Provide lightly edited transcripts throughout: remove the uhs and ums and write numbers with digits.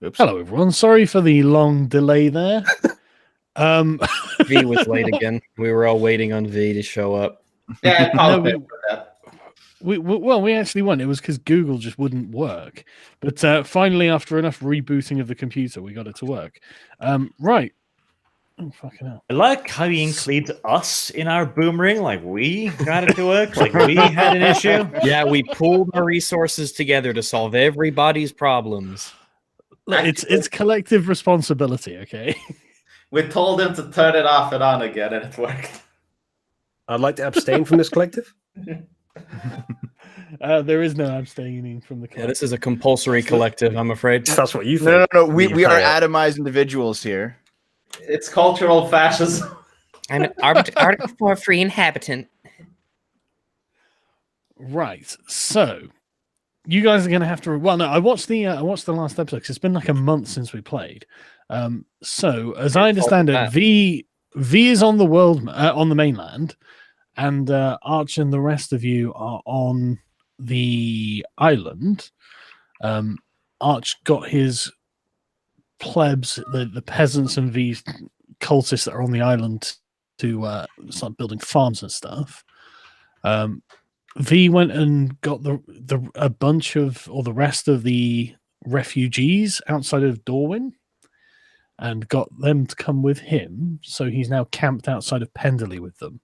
Oops. Hello, everyone. Sorry for the long delay there. V was late again. We were all waiting on V to show up. Yeah, I No, apologize for that. we actually won. It was because Google just wouldn't work. But finally, after enough rebooting of the computer, we got it to work. Right. Oh, fucking hell. I like how he includes us in our boomerang. Like, we got it to work. Like, we had an issue. Yeah, we pooled our resources together to solve everybody's problems. Look, it's collective responsibility, okay? We told him to turn it off and on again, and it worked. I'd like to abstain from this collective. There is no abstaining from the collective. Yeah, this is a compulsory collective, I'm afraid. That's what you think. No. We are atomized individuals here. It's cultural fascism. I'm an Article 4 free inhabitant. Right. So you guys are going to have to. Well, no, I watched the last episode because it's been like a month since we played. So as I understand it, V is on the world on the mainland, and Arch and the rest of you are on the island. Arch got his plebs, the peasants and V's cultists that are on the island to start building farms and stuff. V went and got a bunch of, or the rest of the refugees outside of Dorwyn and got them to come with him. So he's now camped outside of Penderley with them.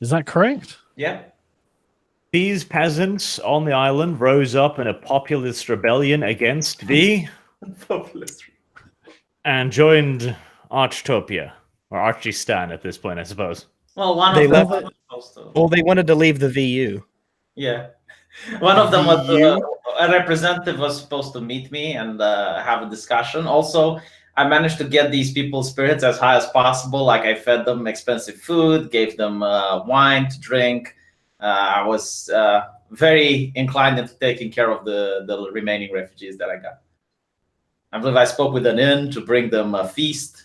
Is that correct? Yeah. These peasants on the island rose up in a populist rebellion against V Populist. and joined Archtopia, or Archistan at this point, I suppose. Well, one They of them left was supposed to. Well, they wanted to leave the VU. Yeah. One of them was a representative was supposed to meet me and have a discussion. Also, I managed to get these people's spirits as high as possible. Like I fed them expensive food, gave them wine to drink. I was very inclined into taking care of the remaining refugees that I got. I believe I spoke with an inn to bring them a feast.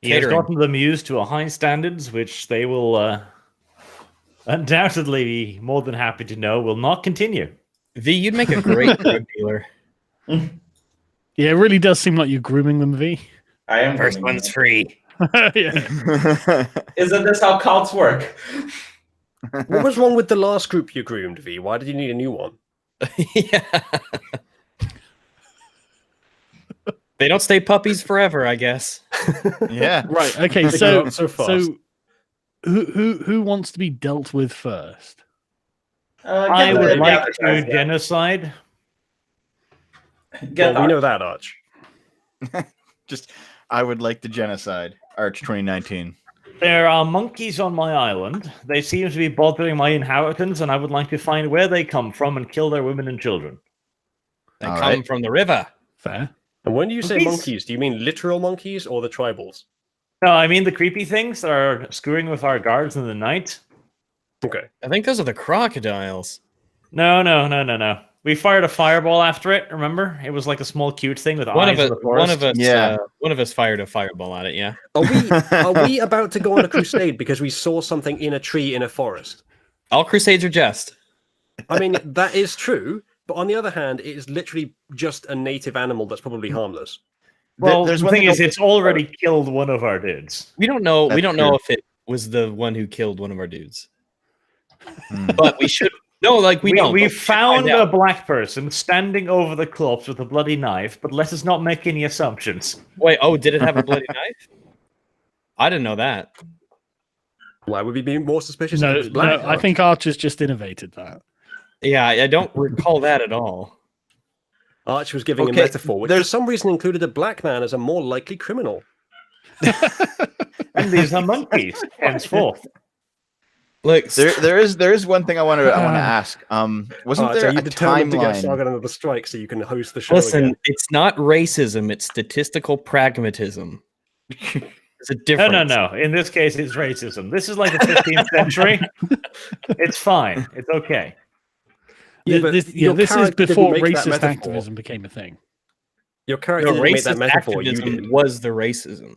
He has Catering. gotten them used to a high standards, which they will undoubtedly be more than happy to know will not continue. V, you'd make a great drug dealer. Yeah, it really does seem like you're grooming them, V. I am. First bringing one's them. free. Yeah. Isn't this how cults work? What was wrong with the last group you groomed, V? Why did you need a new one? Yeah. They don't stay puppies forever, I guess. Yeah. Right. Okay. They So grow up so fast. who wants to be dealt with first? I Get would the like other to guys, yeah. genocide. Get Well, we know that, Arch. I would like the genocide. Arch 2019. There are monkeys on my island. They seem to be bothering my inhabitants, and I would like to find where they come from and kill their women and children. They All come right. from the river. Fair. And when you say Monkeys? monkeys, do you mean literal monkeys or the tribals? No, I mean the creepy things that are screwing with our guards in the night. Okay. I think those are the crocodiles. No. We fired a fireball after it. Remember, it was like a small, cute thing with One eyes. of in us, the forest. Yeah. one of us fired a fireball at it. Yeah. Are we about to go on a crusade because we saw something in a tree in a forest? All crusades are just. I mean, that is true, but on the other hand, it is literally just a native animal that's probably harmless. Well, There's the one thing thing is, it's already killed one of our dudes. We don't know. That's We don't know true. if it was the one who killed one of our dudes. Hmm. But we should. No, like we don't. We but should found find a out. black person standing over the corpse with a bloody knife, but let us not make any assumptions. Wait. Oh, did it have a bloody knife? I didn't know that. Why would we be more suspicious? if No, it was black, I Arch? think Archer's just innovated that. Yeah, I don't recall that at all. Arch was giving Okay, a metaphor, which for there's- some reason included a black man as a more likely criminal. And these are monkeys, henceforth. Look, There is one thing I want to ask. Wasn't Arch, there are you a determined to get timeline? Saga another strike so you can host the show listen, again? it's not racism; it's statistical pragmatism. There's a difference. No. In this case, it's racism. This is like the 15th century. It's fine. It's okay. Yeah, but this your is character didn't before make that racist metaphor. activism became a thing. Your character No, didn't make that racist metaphor. You activism did. was the racism.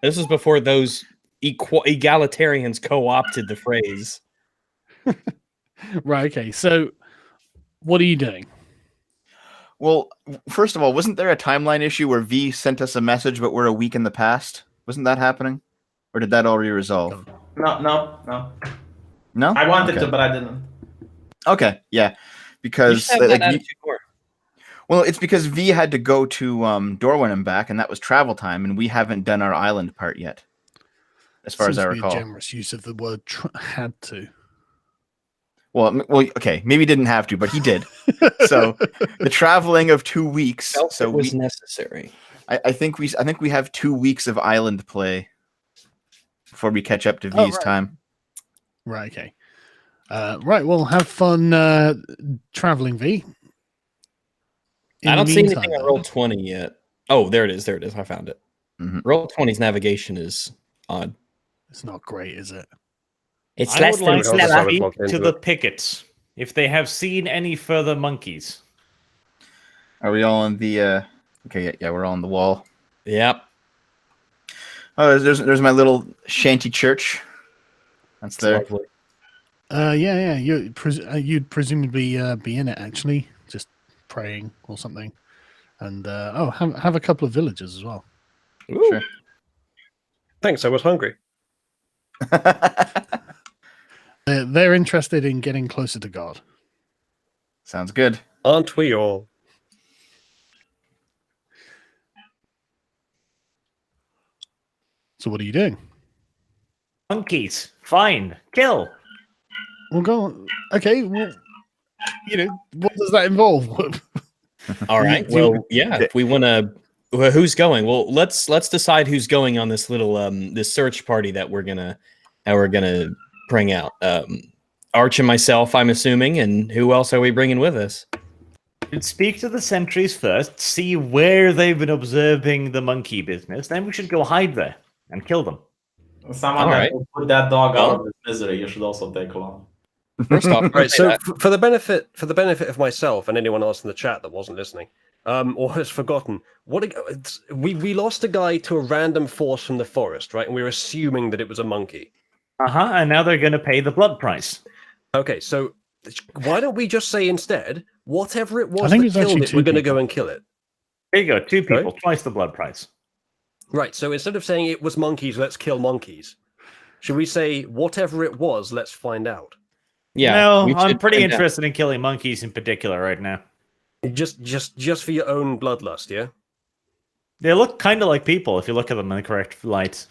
This was before those egalitarians co-opted the phrase. Right. Okay. So, what are you doing? Well, first of all, wasn't there a timeline issue where V sent us a message, but we're a week in the past? Wasn't that happening, or did that already resolve? No. No, I wanted Okay. to, but I didn't. Okay, yeah, You because should have that like, attitude more. well, it's because V had to go to Dorwin and back, and that was travel time, and we haven't done our island part yet, as far Seems as I to be a recall. generous use of the word had to. Well, okay, maybe didn't have to, but he did. So the traveling of 2 weeks. Felt So it was necessary. I think we have 2 weeks of island play before we catch up to V's Oh, right. time. Right. Okay. Right. Well, have fun traveling, V. In I the don't see meantime, anything on roll 20 yet. Oh, there it is. There it is. I found it. Mhm. Roll 20's navigation is odd. It's not great, is it? It's I would like than to that. speak Logged to into the it. pickets if they have seen any further monkeys. Are we all on the? Okay, yeah, we're all on the wall. Yep. Oh, there's my little shanty church. That's It's there. lovely. Yeah. You'd presumably be in it actually, just praying or something. And have a couple of villagers as well. Ooh. Sure. Thanks, I was hungry. They're interested in getting closer to God. Sounds good. Aren't we all? So what are you doing? Monkeys, fine, kill. We'll go on. Okay. Well, what does that involve? All right. Do you- Well, yeah. If we want to, who's going? Well, let's decide who's going on this little this search party that we're gonna bring out. Arch and myself, I'm assuming, and who else are we bringing with us? Should speak to the sentries first, see where they've been observing the monkey business. Then we should go hide there and kill them. Someone All that right. will put that dog Well- out of his misery, you should also take along. First off, Right. So for the benefit of myself and anyone else in the chat that wasn't listening, or has forgotten, we lost a guy to a random force from the forest, right? And we were assuming that it was a monkey. And now they're going to pay the blood price. Okay, so why don't we just say instead, whatever it I was think that it's killed actually it, two we're going to people. go and kill it. There you go, 2 Sorry? people, twice the blood price. Right. So instead of saying it was monkeys, let's kill monkeys. Should we say whatever it was? Let's find out. yeah. No, we I'm should pretty find out. interested in killing monkeys in particular right now. Just for your own bloodlust, yeah. They look kind of like people if you look at them in the correct light.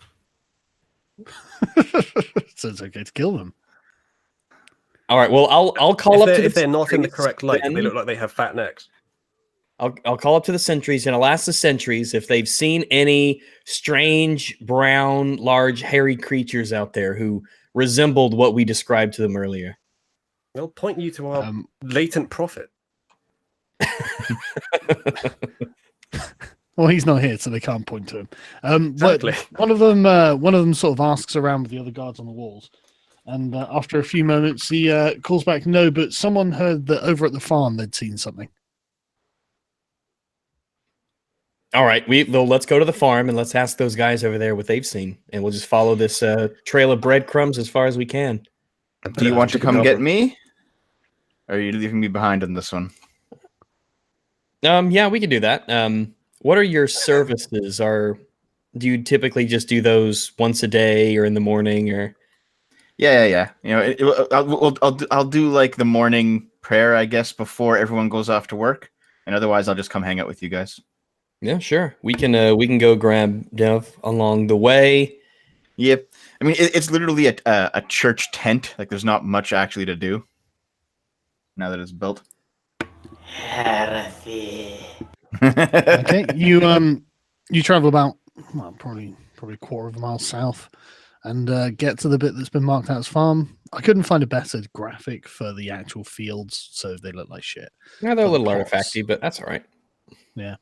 So it's okay to kill them. All right. Well, I'll call up to If the they're not in the sentries, correct light, then they look like they have fat necks. I'll call up to the sentries and I'll ask the sentries if they've seen any strange, brown, large, hairy creatures out there who resembled what we described to them earlier. They'll point you to our Um, latent profit. Well, he's not here, so they can't point to him. But Exactly. one of them sort of asks around with the other guards on the walls, and after a few moments, he calls back, "No, but someone heard that over at the farm they'd seen something." All right, let's go to the farm and let's ask those guys over there what they've seen, and we'll just follow this trail of breadcrumbs as far as we can. Do you want to come get me? Or are you leaving me behind on this one? Yeah, we can do that. What are your services? Do you typically just do those once a day or in the morning, or? Yeah. I'll do like the morning prayer, I guess, before everyone goes off to work, and otherwise I'll just come hang out with you guys. Yeah, sure. We can go grab Dev along the way. Yep. I mean, it's literally a church tent. Like, there's not much actually to do now that it's built. Heresy. Okay, you travel about probably a quarter of a mile south, and get to the bit that's been marked out as farm. I couldn't find a better graphic for the actual fields, so they look like shit. Yeah, they're a Got little pots. artifacty, but that's all right. Yeah,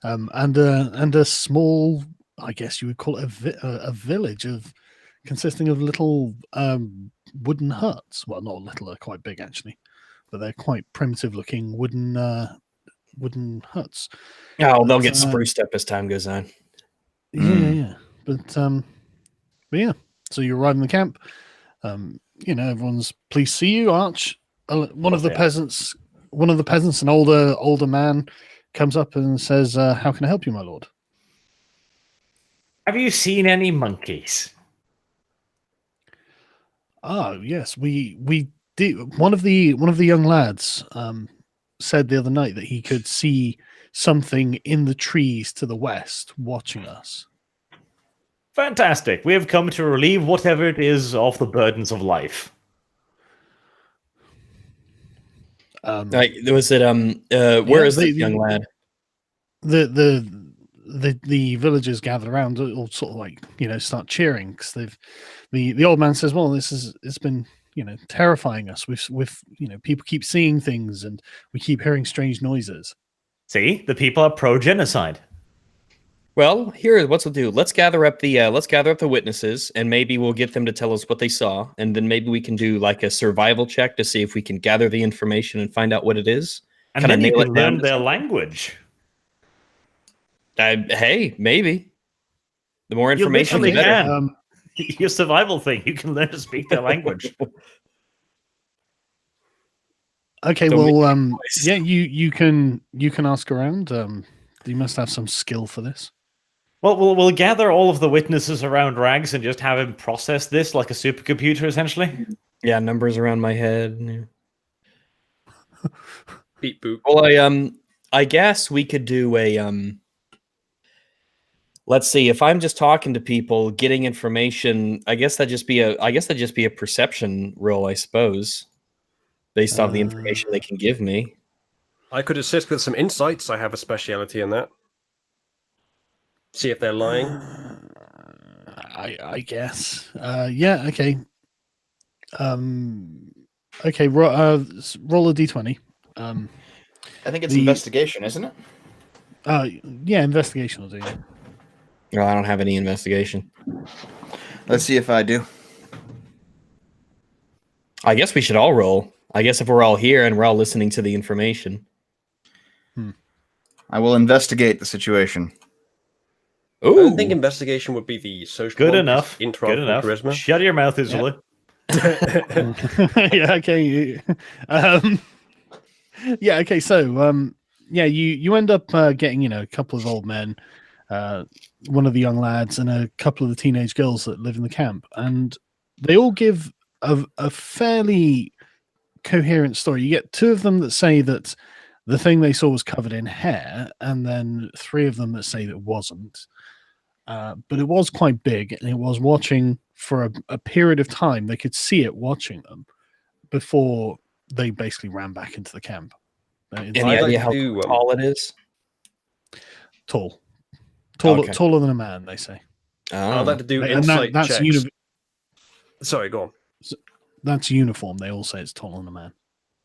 and a small, I guess you would call it a village consisting of little wooden huts. Well, not little; they're quite big actually, but they're quite primitive looking wooden huts. Oh, they'll get But, spruced up as time goes on. Yeah. But yeah. So you arrive in the camp. Everyone's pleased to see you, Arch. One of the Yeah. peasants one of the peasants, an older man, comes up and says, "How can I help you, my lord?" Have you seen any monkeys? Ah, yes, we did. One of the young lads said the other night that he could see something in the trees to the west watching us. Fantastic. We have come to relieve whatever it is of the burdens of life. Like, was it where is the young lad? The villagers gather around, all sort of like start cheering because the old man says, "Well, it's been terrifying us. With people keep seeing things and we keep hearing strange noises." See, the people are pro-genocide. Well, here, what's we'll do. Let's gather up the witnesses, and maybe we'll get them to tell us what they saw, and then maybe we can do like a survival check to see if we can gather the information and find out what it is. And then you can learn their language. Hey, maybe. The more information, the better. Your survival thing, you can learn to speak their language. Okay, well, yeah, you can ask around. You must have some skill for this. Well, we'll gather all of the witnesses around Rags and just have him process this like a supercomputer, essentially. Yeah, numbers around my head. Beep boop. Well, I guess we could do a let's see. If I'm just talking to people, getting information, I guess that'd just be a perception roll, I suppose, based off the information they can give me. I could assist with some insights. I have a speciality in that. See if they're lying. I guess. Yeah. Okay. Okay. Roll a d20. I think it's investigation, isn't it? Yeah, investigation will do. No, I don't have any investigation. Let's see if I do. I guess we should all roll. I guess if we're all here and we're all listening to the information. I will investigate the situation. Ooh. I don't think investigation would be the social. Good one, enough. Intro Good enough. charisma. Shut your mouth, Isla. Yeah. Okay. Yeah. Okay. So, yeah, you end up getting a couple of old men, one of the young lads, and a couple of the teenage girls that live in the camp, and they all give a fairly coherent story. You get two of them that say that the thing they saw was covered in hair, and then three of them that say that it wasn't. But it was quite big, and it was watching for a period of time. They could see it watching them before they basically ran back into the camp. Any idea how tall it is? Tall. Okay. Taller than a man, they say. I'd like to do And insight that's checks. Sorry, go on. That's uniform. They all say it's taller than a man.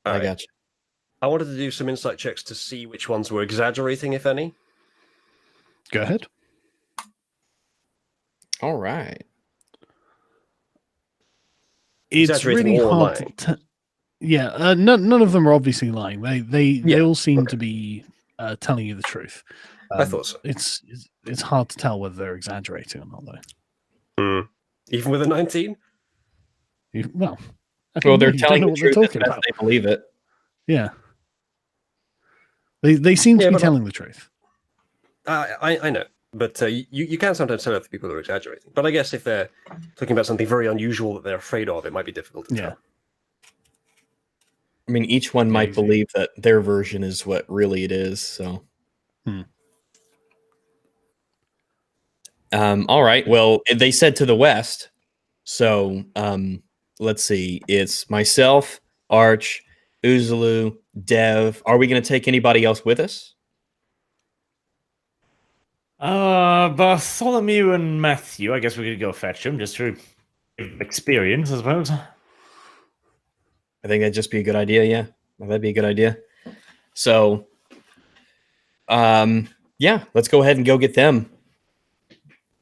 I got you. I wanted to do some insight checks to see which ones were exaggerating, if any. Go ahead. All right. It's Exaggerating really or hard lying? to yeah, none of them are obviously lying. They all seem to be telling you the truth. I thought so. It's hard to tell whether they're exaggerating or not, though. Even with a 19? Well, They're you telling don't know the what they're truth talking as about. they believe it. Yeah. They seem to be but telling the truth. I know. But you can sometimes tell if people are exaggerating. But I guess if they're talking about something very unusual that they're afraid of, it might be difficult to tell. I mean, each one might believe that their version is what really it is. So, all right. Well, they said to the west. So, let's see. It's myself, Arch, Uzulu, Dev. Are we going to take anybody else with us? Bartholomew and Matthew. I guess we could go fetch them just through experience, I suppose. I think that'd just be a good idea. Yeah, that'd be a good idea. So, yeah, let's go ahead and go get them.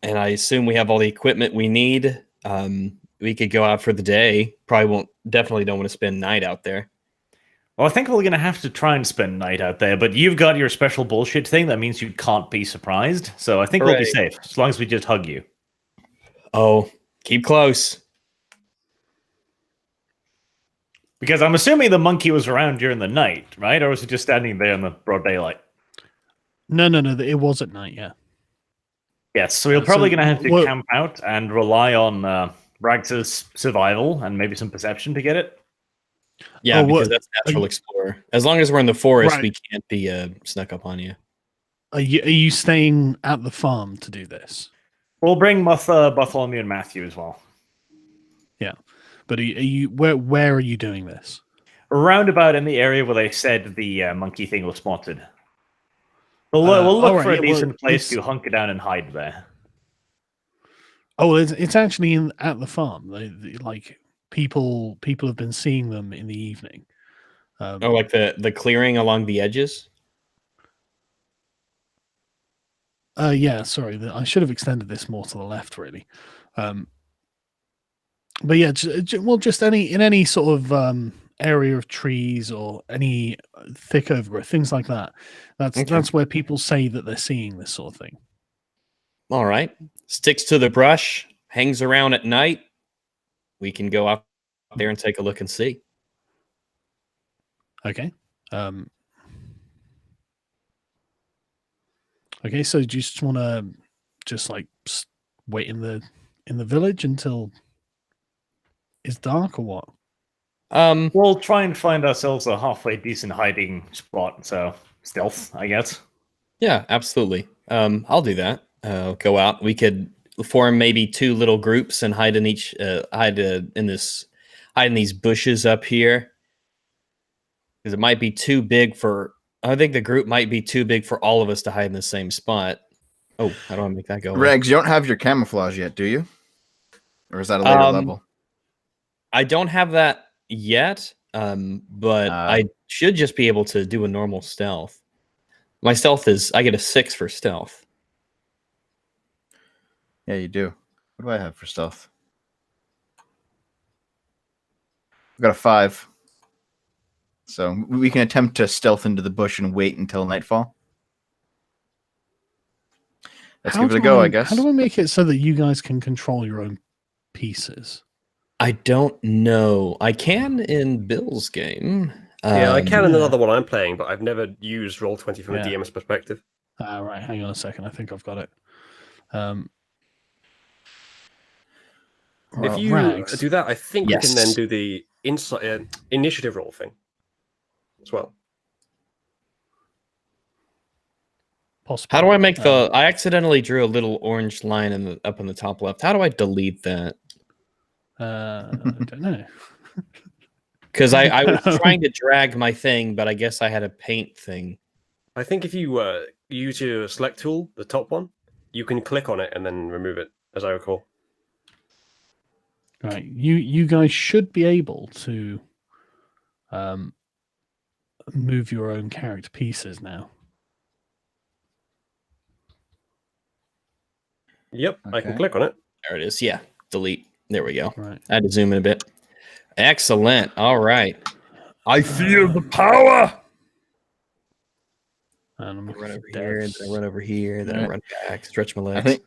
And I assume we have all the equipment we need. We could go out for the day. Definitely don't want to spend night out there. Well, I think we're going to have to try and spend night out there, but you've got your special bullshit thing. That means you can't be surprised. So I think we'll be safe, as long as we just hug you. Oh, keep close. Because I'm assuming the monkey was around during the night, right? Or was it just standing there in the broad daylight? No. It was at night. Yeah. Yes, so we're So probably going to have to what- camp out and rely on Rags' survival and maybe some perception to get it. Yeah, Oh, because what- that's are natural you- explorer. As long as we're in the forest, Right. we can't be snuck up on you. Are you staying at the farm to do this? We'll bring Bartholomew and Matthew as well. But are you where are you doing this? Roundabout in the area where they said the monkey thing was spotted. We'll look alright, for a yeah, well, decent place it's- to hunker down and hide there. Oh, it's actually at the farm. Like people have been seeing them in the evening. Oh, like the clearing along the edges? Yeah, sorry, I should have extended this more to the left, really. But yeah, just any sort of area of trees or any thick overgrowth, things like that. That's where people say that they're seeing this sort of thing. All right. Sticks to the brush, hangs around at night. We can go out there and take a look and see. Okay. Okay, so do you just want to wait in the village until it's dark, or what? We'll try and find ourselves a halfway decent hiding spot. So stealth, I guess. Yeah, absolutely. I'll do that. Go out. We could form maybe 2 little groups and hide in each hide in these bushes up here. Because it might be too big for. I think the group might be too big for all of us to hide in the same spot. Oh, how do I make that go away? Regs, you don't have your camouflage yet, do you? Or is that a later level? I don't have that yet, but I should just be able to do a normal stealth. My stealth I get a 6 for stealth. Yeah, you do. What do I have for stealth? I've got a 5. So we can attempt to stealth into the bush and wait until nightfall. Let's give it a go, I guess. How do I make it so that you guys can control your own pieces? I don't know. I can in Bill's game. Yeah, I can in yeah. another one I'm playing, but I've never used Roll20 from a Yeah. DM's perspective. Right, hang on a second. I think I've got it. If you Rags. do that, I think we can Yes. then do the initiative roll thing as well. Possibly. How do I make the? I accidentally drew a little orange line up in the top left. How do I delete that? I don't know. Because I was trying to drag my thing, but I guess I had a paint thing. I think if you use your select tool, the top one, you can click on it and then remove it, as I recall. Right, you guys should be able to move your own character pieces now. Yep, I can Okay. click on it. There it is. Yeah, delete. There we go. Right. I had to zoom in a bit. Excellent. All right. I feel the power. And I'm I run looking over for here, and devs. then I run over here, then I Alright. run back, stretch my I legs.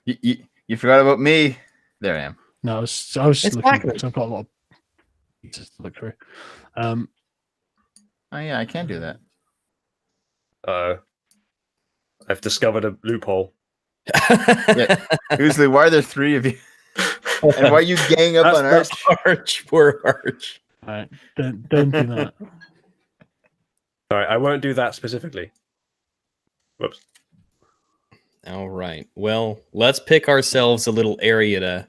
think you forgot about me. There I am. No, I was just It's looking. Blackman. I've got a lot of pieces to look through. Oh yeah, I can do that. I've discovered a loophole. Usually, why are there 3 of you? And why are you gang up on Arch? Arch, poor Arch. All right, don't do that. All right, I won't do that specifically. Whoops. All right. Well, let's pick ourselves a little area to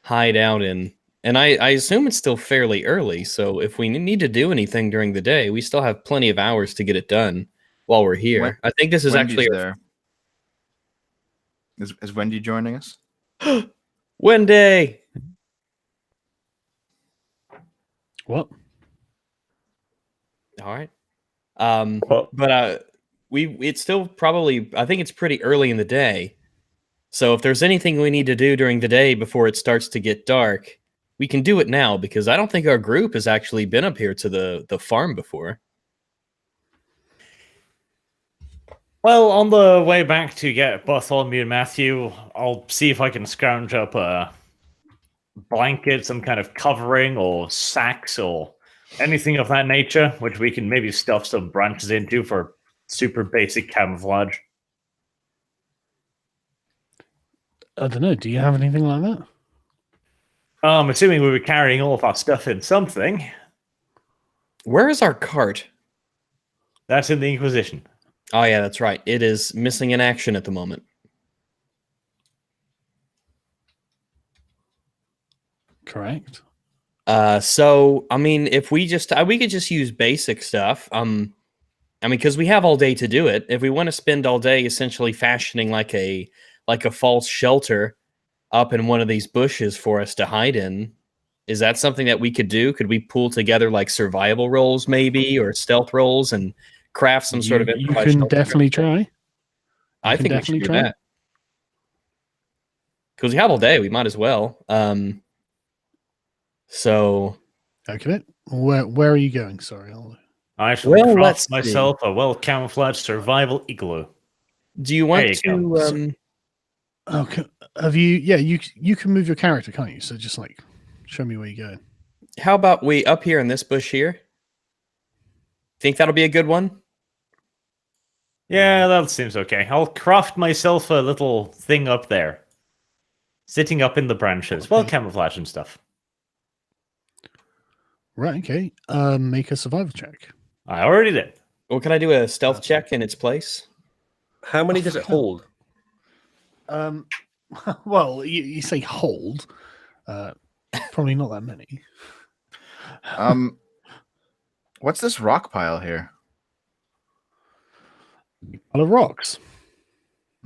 hide out in. And I assume it's still fairly early, so if we need to do anything during the day, we still have plenty of hours to get it done while we're here. Wen- I think this is Wendy's actually there. Is Wendy joining us? Wendy. What? All right. Well, But it's still probably, I think it's pretty early in the day. So if there's anything we need to do during the day before it starts to get dark, we can do it now, because I don't think our group has actually been up here to the farm before. Well, on the way back to get Bartholomew and Matthew, I'll see if I can scrounge up a blanket, some kind of covering, or sacks, or Anything of that nature, which we can maybe stuff some branches into for super basic camouflage. I don't know. Do you have anything like that? I'm assuming we were carrying all of our stuff in something. Where is our cart? That's in the Inquisition. Oh yeah, that's right. It is missing in action at the moment. Correct. So I mean, if we could just use basic stuff. I mean, because we have all day to do it. If we want to spend all day essentially fashioning like a false shelter up in one of these bushes for us to hide in, is that something that we could do? Could we pull together like survival rolls maybe or stealth rolls and craft some sort of You improvised can shelter? definitely try. I think we should do that. Because we have all day, we might as well. So Okay. Where are you going? Sorry. I shall Well, craft let's myself a well-camouflaged survival igloo. do you want There you to Okay. Have you? Yeah. You can move your character, can't you? So just like show me where you're going. how about we up here in this bush here? Think that'll be a good one? Yeah, that seems okay. I'll craft myself a little thing up there. Sitting up in the branches. Well, camouflage and stuff. Right. Okay. Make a survival check. I already did. Well, can I do a stealth check in its place? How many does it hold? Well, you say hold. Probably not that many. What's this rock pile here? Pile of rocks.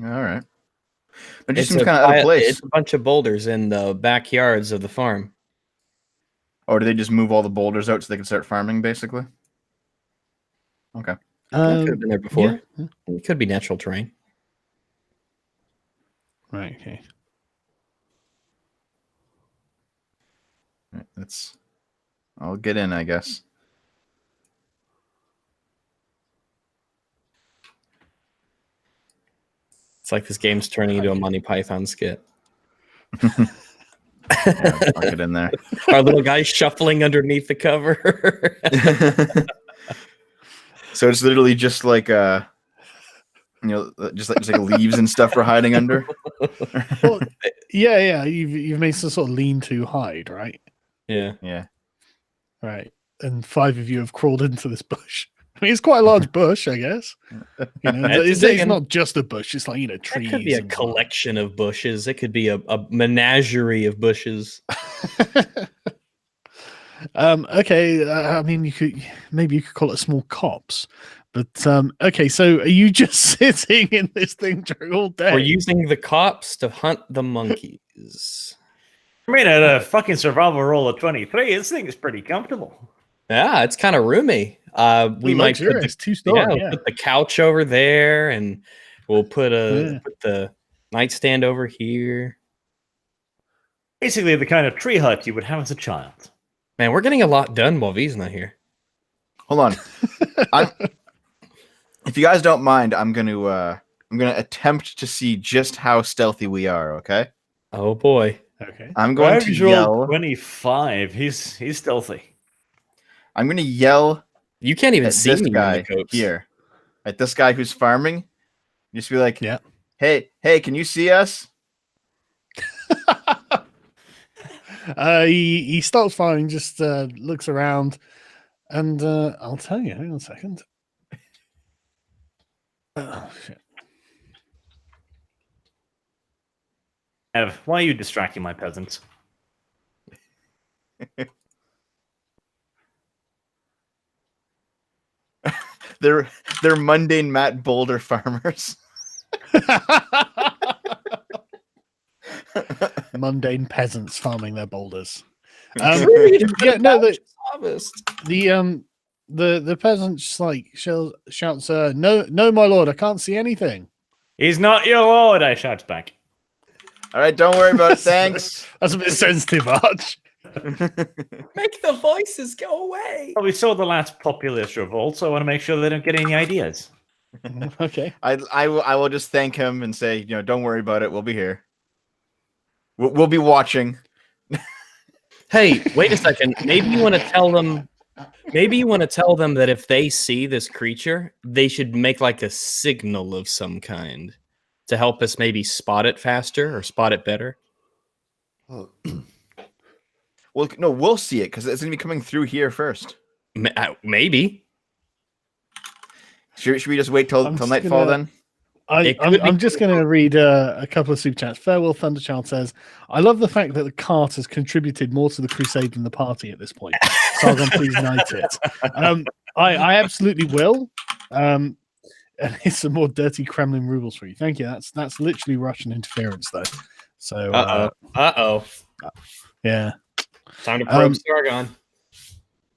All right. It just It's seems kind of out of place. It's a bunch of boulders in the backyards of the farm. Or do they just move all the boulders out so they can start farming, basically? Okay. That could have been there before. yeah. It could be natural terrain. Right. Okay. All right, I'll get in, I guess. It's like this game's turning into a Monty Python skit. Yeah, I'll get in there. Our little guy shuffling underneath the cover. So it's literally just like just like leaves and stuff we're hiding under. Well, yeah. You've made some sort of lean-to hide, right? Yeah. Yeah. Right. And 5 of you have crawled into this bush. I mean, it's quite a large bush, I guess. You know, it's not just a bush. It's like, trees. It could be a collection of bushes. It could be a menagerie of bushes. Okay. I mean, you could call it a small copse. But okay, so are you just sitting in this thing during all day? We're using the cops to hunt the monkeys. I mean, at a fucking survival roll of 23, this thing is pretty comfortable. Yeah, it's kind of roomy. We might put it's 2-story. we'll put the couch over there, and we'll put the nightstand over here. Basically, the kind of tree hut you would have as a child. Man, we're getting a lot done while V's not here. Hold on. If you guys don't mind, I'm gonna attempt to see just how stealthy we are. Okay. Oh boy. Okay. I'm going to yell. 25. He's stealthy. I'm going to yell. You can't even At see this me guy in the copes. here, at this guy who's farming. Just be like, yeah. Hey, can you see us? He stops firing, just looks around, and I'll tell you. Hang on a second. Oh shit! Ev, why are you distracting my peasants? They're mundane Matt Boulder farmers. Mundane peasants farming their boulders. Yeah, no, the peasant just like shouts, "No, my lord, I can't see anything." He's not your lord, I shout back. All right, don't worry about it. Thanks. That's a bit sensitive, Arch. Make the voices go away. Well, we saw the last populist revolt, so I want to make sure they don't get any ideas. Okay. I will just thank him and say, don't worry about it. We'll be here. We'll be watching. Hey, wait a second. Maybe you want to tell them Maybe you want to tell them that if they see this creature, they should make like a signal of some kind to help us maybe spot it faster or spot it better. Well, no, we'll see it because it's going to be coming through here first. Maybe. Should we just wait till nightfall then? I'm just going to read a couple of super chats. Farewell Thunderchild says, I love the fact that the cart has contributed more to the crusade than the party at this point. Sargon, please knight it. I absolutely will. And here's some more dirty Kremlin rubles for you. Thank you. That's literally Russian interference, though. So, yeah. Time to probe Sargon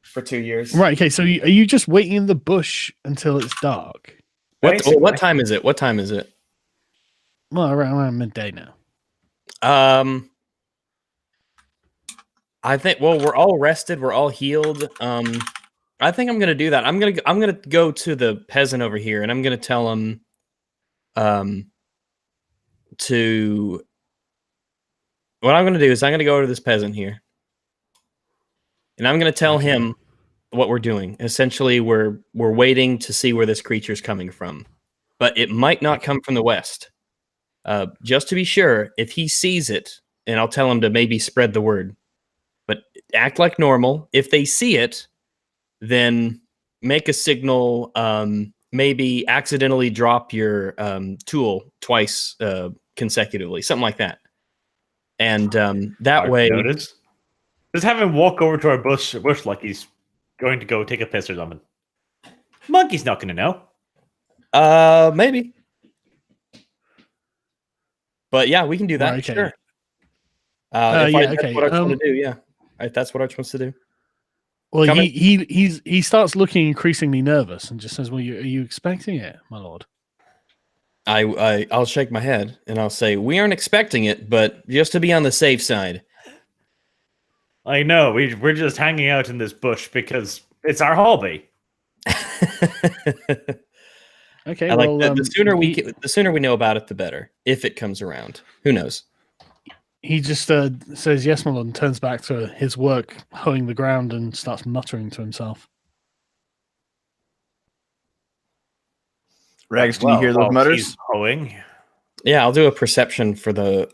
for 2 years. Right. Okay. So, are you just waiting in the bush until it's dark? What time is it? What time is it? Well, around midday now. I think. Well, we're all rested. We're all healed. I think I'm gonna do that. I'm gonna go to the peasant over here, and I'm gonna tell him, to. What I'm gonna do is I'm gonna go over to this peasant here, and I'm gonna tell him what we're doing. Essentially, we're waiting to see where this creature's coming from, but it might not come from the west. Just to be sure, if he sees it, and I'll tell him to maybe spread the word, but act like normal. If they see it, then make a signal. Maybe accidentally drop your tool twice consecutively, something like that, and that way. Noted. Just have him walk over to our bush like he's going to go take a piss or something. Monkey's not going to know. Maybe. But yeah, we can do that. Okay. Sure. Okay. That's what I want to do. Yeah, that's what Arch wants to do. Well, he starts looking increasingly nervous and just says, "Well, are you expecting it, my lord?" I'll shake my head and I'll say, "We aren't expecting it, but just to be on the safe side." I know we're just hanging out in this bush because it's our hobby. Okay, I like the sooner we know about it, the better. If it comes around, who knows? He just says, "Yes, my lord," and turns back to his work, hoeing the ground, and starts muttering to himself. Rags, can you hear those mutters? He's hoeing. Yeah, I'll do a perception for the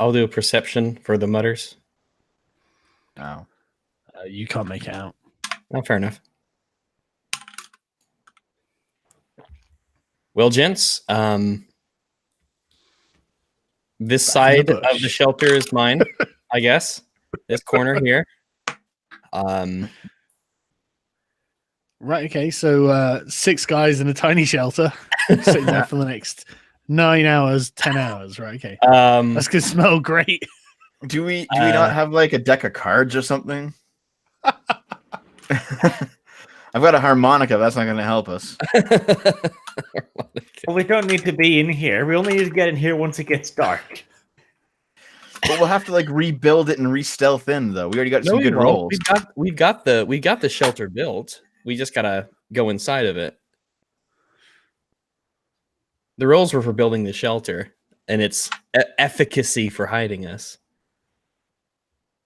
mutters. Oh. You can't make it out. Oh, fair enough. Well, gents, this side of the shelter is mine, I guess. This corner here. Right. Okay. So 6 guys in a tiny shelter, sitting there for the next 9 hours, 10 hours. Right. Okay. That's gonna smell great. Do we not have like a deck of cards or something? I've got a harmonica. That's not going to help us. Well, we don't need to be in here. We only need to get in here once it gets dark. But we'll have to like rebuild it and re-stealth in, though. We already got some good rolls. We got the shelter built. We just gotta go inside of it. The rolls were for building the shelter, and its efficacy for hiding us.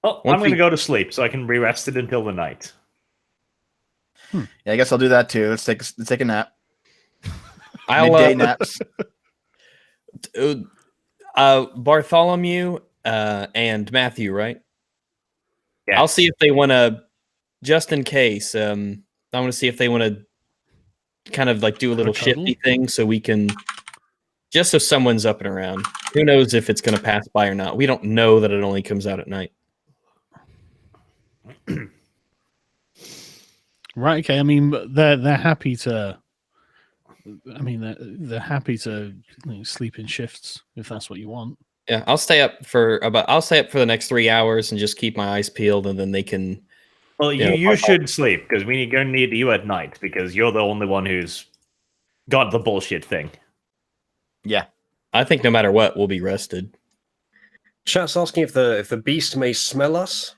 Oh, I'm going to go to sleep so I can be rested until the night. Yeah, I guess I'll do that too. Let's take a nap. Midday naps. Bartholomew and Matthew, right? Yes. I'll see if they want to, just in case. I want to see if they want to kind of like do a little shifty thing so we can, just so someone's up and around. Who knows if it's going to pass by or not? We don't know that it only comes out at night. Right. Okay. I mean, they're happy to. I mean, they're happy to sleep in shifts if that's what you want. Yeah, I'll stay up for the next 3 hours and just keep my eyes peeled, and then they can. Well, you should sleep because we're going to need you at night because you're the only one who's got the bullshit thing. Yeah, I think no matter what, we'll be rested. Chat's asking if the beast may smell us.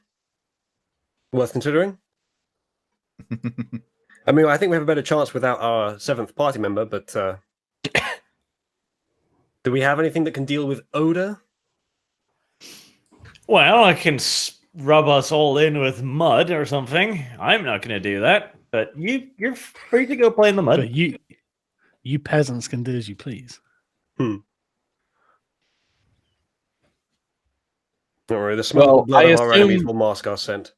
Worth considering. I mean, I think we have a better chance without our 7th party member, but do we have anything that can deal with odor? Well, I can rub us all in with mud or something. I'm not going to do that. But you're free to go play in the mud. But you peasants can do as you please. Don't worry, the smell of blood of our enemies will mask our scent.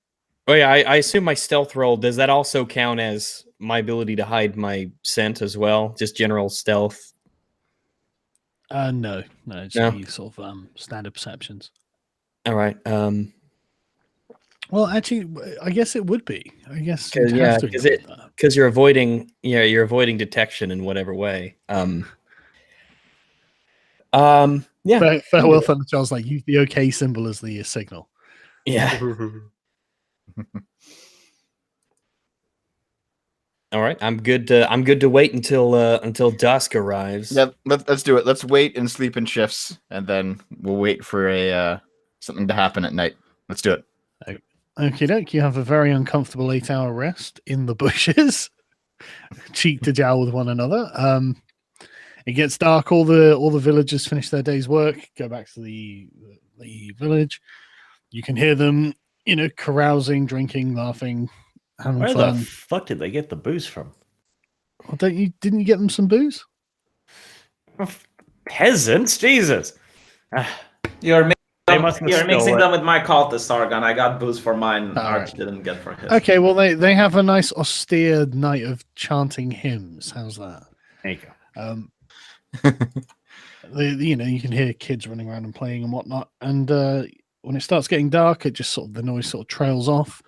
Oh yeah, I assume my stealth roll, does that also count as my ability to hide my scent as well? Just general stealth? No, just No. the sort of standard perceptions. All right. Well, actually, I guess it would be. I guess Cause, you'd yeah, have to because include that. you're avoiding, you're avoiding detection in whatever way. Yeah. Farewell, Thunder Charles. Like use the OK symbol as the signal. Yeah. All right. I'm good to wait until dusk arrives. Yep, let's do it. Let's wait and sleep in shifts, and then we'll wait for a something to happen at night. Let's do it. Okie doke, you have a very uncomfortable 8-hour rest in the bushes, cheek to jowl with one another. It gets dark. All the villagers finish their day's work, go back to the village. You can hear them, carousing, drinking, laughing, having Where fun. the fuck did they get the booze from? Well, didn't you get them some booze? Peasants, Jesus! You're They must have mixing stolen. them with my cultist, Sargon. I got booze for mine. All Arch right. didn't get for his. Okay, well they have a nice austere night of chanting hymns. How's that? There you go. You can hear kids running around and playing and whatnot. And when it starts getting dark, the noise sort of trails off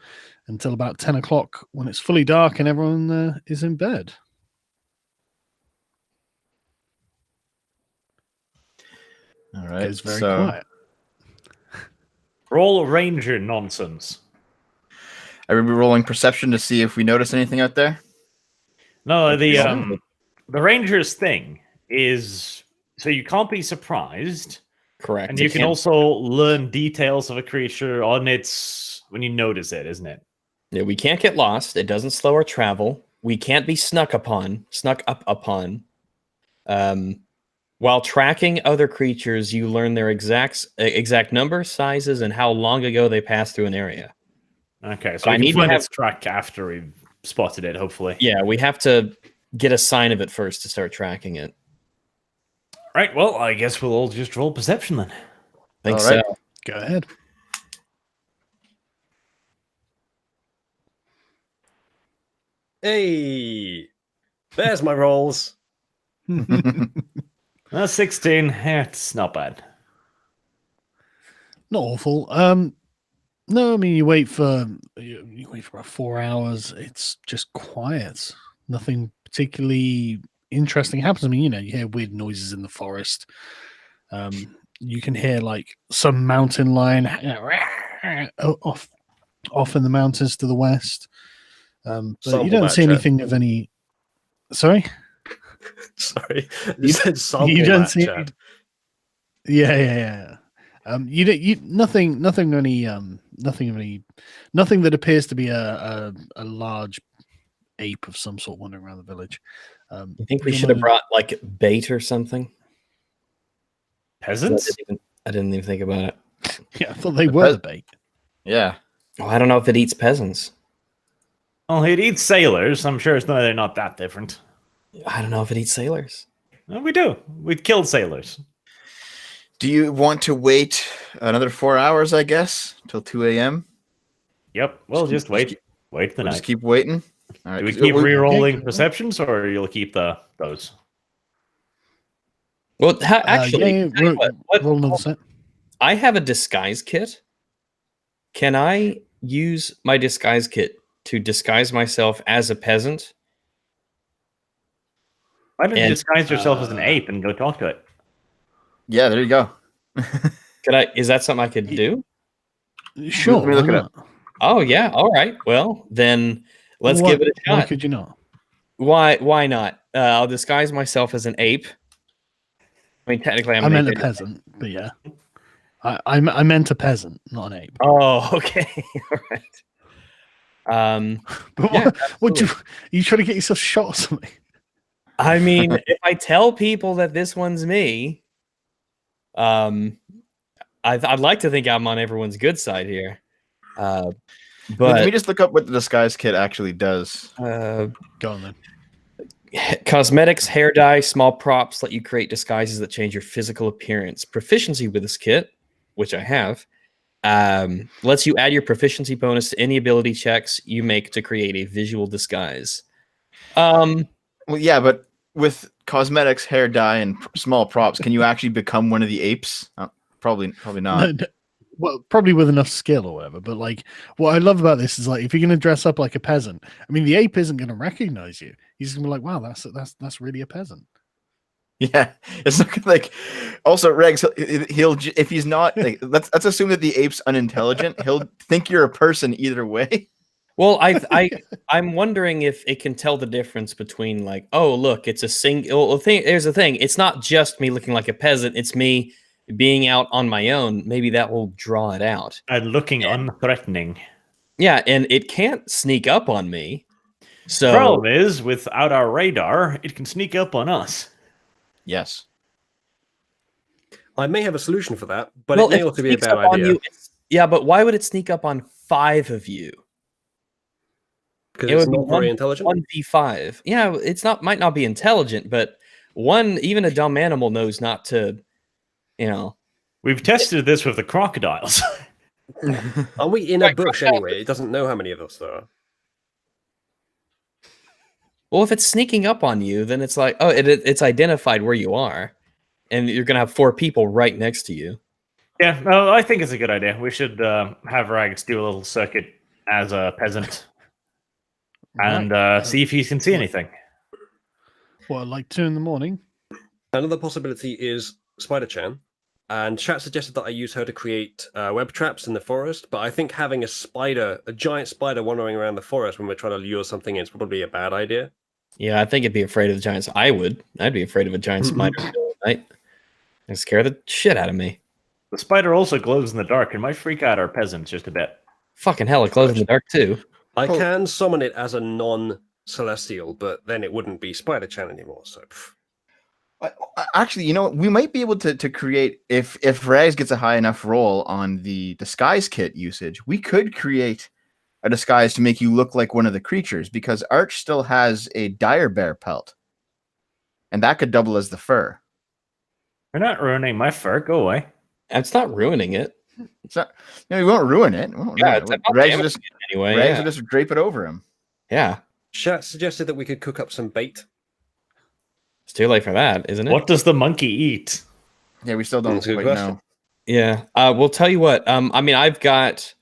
until about 10 o'clock when it's fully dark and everyone is in bed. All right. It's very quiet. Roll ranger nonsense. Are we rolling perception to see if we notice anything out there? No, the ranger's thing is so you can't be surprised, Correct. and you can also learn details of a creature on its when you notice it, isn't it? Yeah, we can't get lost. It doesn't slow our travel. We can't be snuck up upon. While tracking other creatures, you learn their exact number, sizes, and how long ago they passed through an area. Okay, so But I I need need to find have- its track after we've spotted it. Hopefully, Yeah, we have to get a sign of it first to start tracking it. Right. Well, I guess we'll all just roll perception then. Think All right. so. Go ahead. Hey, there's my rolls. 16. It's not bad. Not awful. No, I mean you wait for about 4 hours. It's just quiet. Nothing particularly interesting happens. I mean, you hear weird noises in the forest. You can hear like some mountain lion off in the mountains to the west. But Sample you don't that, see Chad. anything of any. Sorry, Sorry, you said sample you don't that, see. Chad. Yeah. Nothing that appears to be a large ape of some sort wandering around the village. You think we you should have wanna- brought like bait or something? Peasants? I didn't even think about it. Yeah, I thought they were the bait. Yeah. Well, I don't know if it eats peasants. Well, it eats sailors. I'm sure they're not that different. I don't know if it eats sailors. Well, we do. We killed sailors. Do you want to wait another 4 hours, I guess, till 2 a.m.? Yep. Well, just wait. Wait the We'll night. just keep waiting. All right. Do we 'cause keep we- re-rolling perceptions, or you'll keep those? Well, actually, yeah, tell you what, roll another set. I have a disguise kit. Can I use my disguise kit to disguise myself as a peasant? Why don't you And, disguise yourself as an ape and go talk to it? Yeah, there you go. Could I? Is that something I could do? Sure. Let me look why it up. not? Oh yeah. All right. Well, then let's Why- give it a Why shot. could you not? Why not? I'll disguise myself as an ape. I mean, technically, I'm I an meant a ape. peasant, but yeah. I meant a peasant, not an ape. Oh, okay. All right. But Yeah, what you trying to get yourself shot or something? I mean, if I tell people that this one's me, I'd like to think I'm on everyone's good side here. Let me But just look up what the disguise kit actually does. Go on then. cosmetics, hair dye, small props let you create disguises that change your physical appearance. Proficiency with this kit, which I have, lets you add your proficiency bonus to any ability checks you make to create a visual disguise. Well, yeah, but with cosmetics, hair dye, and small props, can you actually become one of the apes? Probably not. Well, probably with enough skill or whatever. But like, what I love about this is like, if you're going to dress up like a peasant, I mean, the ape isn't going to recognize you. He's going to be like, "Wow, that's really a peasant." Yeah, it's not gonna, like. Also, Regs, he'll if he's not like, let's assume that the ape's unintelligent. He'll think you're a person either way. Well, I'm wondering if it can tell the difference between like, oh, look, it's a single thing. There's the thing. It's not just me looking like a peasant. It's me being out on my own. Maybe that will draw it out. And looking unthreatening. Yeah, and it can't sneak up on me. So Problem is, without our radar, it can sneak up on us. Yes. I may have a solution for that, but well, it may if also be a sneaks bad up on idea. you, yeah, but why would it sneak up on 5 of you? Because It it's would be not very intelligent. 1v5. Yeah, it's not might not be intelligent, but even a dumb animal knows not to, you know. We've tested this with the crocodiles. Are we in a Right, bush crocodile- anyway? It doesn't know how many of us there are. Well, if it's sneaking up on you, then it's like, oh, it's identified where you are, and you're gonna have 4 people right next to you. Yeah, no, I think it's a good idea. We should have Rags do a little circuit as a peasant and see if he can see anything. What, like 2 in the morning? Another possibility is Spider-Chan. And chat suggested that I use her to create web traps in the forest, but I think having a giant spider wandering around the forest when we're trying to lure something in is probably a bad idea. Yeah, I think it'd be afraid of the giants. I'd be afraid of a giant spider in the middle of the night. It'd scare the shit out of me. The spider also glows in the dark and might freak out our peasants just a bit. Fucking hell, it glows in the dark too. I can summon it as a non-celestial, but then it wouldn't be Spider-Chan anymore, so... Actually, you know, we might be able to create, if Regs gets a high enough roll on the disguise kit usage, we could create a disguise to make you look like one of the creatures, because Arch still has a dire bear pelt, and that could double as the fur. You're not ruining my fur. Go away. It's not ruining it. It's not, you know, we won't ruin it. We won't Yeah, ruin it's it. not Regs will damaging just, it anyway. Regs Yeah. will just drape it over him. Yeah. Chat suggested that we could cook up some bait. It's too late for that, isn't it? What does the monkey eat? Yeah, we still don't That's a good quite question. know. Yeah. We'll tell you what. I mean, I've got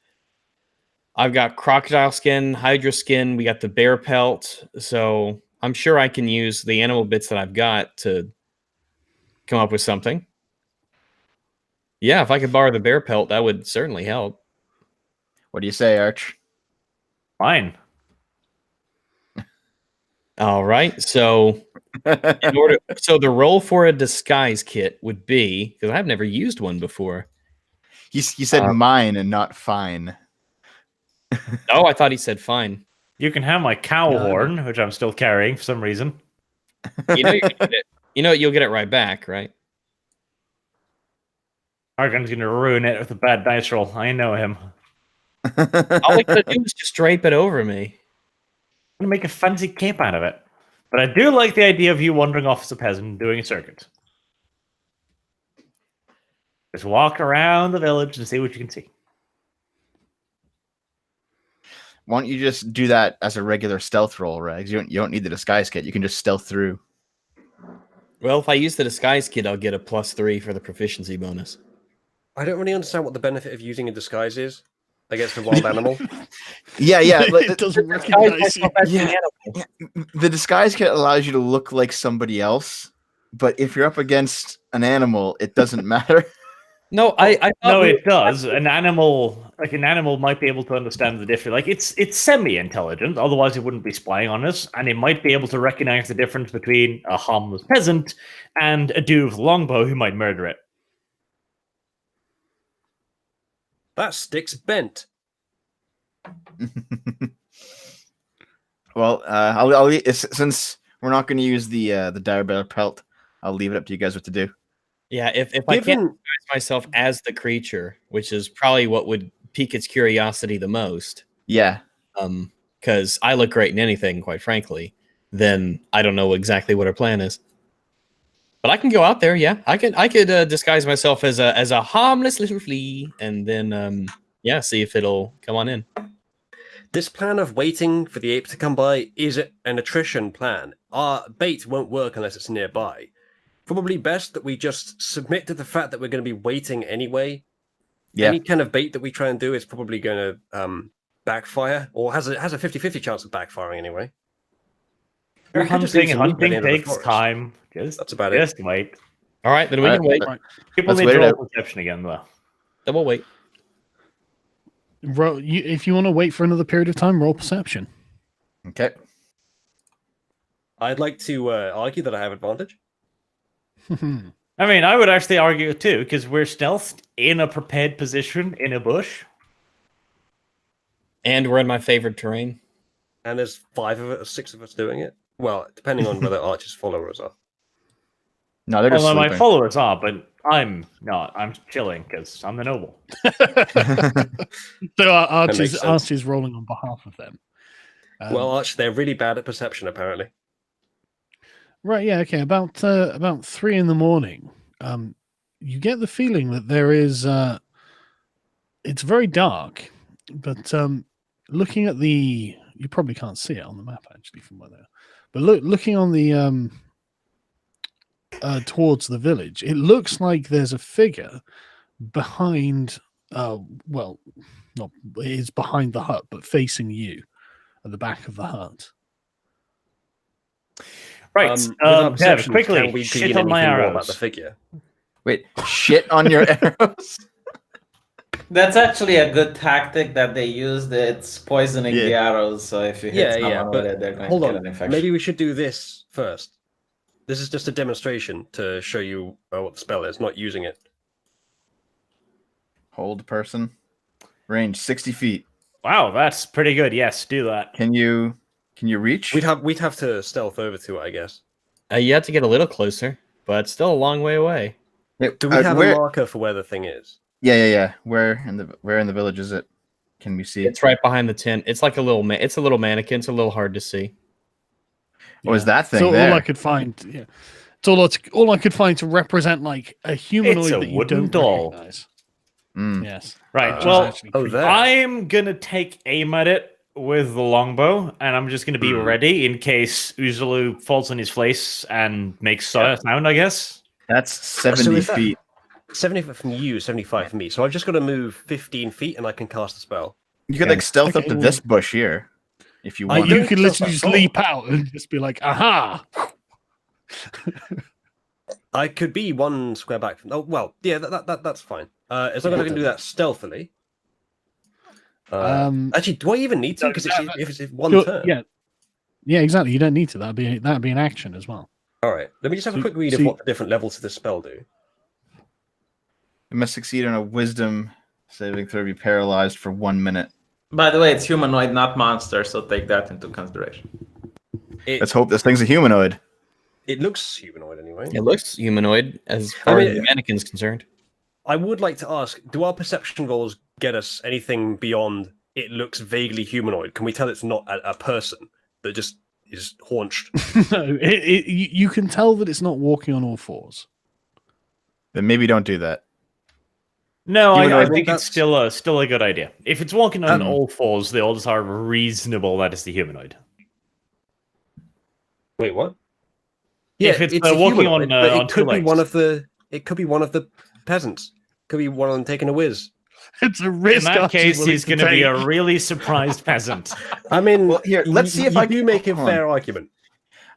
crocodile skin, hydra skin. We got the bear pelt. So I'm sure I can use the animal bits that I've got to come up with something. Yeah, if I could borrow the bear pelt, that would certainly help. What do you say, Arch? Fine. All right. So the roll for a disguise kit would be, because I've never used one before. He said mine and not fine. Oh, I thought he said fine. You can have my cow horn, which I'm still carrying for some reason. You know, you're gonna get it. You know, you'll get it right back, right? Argon's going to ruin it with a bad dice roll. I know him. All I gotta do is just drape it over me. I'm going to make a fancy cape out of it. But I do like the idea of you wandering off as a peasant and doing a circuit. Just walk around the village and see what you can see. Why don't you just do that as a regular stealth roll, Regs? You don't need the disguise kit. You can just stealth through. Well, if I use the disguise kit, I'll get a +3 for the proficiency bonus. I don't really understand what the benefit of using a disguise is against a wild animal. Yeah. It doesn't recognize you. The disguise kit allows you to look like somebody else, but if you're up against an animal, it doesn't matter. No, I thought No, it does. An animal might be able to understand the difference. Like it's semi-intelligent, otherwise it wouldn't be spying on us, and it might be able to recognize the difference between a harmless peasant and a dude with a longbow who might murder it. That stick's bent. Well, I'll since we're not going to use the dire bear pelt, I'll leave it up to you guys what to do. Yeah, if I can't disguise myself as the creature, which is probably what would pique its curiosity the most. Yeah. Because I look great in anything, quite frankly. Then I don't know exactly what her plan is. But I can go out there. Yeah, I could disguise myself as a harmless little flea, and then see if it'll come on in. This plan of waiting for the ape to come by is an attrition plan. Our bait won't work unless it's nearby. Probably best that we just submit to the fact that we're going to be waiting anyway. Yeah. Any kind of bait that we try and do is probably going to backfire, or has a 50-50 chance of backfiring anyway. We could just leave some meat by the end of the takes forest. time. That's about it. Just wait. All right, then we can wait. Right. People Let's need wait to it roll out. perception again, though. Then we'll wait. If you want to wait for another period of time, roll perception. Okay. I'd like to argue that I have advantage. I mean, I would actually argue it too, because we're stealthed in a prepared position in a bush. And we're in my favorite terrain. And there's 5 of us, 6 of us doing it. Well, depending on whether Archer's followers are. No, they're just Although my sleeping. followers are, but I'm not. I'm chilling because I'm the noble. So makes sense. Archie's rolling on behalf of them. Well, Arch, they're really bad at perception, apparently. Right, yeah, okay. About 3 in the morning, you get the feeling that there is. It's very dark, but looking at the, you probably can't see it on the map actually from where they are. But looking on the towards the village, it looks like there's a figure behind. Well, not it is behind the hut, but facing you at the back of the hut. Right. With our perceptions, quickly, can we shit glean on my anything more about the arrows. figure? Wait, shit on your arrows? That's actually a good tactic that they use. It's poisoning the Yeah. arrows. So if you hit someone with it, they're going hold to get on. an infection. Maybe we should do this first. This is just a demonstration to show you what the spell is, not using it. Hold person. Range 60 feet. Wow, that's pretty good. Yes, do that. Can you reach? We'd have to stealth over to it, I guess. You have to get a little closer, but still a long way away. Do we have a marker for where the thing is? Yeah. Where in the village is it? Can we see it? It's right behind the tent. It's like a little it's a little mannequin. It's a little hard to see. What was that thing So there? all I could find, yeah. It's all I could find to represent like a humanoid It's a that you wooden don't doll. recognize. Mm. Yes. Right. Which is well, actually oh, creepy. there. I'm gonna take aim at it with the longbow, and I'm just gonna be ready in case Uzulu falls on his face and makes sound. I guess. That's So 70 is that- feet. 70 from you, 75 from me. So I've just got to move 15 feet and I can cast a spell. You could like stealth up Okay, to well- this bush here if you want. You don't could stealth literally at just all. leap out and just be like, aha! I could be 1 square back from. Oh well, yeah, that's fine. As long as I can do that stealthily. Actually, do I even need to? Because if it's one turn. Yeah, exactly. You don't need to. That'd be an action as well. All right. Let me just have a So- quick read so of you- what the different levels of this spell do. You must succeed on a wisdom saving throw, be paralyzed for 1 minute. By the way, it's humanoid, not monster, so take that into consideration. Let's hope this thing's a humanoid. It looks humanoid anyway. It looks humanoid as far mean, as the mannequin's concerned. I would like to ask: do our perception rolls get us anything beyond it looks vaguely humanoid? Can we tell it's not a person that just is haunched? No, you can tell that it's not walking on all fours. Then maybe don't do that. No, Humanoid, I think it's that's- still a good idea. If it's walking on Um, all fours, the odds are reasonable that it's the humanoid. Wait, what? If it's, a walking humanoid, on, but on it two could be legs. one of the. It could be one of the peasants. Could be one of them taking a whiz. It's a In risk. that Archie's case, willing he's to going to be take. a really surprised peasant. I mean, Well, here, let's see if you I do can- make a hold on. fair argument.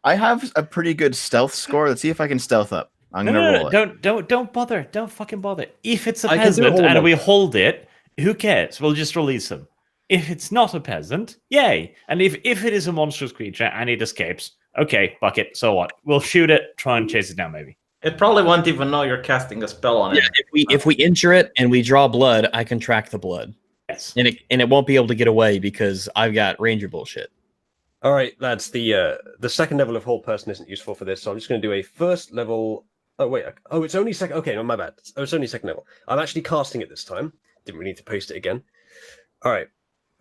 I have a pretty good stealth score. Let's see if I can stealth up. I'm No, gonna no, roll no, it. don't bother. Don't fucking bother. If it's a I can do it peasant all and along. we hold it, who cares? We'll just release him. If it's not a peasant, yay. And if it is a monstrous creature and it escapes, okay, fuck it. So what? We'll shoot it, try and chase it down, maybe. It probably won't even know you're casting a spell on it. Yeah, if we injure it and we draw blood, I can track the blood, Yes. and it won't be able to get away because I've got ranger bullshit. All right, lads. The second level of whole person isn't useful for this, so I'm just going to do a first level. Oh wait. Oh, it's only second. Okay, no, my bad. Oh, it's only second level. I'm actually casting it this time. Didn't really need to paste it again. All right.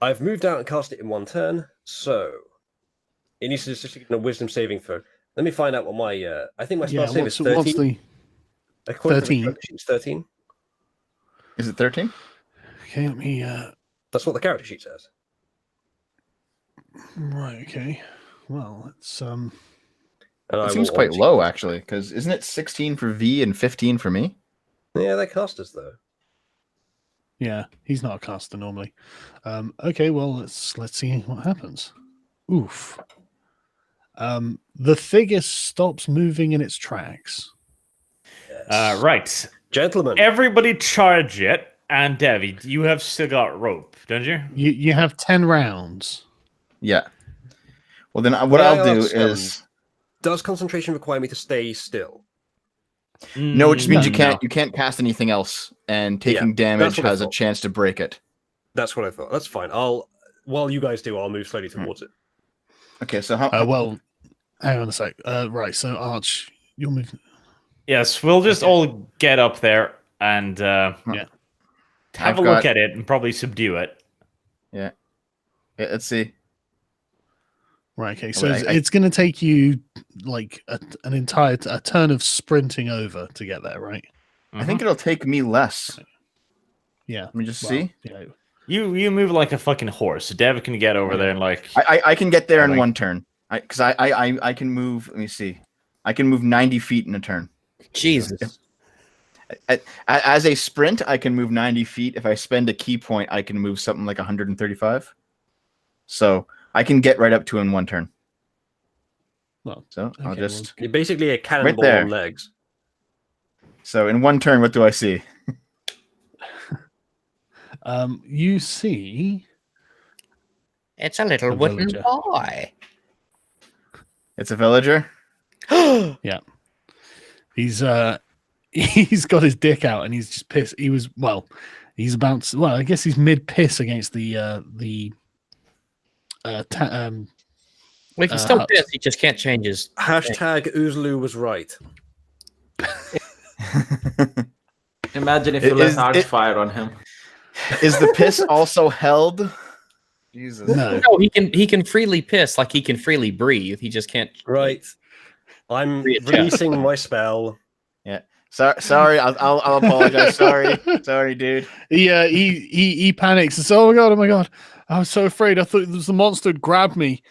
I've moved out and cast it in one turn, so it needs to just get a wisdom saving throw. Let me find out what my. I think my spell save is 13. What's the According to the 13? character sheet, it's 13. Is it 13? Okay, let me. That's what the character sheet says. Right. Okay. Well, it's And It seems quite low, actually, because isn't it 16 for V and 15 for me? Yeah, they're casters though. Yeah, he's not a caster normally. Okay, well let's see what happens. Oof. The figure stops moving in its tracks. Yes. Right. Gentlemen. Everybody charge it. And Devi, you have still got rope, don't you? You have 10 rounds. Yeah. Well, then what I'll do is does concentration require me to stay still? no. It just means No. you can't cast anything else, and taking damage what I has a thought. chance to break it. That's what I thought. That's fine. While you guys do, I'll move slowly towards it. Okay, so how? Well, hang on a sec. Right, so Arch, you'll move. Yes, we'll just all get up there and have I've a look got- at it and probably subdue it. Yeah, let's see. Right, okay, so I- it's going to take you like an entire turn of sprinting over to get there, right? I think it'll take me less. Yeah. Let me just Well, see. yeah. You move like a fucking horse. Dev can get over there and like I can get there in Like- one turn. Because I can move. Let me see. I can move 90 feet in a turn. Jesus. As a sprint, I can move 90 feet. If I spend a key point, I can move something like 135. So I can get right up to in one turn. Well, So I'll okay, just. You're basically a cannonball there. on legs. So in one turn, what do I see? you see It's a little A wooden villager. boy. It's a villager. he's he's got his dick out and he's just pissed. He's about to, I guess he's mid piss against We can still hut. piss. He just can't change his. Hashtag Oozlu was right. Imagine if It you let is- Arch it- fire on him. Is the piss also held? Jesus. no. No, he can freely piss like he can freely breathe. He just can't. Right. I'm Readjust. releasing my spell. Sorry. I'll apologize. Sorry, dude. He panics and says, oh my god, I was so afraid. I thought it was the monster had grabbed me.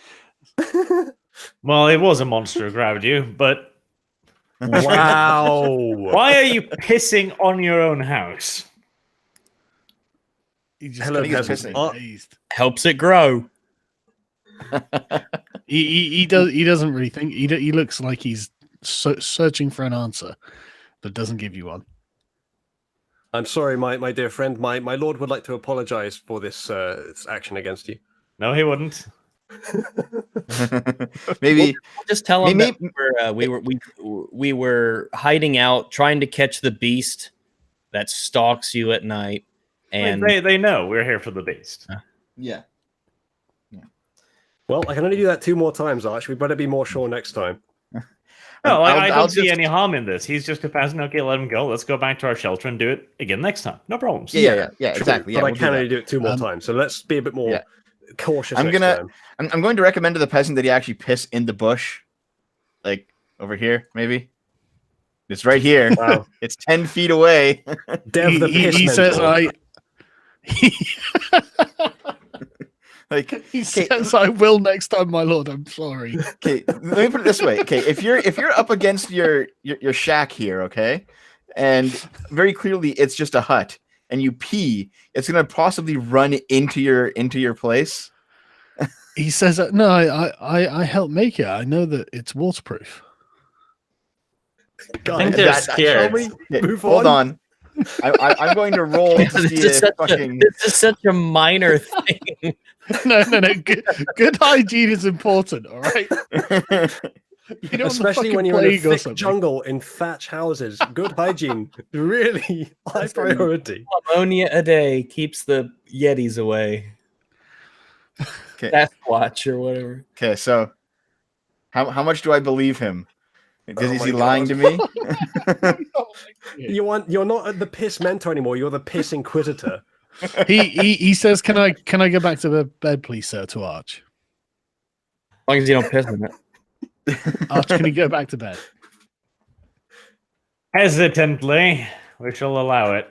well, it was a monster who grabbed you, but Wow. why are you pissing on your own house? He just Hello, got peasant. amazed. Helps it grow. He doesn't really think. He looks like he's searching for an answer, but doesn't give you one. I'm sorry, my dear friend. My lord would like to apologize for this action against you. No, he wouldn't. Maybe We'll just tell him Maybe- that we were hiding out, trying to catch the beast that stalks you at night. And They know we're here for the beast. yeah. Well, I can only do that 2 more times, Arch. We better be more sure next time. No, I I'll don't see just- any harm in this. He's just a peasant. Okay, let him go. Let's go back to our shelter and do it again next time. No problems. Yeah, True, exactly. Yeah, but I we'll do can that. only do it 2 more times. So let's be a bit more Yeah. cautious. I'm next gonna- time. I'm going to recommend to the peasant that he actually piss in the bush, like over here, maybe. It's right here. Wow. It's 10 feet away. Dev the piss he says mentor. Like, He says, "I will next time, my lord. I'm sorry." okay, let me put it this way. Okay, if you're up against your shack here, okay, and very clearly it's just a hut, and you pee, it's gonna possibly run into your place. He says, "No, I helped make it. I know that it's waterproof." God, I think they're That- scared. shall we Okay, move hold on? on. I'm going to roll to this see is, if such fucking. this is such a minor thing. No. Good hygiene is important. All right. You know, Especially when you're in a thick jungle in thatch houses. Good hygiene, really high priority. Ammonia a day keeps the Yetis away. Okay. Sasquatch or whatever. Okay, so how much do I believe him? Is Oh he my lying God. to me? You're not the piss mentor anymore. You're the piss inquisitor. He says, "Can I go back to the bed, please, sir?" To Arch. As long as you don't piss on it. Arch, can you go back to bed? Hesitantly, we shall allow it.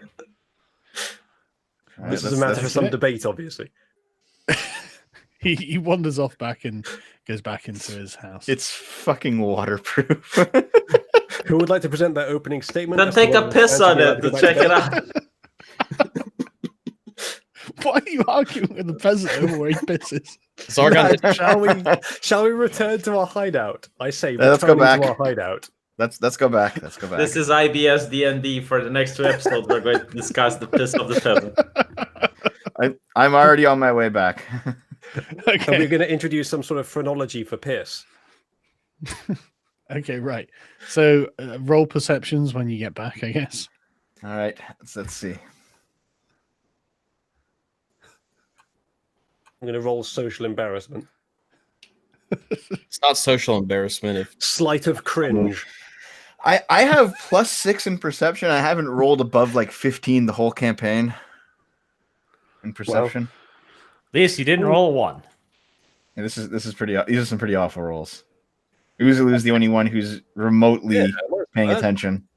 All right, This is a that's- matter for that's- some debate, obviously. He wanders off back and goes back into his house. It's fucking waterproof. Who would like to present their opening statement? Then as to take a whether piss on Anthony it allowed to go back check bed? it out. Why are you arguing with the peasant over where he pisses? Zargon, Shall we return to our hideout? I say, Let's go returning to back. our hideout. Let's go back. Let's go back. This is IBS D&D. For the next 2 episodes, we're going to discuss the piss of the peasant. I'm already on my way back. And we're Okay. going to introduce some sort of phrenology for piss. Okay. Right. So roll perceptions when you get back, I guess. All right, let's see. I'm going to roll social embarrassment. it's not social embarrassment if Sleight of cringe. I have +6 in perception. I haven't rolled above like 15 the whole campaign in perception. At least you didn't roll a 1. Yeah, this is pretty. These are some pretty awful rolls. Uzulu's the only one who's remotely paying attention.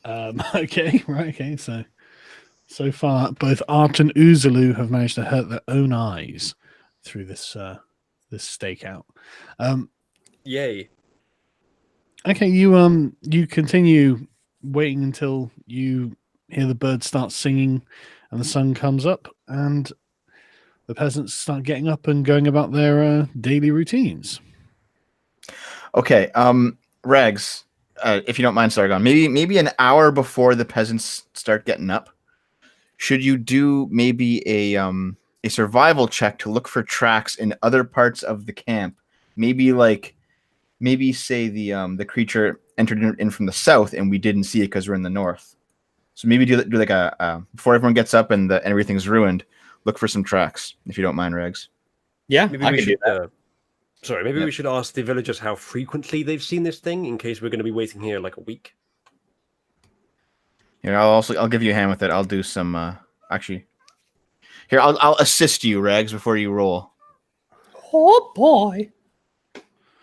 Okay. Right. Okay. So far, both Arch and Uzulu have managed to hurt their own eyes through this stakeout. Yay. Okay, you continue waiting until you hear the birds start singing and the sun comes up and the peasants start getting up and going about their daily routines. Okay, Regs, if you don't mind, Sargon, maybe an hour before the peasants start getting up, should you do maybe a survival check to look for tracks in other parts of the camp? Maybe say the creature entered in from the south and we didn't see it because we're in the north. So maybe do like a before everyone gets up and everything's ruined, look for some tracks if you don't mind, Regs. yeah, Maybe I we can do should. that. Maybe Yeah. we should ask the villagers how frequently they've seen this thing, in case we're going to be waiting here like a week. Here, I'll give you a hand with it. I'll do some actually. Here, I'll assist you, Regs, before you roll. Oh boy.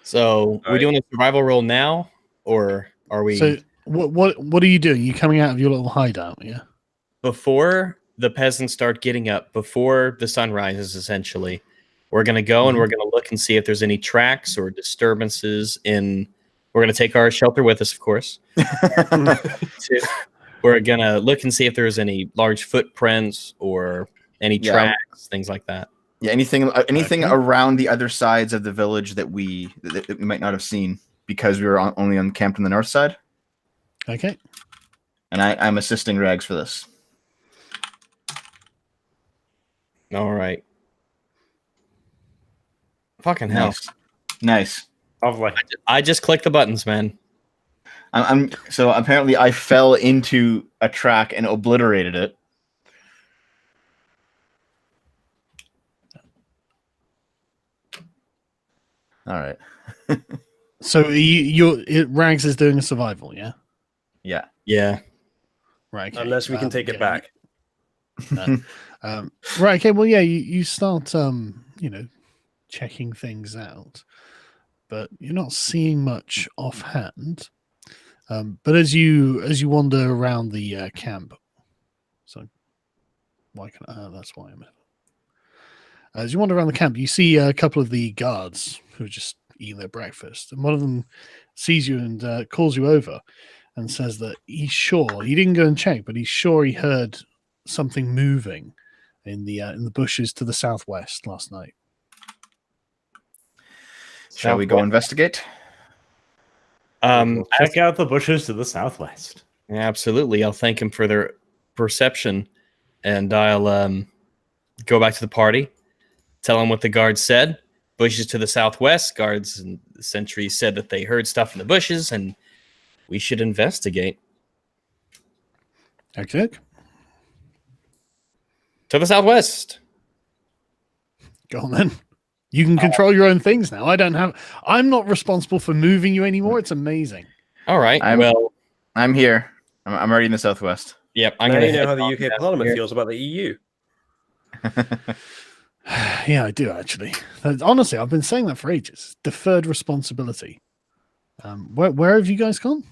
So, All we doing a survival roll now, or are we So what are you doing? You coming out of your little hideout? Yeah. before the peasants start getting up, before the sun rises? Essentially, we're gonna go and we're gonna look and see if there's any tracks or disturbances in. We're gonna take our shelter with us, of course. We're gonna look and see if there's any large footprints or any Yeah. tracks, things like that. Yeah, anything Okay. around the other sides of the village that we might not have seen because we were only camped on the north side. Okay. And I'm assisting Regs for this. All right. Fucking hell! Nice. Lovely. I just clicked the buttons, man. I'm so apparently I fell into a track and obliterated it. All right. So Rags is doing a survival, yeah? Yeah. Yeah. Right. Okay. Unless we can take it yeah, back. Right. Okay. Well, yeah, you start, checking things out, but you're not seeing much offhand. But as you wander around the camp, so why can that's why I'm. As you wander around the camp, you see a couple of the guards who are just eating their breakfast, and one of them sees you and calls you over, and says that he's sure he didn't go and check, but he's sure he heard something moving in the bushes to the southwest last night. Shall we go investigate? Check out the bushes to the southwest. Absolutely. I'll thank him for their perception, and I'll go back to the party, tell him what the guards said. Bushes to the southwest. Guards and the sentry said that they heard stuff in the bushes, and we should investigate. Okay. To the southwest. Go on then. You can control your own things now. I'm not responsible for moving you anymore. It's amazing. All right. I'm- Well, I'm here. I'm already in the southwest. Yep, I'm Now gonna you know head how the on UK down Parliament here. feels about the EU. Yeah, I do actually. Honestly, I've been saying that for ages. Deferred responsibility. Where have you guys gone?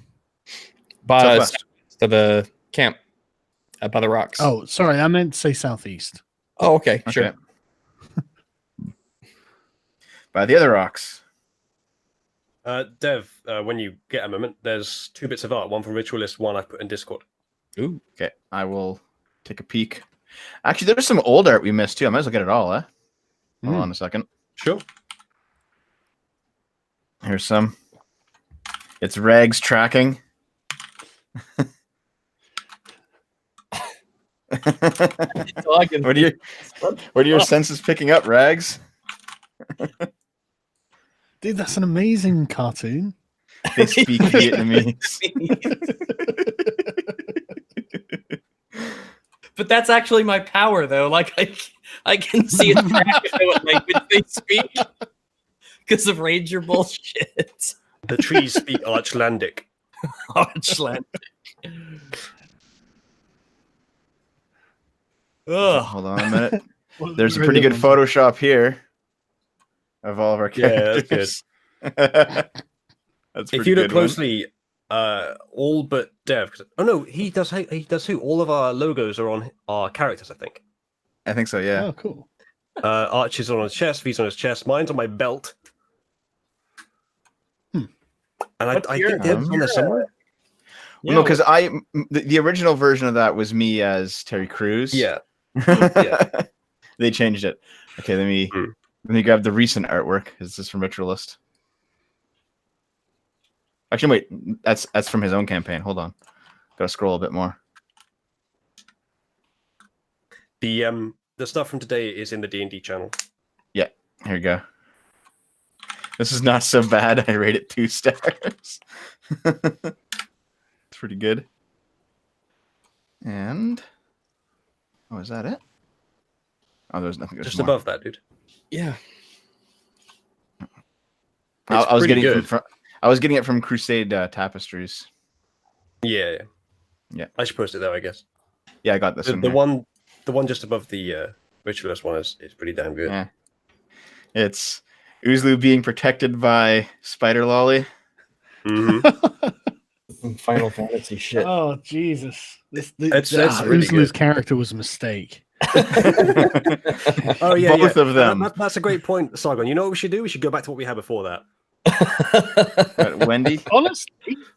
By Southwest. to the camp by the rocks. Oh, sorry, I meant to say southeast. Oh, okay, sure. Okay. By the other rocks. Dev, when you get a moment, there's 2 bits of art. One from Ritualist, one I put in Discord. Ooh, Okay, I will take a peek. Actually, there's some old art we missed too. I might as well get it all, eh? Hold on a second. Sure. Here's some. It's Rags tracking. What are your senses picking up, Rags? Dude, that's an amazing cartoon. They speak Vietnamese. But that's actually my power, though. Like I can see a track of what language they speak because of Ranger bullshit. The trees speak Archlandic. Archland. Oh, hold on a minute. There's a pretty good Photoshop here of all of our Yeah, characters. That's If pretty you look good one. closely, all but Dev. Oh no, he does who? All of our logos are on our characters, I think. I think so, yeah. Oh, cool. Arch is on his chest, V's on his chest, mine's on my belt. Hmm. And What's I your- think Dev's on there somewhere. Well, no, because the original version of that was me as Terry Crews. Yeah. They changed it. Okay, let me grab the recent artwork. Is this from Ritualist? Actually, wait, that's from his own campaign. Hold on, gotta scroll a bit more. The stuff from today is in the D&D channel. Yeah, here you go. This is not so bad. I rate it 2 stars. It's pretty good. And is that it? Oh, there's nothing. There's Just more. above that, dude. Yeah. I was pretty getting it good. from I was getting it from Crusade Tapestries. Yeah. Yeah. I should post it there, I guess. Yeah, I got this The one just above the Ritualist one is pretty damn good. Yeah. It's Uzlu being protected by Spider Lolly. Mm-hmm. Final Fantasy shit. Oh, Jesus. It's really Uzlu's good. character was a mistake. Oh yeah, Both of them. That's a great point, Sargon. You know what we should do? We should go back to what we had before that. Wendy.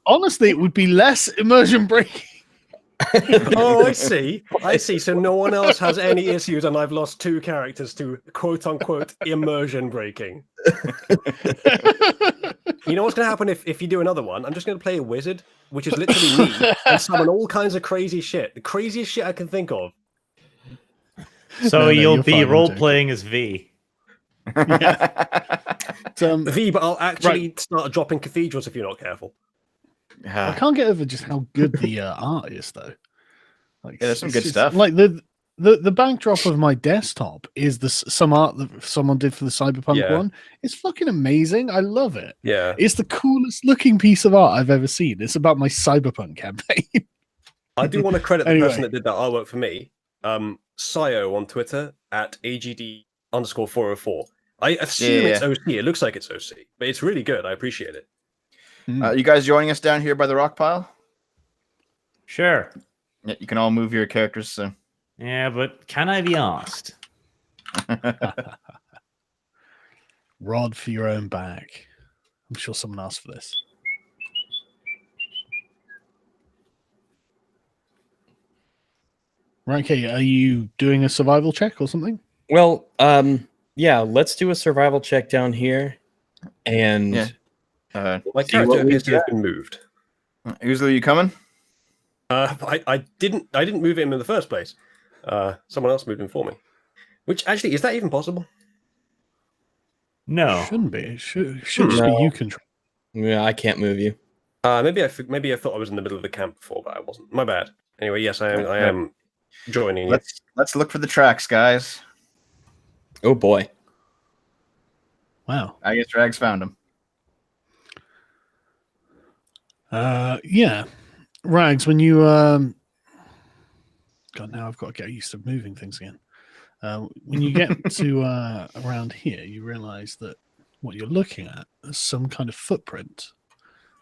Honestly, it would be less immersion breaking. Oh, I see. So no one else has any issues, and I've lost 2 characters to quote unquote immersion breaking. You know what's going to happen if you do another one? I'm just going to play a wizard, which is literally me, and summon all kinds of crazy shit. The craziest shit I can think of. So No, you'll you're be fine, role Jake. playing as V. V, but I'll actually start dropping cathedrals if you're not careful. I can't get over just how good the art is, though. Like, Yeah, there's some it's good just- stuff. Like the backdrop of my desktop is some art that someone did for the Cyberpunk Yeah. one. It's fucking amazing. I love it. Yeah. It's the coolest looking piece of art I've ever seen. It's about my Cyberpunk campaign. I do want to credit the Anyway. person that did that artwork for me. Sio on Twitter at AGD_404. I assume it's OC. It looks like it's OC, but it's really good. I appreciate it. You guys joining us down here by the rock pile? Sure. Yeah, you can all move your characters. So Yeah, but can I be asked? Rod for your own back. I'm sure someone asked for this. Right, okay. Are you doing a survival check or something? Well, yeah, let's do a survival check down here. And Yeah. My See character what we appears to have got. been moved. Uzlu, you coming? I didn't move him in the first place. Someone else moved him for me. Which actually, is that even possible? No. Shouldn't be. It should just No. be you control. yeah, I can't move you. Maybe I thought I was in the middle of the camp before, but I wasn't. My bad. Anyway, yes, I am joining you. Let's look for the tracks, guys. Oh boy. Wow. I guess Rags found them. Yeah. Rags, when you God, now I've got to get used to moving things again. When you get to around here, you realize that what you're looking at is some kind of footprint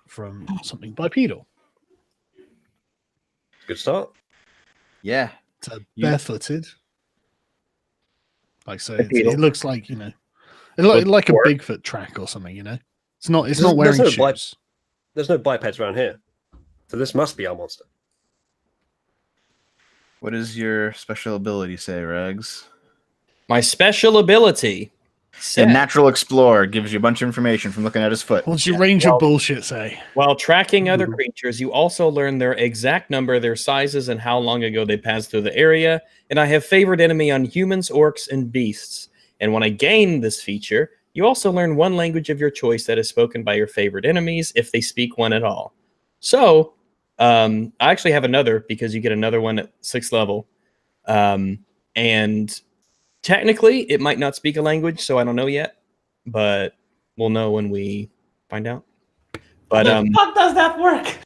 from something bipedal. Good start. Yeah. It's You- barefooted. Like so, Bipedal. it looks like like a Or- Bigfoot track or something. You know, it's not. It's There's- not wearing there's no shoes. There's no bipeds around here, so this must be our monster. What does your special ability say, Regs? My special ability. A said, natural explorer gives you a bunch of information from looking at his foot. What's your ranger bullshit say? While tracking other creatures, you also learn their exact number, their sizes, and how long ago they passed through the area. And I have favored enemy on humans, orcs, and beasts. And when I gain this feature, you also learn one language of your choice that is spoken by your favorite enemies, if they speak one at all. So, I actually have another, because you get another one at 6th level. And technically, it might not speak a language, so I don't know yet. But we'll know when we find out. But How does that work?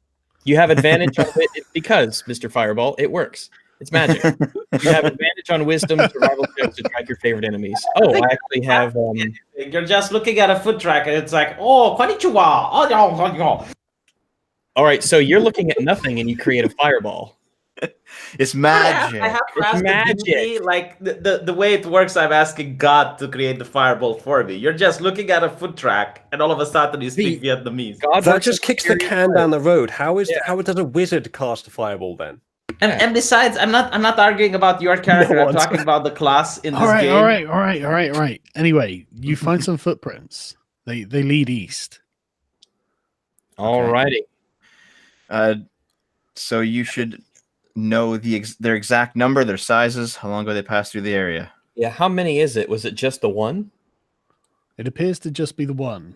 you have advantage on it because, Mr. Fireball, it works. It's magic. You have advantage on wisdom, survival checks to track your favorite enemies. Oh, I actually have. You're just looking at a foot track and it's like, oh, konnichiwa. Oh, no. All right, so you're looking at nothing and you create a fireball. It's magic. I have to It's ask the magic. deity, like the way it works, I'm asking God to create the fireball for me. You're just looking at a foot track and all of a sudden you speak Vietnamese. God That works just in kicks the mysterious can ways. down the road. How does a wizard cast a fireball then? And besides, I'm not arguing about your character. I'm one's- talking about the class in this All right, game. all right. Anyway, you find some footprints. They lead east. All righty. So you should know their exact number, their sizes, how long ago they passed through the area. Yeah, how many is it? Was it just the one? It appears to just be the one.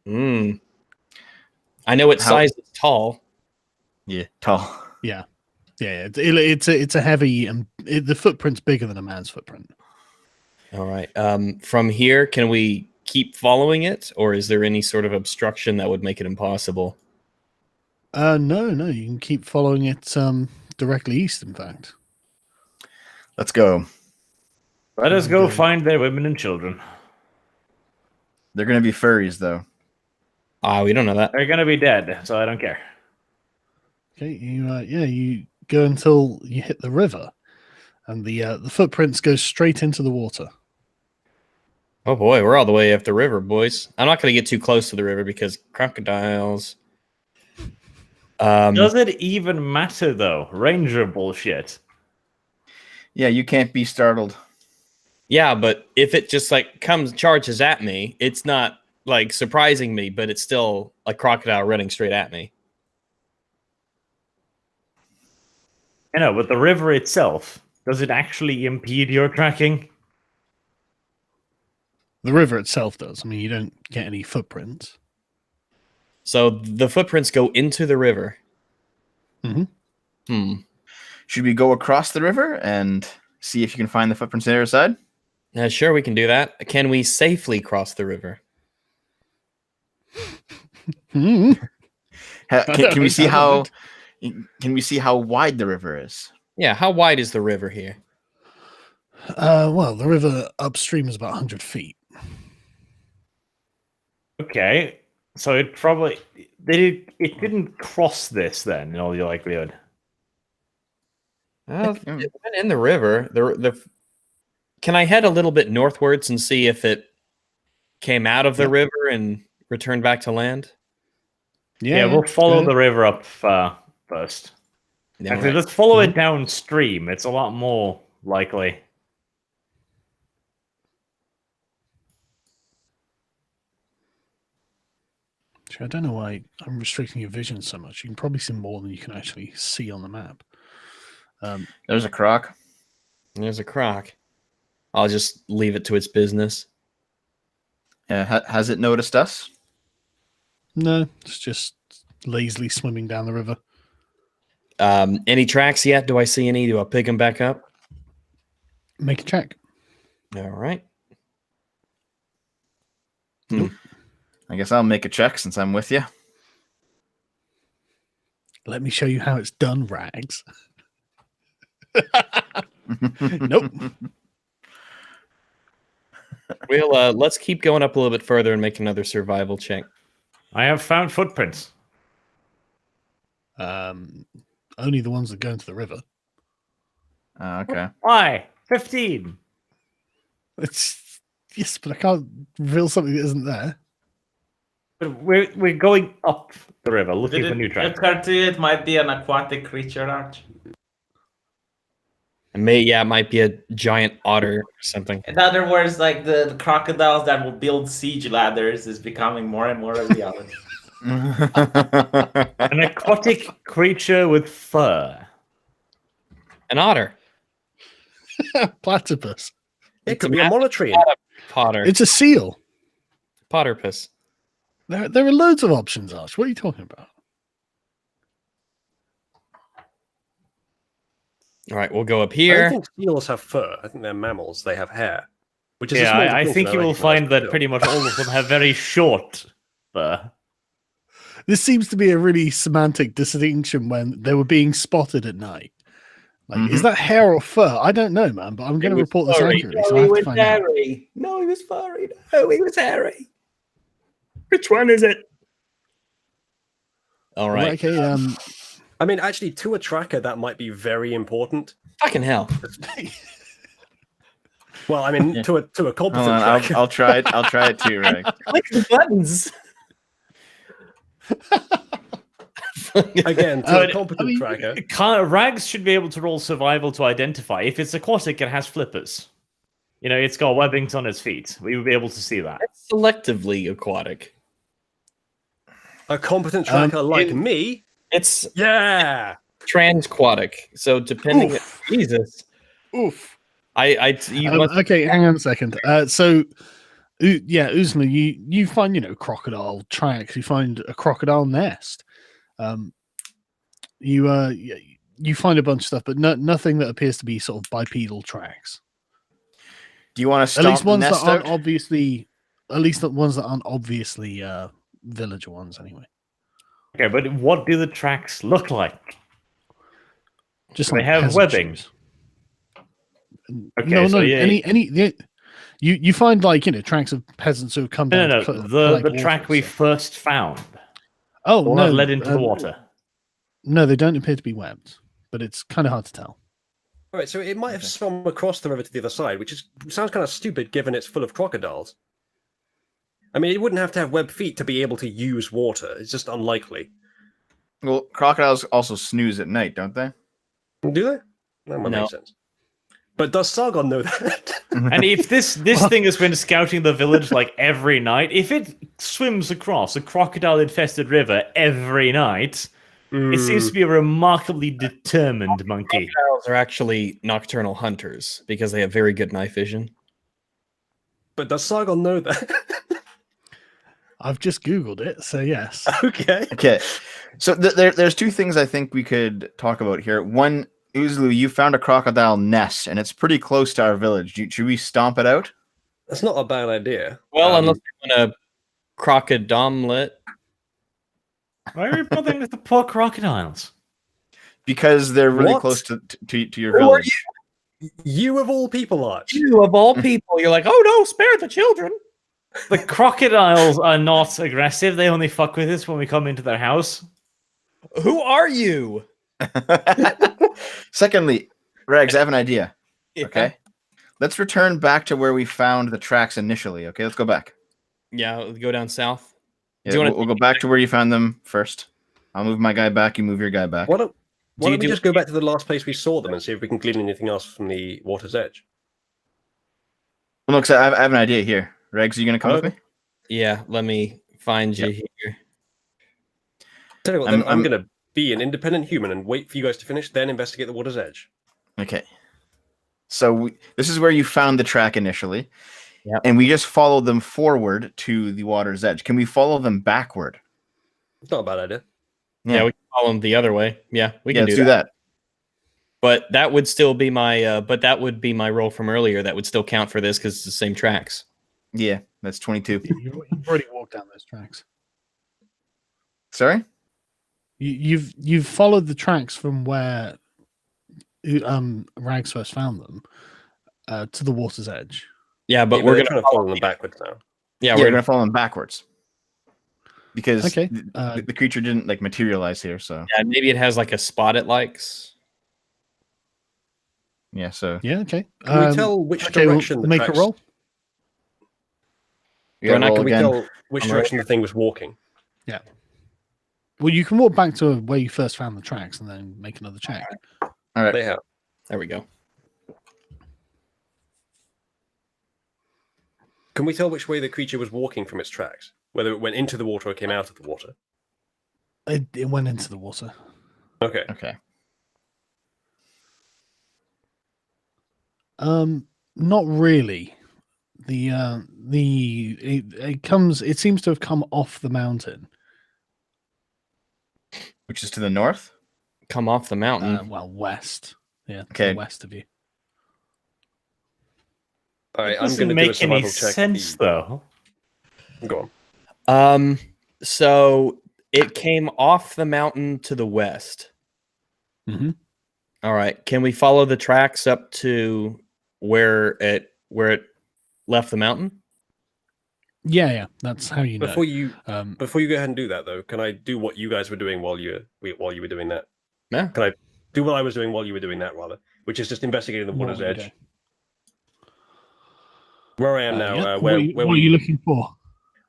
I know its How- size is tall. Yeah, tall. Yeah, it's a heavy and the footprint's bigger than a man's footprint. All right. From here, can we keep following it, or is there any sort of obstruction that would make it impossible? No, you can keep following it directly east. In fact, Let's go. Let us go find their women and children. They're gonna be furries though. We don't know that. They're gonna be dead, so I don't care. okay, you go until you hit the river, and the footprints go straight into the water. Oh boy, we're all the way up the river, boys. I'm not going to get too close to the river because crocodiles. Does it even matter though? Ranger bullshit. Yeah, you can't be startled. Yeah, but if it just like charges at me, it's not like surprising me, but it's still a crocodile running straight at me. You know, but the river itself, does it actually impede your tracking? The river itself does. I mean, you don't get any footprints. So the footprints go into the river. Should we go across the river and see if you can find the footprints on the other side? Sure, we can do that. Can we safely cross the river? Hmm. Can we see how? Can we see how wide the river is? Yeah, how wide is the river here? Well, the river upstream is about 100 feet. Okay, so it probably it didn't cross this then, in all your likelihood. Well, it went in the river. Can I head a little bit northwards and see if it came out of the river and returned back to land? Yeah, we'll follow the river up first. Yeah, Actually, right. let's follow it downstream. It's a lot more likely. I don't know why I'm restricting your vision so much. You can probably see more than you can actually see on the map. There's a croc. There's a croc. I'll just leave it to its business. Has it noticed us? No, it's just lazily swimming down the river. Any tracks yet? Do I see any? Do I pick them back up? Make a check. All right. I guess I'll make a check since I'm with you. Let me show you how it's done, Rags. Nope. We'll let's keep going up a little bit further and make another survival check. I have found footprints. Only the ones that go into the river. Okay. Why? 15. It's yes, but I can't reveal something that isn't there. But we're going up the river looking Did for new it tracks. occur to you it might be an aquatic creature, Arch? It might be a giant otter or something. In other words, like the crocodiles that will build siege ladders is becoming more and more a reality. An aquatic creature with fur. An otter. Platypus. It It's could a be a massive monotrean. Potter. It's a seal. Potterpus. There are loads of options, Arch. What are you talking about? All right, we'll go up I here. don't think seals have fur. I think they're mammals. They have hair. Which is a Yeah, small I distinction, think you will recognise, find but that still. pretty much all of them have very short fur. This seems to be a really semantic distinction when they were being spotted at night. Like, is that hair or fur? I don't know, man, but I'm going to was report this furry. accurately, so I have to find out. No, he was furry. No, he was hairy. Which one is it? All right. Okay, I mean, actually, to a tracker, that might be very important. Fucking hell. Well, I mean, to a Hold competent on, tracker. I'll try it. I'll try it too, Reg. Click the buttons. Again, to But, a competent tracker. Rags should be able to roll survival to identify. If it's aquatic, it has flippers. You know, it's got webbings on its feet. We would be able to see that. It's selectively aquatic. A competent tracker like me. It's Yeah. transquatic. So depending, Jesus, oof. you must, Okay, hang on a second. Uzma, you find crocodile tracks. You find a crocodile nest. You find a bunch of stuff, but nothing that appears to be sort of bipedal tracks. Do you want to At stomp least the ones that nest aren't out? obviously, at least the ones that aren't obviously villager ones, anyway. Okay, but what do the tracks look like? Just They like have peasant webbing. shoes. Okay, No, so yeah, you find tracks of peasants who have come down. No, to the collect water track and we stuff. first found. Oh The one no, that led into the water. No, they don't appear to be webbed, but it's kind of hard to tell. All right, so it might have swum across the river to the other side, which sounds kind of stupid given it's full of crocodiles. I mean, it wouldn't have to have webbed feet to be able to use water. It's just unlikely. Well, crocodiles also snooze at night, don't they? Do they? That might No. make sense. But does Sargon know that? And if this thing has been scouting the village like every night, if it swims across a crocodile-infested river every night, it seems to be a remarkably determined monkey. crocodiles are actually nocturnal hunters because they have very good night vision. But does Sargon know that? I've just Googled it, so yes. Okay. Okay, so there's two things I think we could talk about here. One, Uzlu, you found a crocodile nest, and it's pretty close to our village. Should we stomp it out? That's not a bad idea. Well, unless you want a crocodile. Why are we bothering with the poor crocodiles? Because they're really What? close to your Or village. You of all people, Arch. You of all people, you're like, oh no, spare the children. The crocodiles are not aggressive. They only fuck with us when we come into their house. Who are you? Secondly, Regs, I have an idea. Yeah. Okay, let's return back to where we found the tracks initially. Okay, let's go back. Yeah, we'll go down south. Yeah, Do you wanna- we'll go back to where you found them first. I'll move my guy back. You move your guy back. Why don't you we do- just go back to the last place we saw them and see if we can glean anything else from the water's edge? Well, no, 'cause I have an idea here. Regs, are you gonna come with me? Yeah, let me find you here. Tell you what, I'm- then I'm going to be an independent human and wait for you guys to finish, then investigate the water's edge. Okay. So this is where you found the track initially. Yep. And we just followed them forward to the water's edge. Can we follow them backward? It's not a bad idea. Yeah, we can follow them the other way. Yeah, we can let's do that. that. But that would still be my. But that would be my roll from earlier. That would still count for this because it's the same tracks. Yeah, that's 22. You've already walked down those tracks. Sorry? You've followed the tracks from where Rags first found them to the water's edge. Yeah, but Yeah, we're they're gonna trying to follow them backwards now. Yeah, we're we're gonna follow them backwards because Okay, the creature didn't like materialize here. So yeah, maybe it has like a spot it likes. yeah, so yeah, okay. Can we tell which direction we'll the make tracks... a roll? we gotta roll Can we again. tell which I'm direction the thing was walking? Well, you can walk back to where you first found the tracks and then make another check. All right, They have. There we go. Can we tell which way the creature was walking from its tracks? Whether it went into the water or came out of the water? It went into the water. Okay. okay. Not really. It seems to have come off the mountain. Which is to the north. Come off the mountain. Well, west. Yeah, to Okay. the west of you. All right, It I'm doesn't going to do a make any survival check. sense, though. Go on. So it came off the mountain to the west. Mhm. All right. Can we follow the tracks up to where it left the mountain? Yeah. That's how you know. Before you Um, go ahead and do that, though, can I do what you guys were doing while you were doing that? Yeah. Can I do what I was doing while you were doing that, rather? Which is just investigating the water's edge. okay. Where I am now, Yeah. where what are you looking for?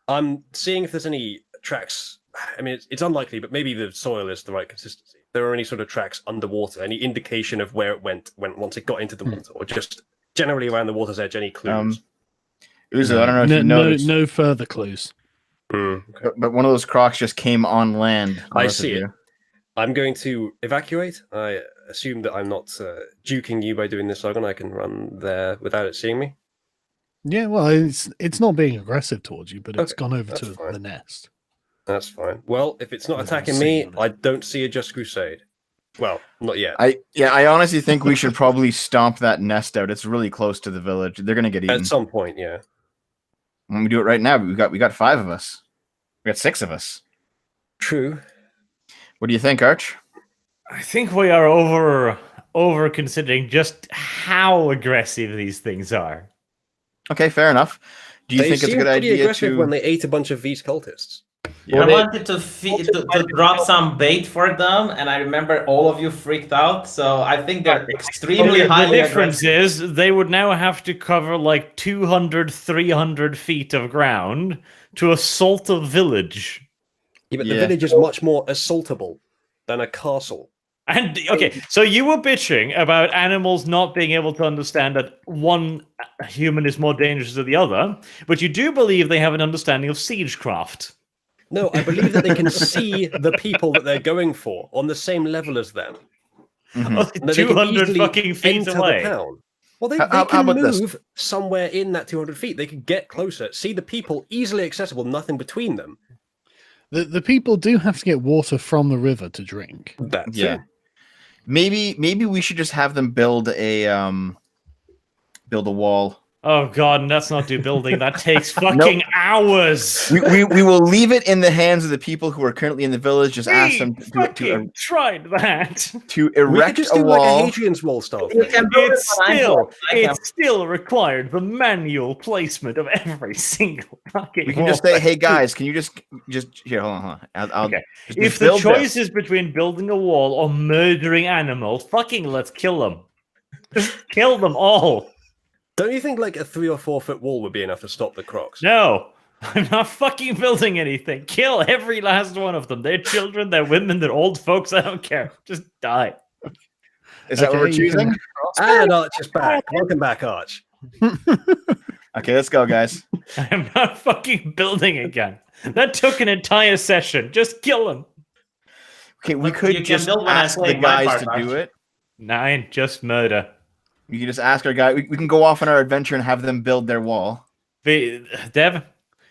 I'm seeing if there's any tracks. I mean, it's unlikely, but maybe the soil is the right consistency. If there are any sort of tracks underwater, any indication of where it went once it got into the water, or just generally around the water's edge, any clues? Uzo, I don't know if you noticed, no further clues. Okay. but one of those crocs just came on land. I north of see it. you. I'm going to evacuate. I assume that I'm not juking you by doing this, Sargon. I can run there without it seeing me. Yeah, well, it's not being aggressive towards you, but it's Okay, gone over that's to fine. the nest. That's fine. Well, if it's not Yeah, attacking I'll me, see you. I don't see a Just Crusade. Well, not yet. I honestly think we should probably stomp that nest out. It's really close to the village. They're gonna get eaten. At some point, yeah. When we do it right now, we got 5 of us. We got 6 of us. True. What do you think, Arch? I think we are over considering just how aggressive these things are. Okay, fair enough. Do you They think it's a seemed good pretty idea aggressive to? when they ate a bunch of V's cultists. I wanted to drop some bait for them, and I remember all of you freaked out. So I think they're extremely The highly difference aggressive. is they would now have to cover like 200, 300 feet of ground to assault a village. Yeah, but the Yeah. village is much more assaultable than a castle. And okay, so you were bitching about animals not being able to understand that one human is more dangerous than the other, but you do believe they have an understanding of siegecraft. No, I believe that they can see the people that they're going for on the same level as them. Mhm. And that they can 200 easily fucking feet enter away. the town. Well, they How can about this? move somewhere in that 200 feet. They can get closer, see the people easily accessible, nothing between them. The people do have to get water from the river to drink. That's Yeah. it. Maybe we should just have them build a wall. Oh god, and let's not do building. That takes fucking hours. We will leave it in the hands of the people who are currently in the village. Just ask them fucking tried that. to We could erect just a do like a wall. Hadrian's Wall style. You can build It still required the manual placement of every single fucking We can just wall. say, "Hey guys, can you just here? Hold on. I'll Okay. just If the build choice this." is between building a wall or murdering animals, fucking let's kill them. Just kill them all. Don't you think like a 3 or 4 foot wall would be enough to stop the crocs? No, I'm not fucking building anything. Kill every last one of them. They're children, they're women, they're old folks. I don't care. Just die. Is that what we're Okay, you choosing? And Arch is back. Welcome back, Arch. Okay, let's go, guys. I'm not fucking building again. That took an entire session. Just kill them. But Okay, we you could can just build when I ask play the my guys part, to do Arch. it. 9, just murder. We can just ask our guy. We can go off on our adventure and have them build their wall. Dev,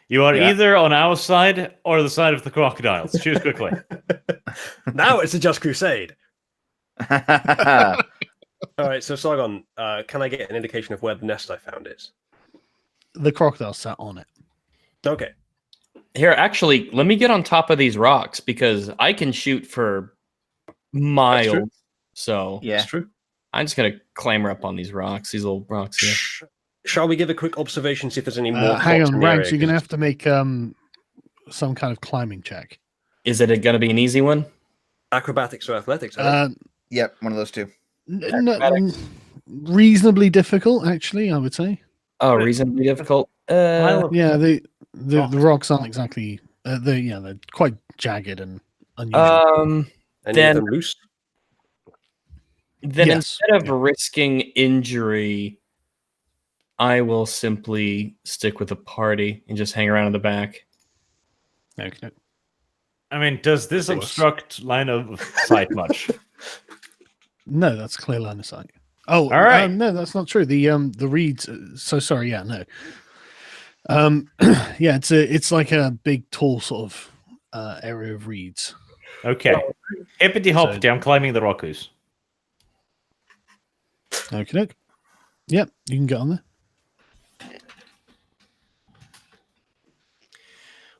you are Yeah. either on our side or the side of the crocodiles. Choose quickly. Now it's a Just Crusade. Okay, All right, so Sargon, can I get an indication of where the nest I found is? The crocodile sat on it. Okay. Here, actually, let me get on top of these rocks because I can shoot for miles. So yeah. That's true. I'm just gonna clamber up on these rocks, these little rocks here. Shall we give a quick observation, see if there's any more? Hang crocs on, in the Rags. area? You're gonna 'Cause have to make some kind of climbing check. Is it gonna be an easy one? acrobatics or athletics. I think. Yep, one of those two. Reasonably difficult, actually. I would say. Oh, reasonably difficult. Yeah, the rocks aren't exactly. They're quite jagged and unusual. Any then- of them loose? Then Yes, instead of yeah. risking injury, I will simply stick with the party and just hang around in the back. Okay. I mean, does this Of course. obstruct line of sight much? No, that's clear line of sight. Oh, All right. no, that's not true. The reeds. So sorry. Yeah, no. Yeah, it's like a big, tall sort of area of reeds. Okay. Hippity hoppity, So- I'm climbing the rockus. Okay. Yep, you can get on there.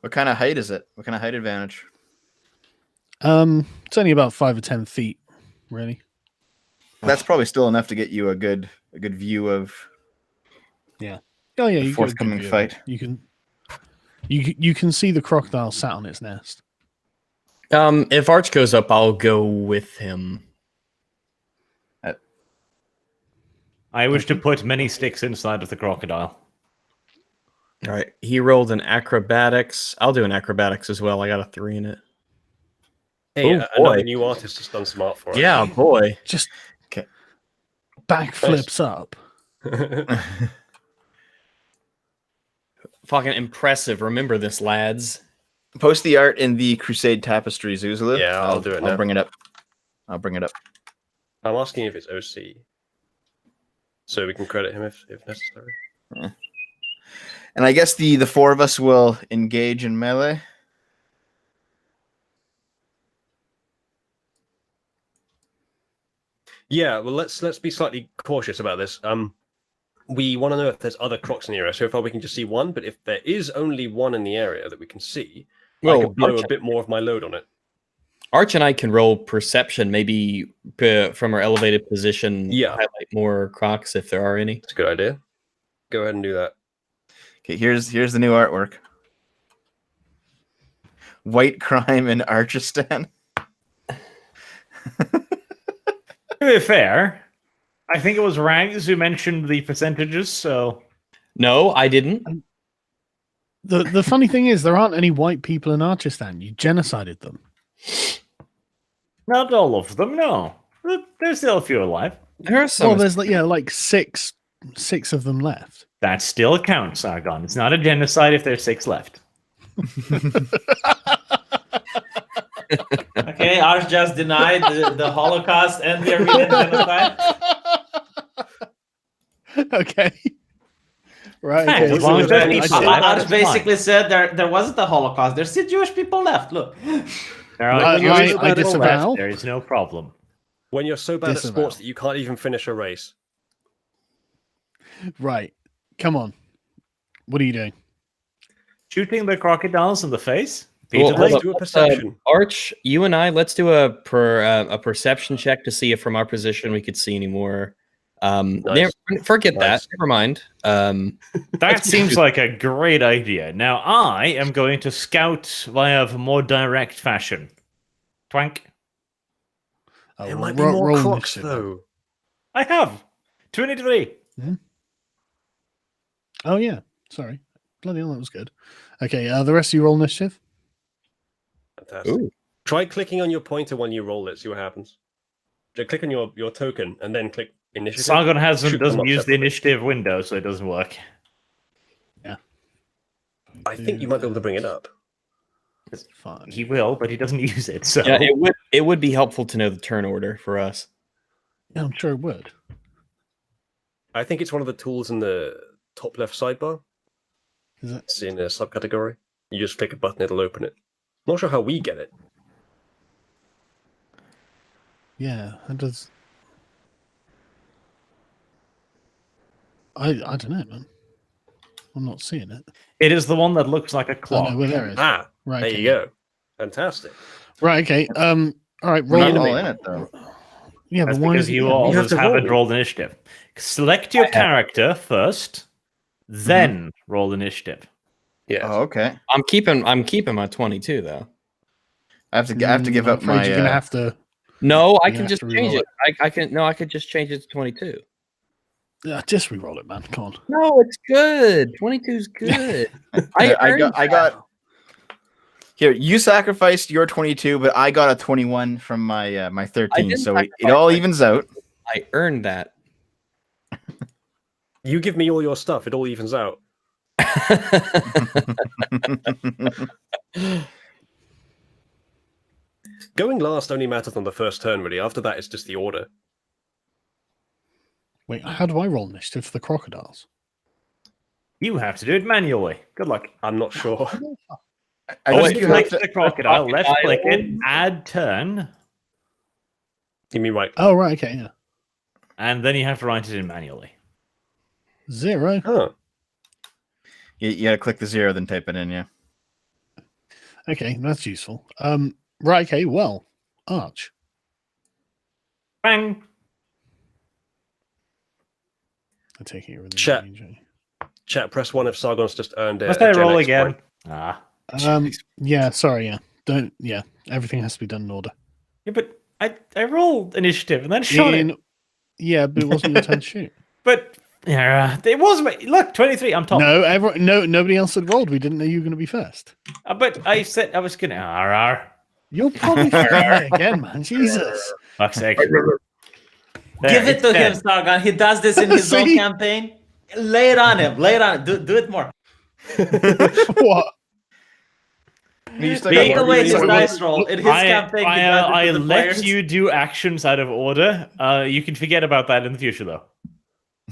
What kind of height is it? What kind of height advantage? It's only about 5 or 10 feet, really. That's probably still enough to get you a good view of. Oh yeah, The you forthcoming get a good view of it. fight. You can see the crocodile sat on its nest. If Arch goes up, I'll go with him. I wish to put many sticks inside of the crocodile. All right. He rolled an acrobatics. I'll do an acrobatics as well. I got a 3 in it. Hey, Oh, another boy. new artist has done smart for us. Yeah, boy. Just Okay. backflips up. Fucking impressive. Remember this, lads. Post the art in the Crusade tapestry, Zuzulu. Yeah, I'll do it now. I'll bring it up. I'll bring it up. I'm asking if it's OC, so we can credit him if necessary. And I guess the four of us will engage in melee. Yeah, well, let's be slightly cautious about this. We want to know if there's other crocs in the area. So far, we can just see one, but if there is only one in the area that we can see, I Well, could blow Arch, a bit more of my load on it. Arch and I can roll perception, maybe from our elevated position. Yeah. Highlight more crocs if there are any. It's a good idea. Go ahead and do that. Okay, here's the new artwork. White crime in Archistan. To be fair, I think it was Rags who mentioned the percentages, so... No, I didn't. The funny thing is, there aren't any white people in Archistan. You genocided them. Not all of them, no. There's still a few alive. There are some. Well, there's like six of them left. That still counts, Argon. It's not a genocide if there's 6 left. Okay, Arch just denied the Holocaust and the Armenian genocide. Okay. Right. Hey, Okay. as long as so there's I people did- left, Arch that's basically said there wasn't a Holocaust. There's still Jewish people left. Look. There are I- Jewish I people disavow. left, there is no problem. When you're so bad at Disavow. sports that you can't even finish a race. Right. Come on. What are you doing? Shooting the crocodiles in the face? Well, Repeatedly? hold up. do a perception. Arch, you and I, let's do a perception check to see if from our position we could see any more. Forget that. Nice. Never mind. That seems like a great idea. Now I am going to scout via a more direct fashion. Twank. Oh, There might be roll more crocs, initiative. though. I have 23. Oh yeah. Sorry. Bloody hell, that was good. Okay. The rest of you roll initiative. Fantastic. Ooh. Try clicking on your pointer when you roll it, see what happens. Just click on your token and then click initiative. Sargon Shoot them doesn't up use the separately. initiative window, so it doesn't work. I think you might be able to bring it up. Fine. He will, but he doesn't use it. So Yeah, it would be helpful to know the turn order for us. Yeah, I'm sure it would. I think it's one of the tools in the top left sidebar. Is it? It's in a subcategory. You just click a button, it'll open it. Not sure how we get it. Yeah, it does. I don't know, man. I'm not seeing it. it is the one that looks like a Oh, clock. no, well, there it is. Ah, Right. there okay. you go. Fantastic. Right. Okay. All right. We're Roll. not all in it though. Yeah, That's but why because is it? you Yeah, always have to haven't roll. rolled initiative. Select your character first, then roll initiative. Yes. Oh, okay. I'm keeping my 22 though. I have to give I'm up afraid my. you're gonna have to. No, I You're can gonna have just to change reroll it. I could just change it to 22. Just re-roll it, man. Come on. No, it's good. 22 is good. I got. Here, you sacrificed your 22, but I got a 21 from my my 13, didn't so it sacrifice all my- evens out. I earned that. You give me all your stuff, it all evens out. Going last only matters on the first turn, really. After that, it's just the order. Wait, how do I roll initiative for the crocodiles? You have to do it manually. Good luck. I'm not sure. I Right think you click have to. the crocodile, left click it, add turn, You mean right? Oh, right. Okay. Yeah. and then you have to write it in manually. 0. Huh. You gotta click the 0, then type it in. Yeah. Okay, that's useful. Right. Okay. Well, Arch. Bang! I take it you're within Chat. range, eh? Chat, press 1 if Sargon's just earned Must a I Gen roll X again? point. Ah. Yeah. Sorry. Yeah. Don't. Yeah. Everything has to be done in order. Yeah, but I rolled initiative and then shot it. Yeah, but it wasn't your turn to shoot. But yeah, it was. Look, 23. I'm top. No, nobody else had rolled. We didn't know you were going to be first. But I said I was gonna. You'll probably forget it again, man. Jesus. Fuck's sake. Give it to him, Sargon. He does this in his own See? campaign. Lay it on him. Lay it on. Do it more. What? You still Take got- away his Wait, dice roll. In his campaign, he does it I to the let players. you do actions out of order. You can forget about that in the future, though.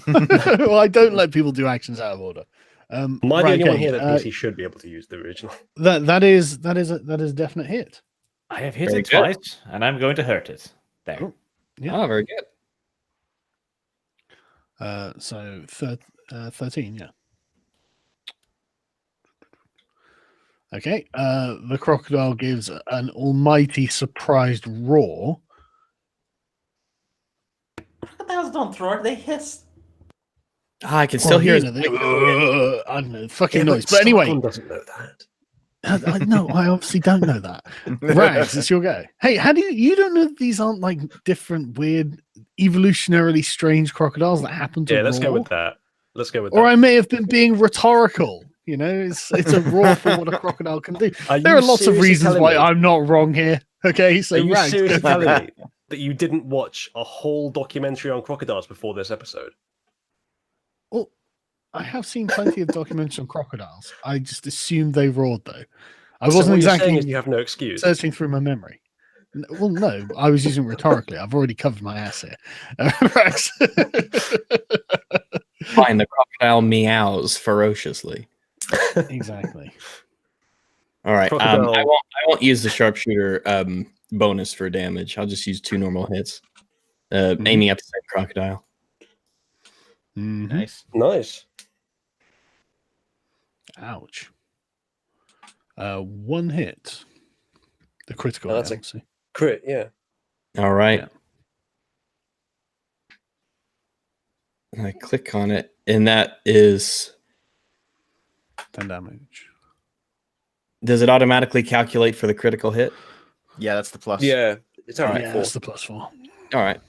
Well, I don't let people do actions out of order. Am I the Right, only one okay, here that thinks he should be able to use the original? that is a definite hit. I have hit Very it good. twice, and I'm going to hurt it. There. Oh. Yeah. Oh, very good. So 13, yeah. Okay. The crocodile gives an almighty surprised roar. Crocodiles don't roar. They hiss. I can still hear. I don't know, fucking Yeah, noise. but But anyway, Sargon doesn't know that. no, I obviously don't know that. Rags, it's your go. Hey, how do you don't know that these aren't like different, weird, evolutionarily strange crocodiles that happen to Yeah, let's go roar? with that. Let's go with Or that. I may have been being rhetorical. You know, it's a roar for what a crocodile can do. Are There you are lots of seriously reasons telling why me- I'm not wrong here. Okay, so Are you Rags, seriously go for telling it. me that you didn't watch a whole documentary on crocodiles before this episode? Well, I have seen plenty of documentaries on crocodiles. I just assumed they roared though. I So wasn't what you're saying exactly is you have no excuse. searching through my memory. Well, no, I was using it rhetorically. I've already covered my ass here. Rags. Fine, the crocodile meows ferociously. Exactly. All right. Crocodile- I won't use the sharpshooter bonus for damage. I'll just use 2 normal hits. Aiming at the same crocodile. Mhm. Nice. Nice. Ouch. 1 hit. The critical. Oh, that's a- obviously. Crit, yeah. All right. Yeah. I click on it, and that is. 10 damage. Does it automatically calculate for the critical hit? Yeah, that's the plus. Yeah, it's alright. Yeah, that's the +4. All right.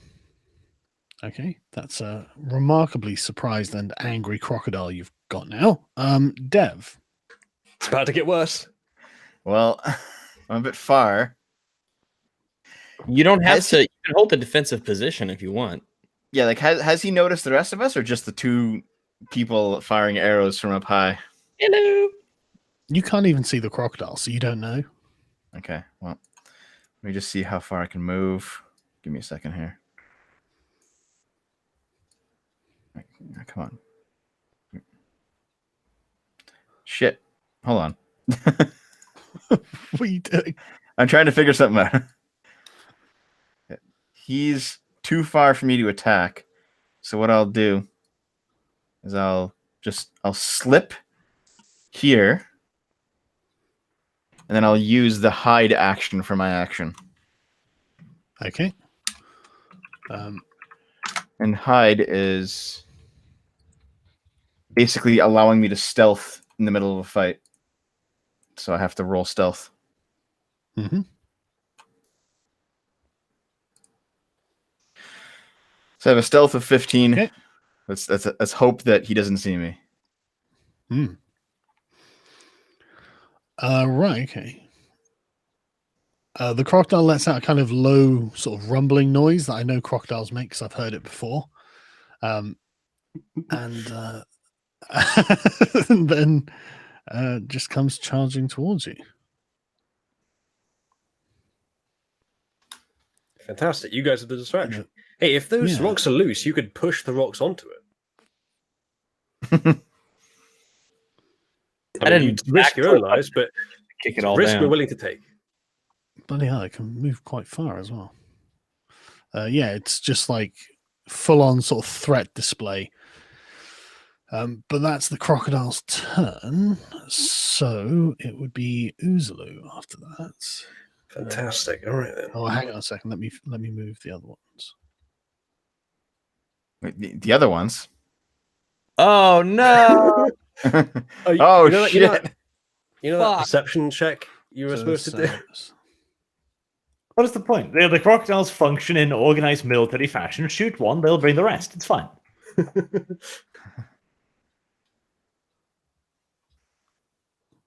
Okay, that's a remarkably surprised and angry crocodile you've got now. Dev. It's about to get worse. Well, I'm a bit far. You don't have Has to. You can hold the defensive position if you want. Yeah, like has he noticed the rest of us, or just the 2 people firing arrows from up high? Hello. You can't even see the crocodile, so you don't know. Okay, well, let me just see how far I can move. Give me a second here. Come on. Shit. Hold on. What are you doing? I'm trying to figure something out. He's too far for me to attack. So what I'll do is I'll slip here. And then I'll use the hide action for my action. Okay. And hide is basically allowing me to stealth in the middle of a fight. So I have to roll stealth. Mm-hmm. So I have a stealth of 15. Okay. Let's hope that he doesn't see me. Right, okay. The crocodile lets out a kind of low sort of rumbling noise that I know crocodiles make because I've heard it before. And and then just comes charging towards you. Fantastic. You guys are the distraction. Hey, if those Yeah. rocks are loose, you could push the rocks onto it. I mean, didn't you'd risk your own lives, but kick it's it a all risk down. we're willing to take. Bloody hell, it can move quite far as well. Yeah, it's just like full-on sort of threat display. But that's the crocodile's turn, so it would be Uzulu after that. Fantastic. All right then. Oh, hang on a second. Let me move the other ones. Wait, the other ones. Oh no! Oh, shit. You know that Fuck. perception check you were supposed to do? What is the point? The crocodiles function in organized military fashion. Shoot one, they'll bring the rest. It's fine.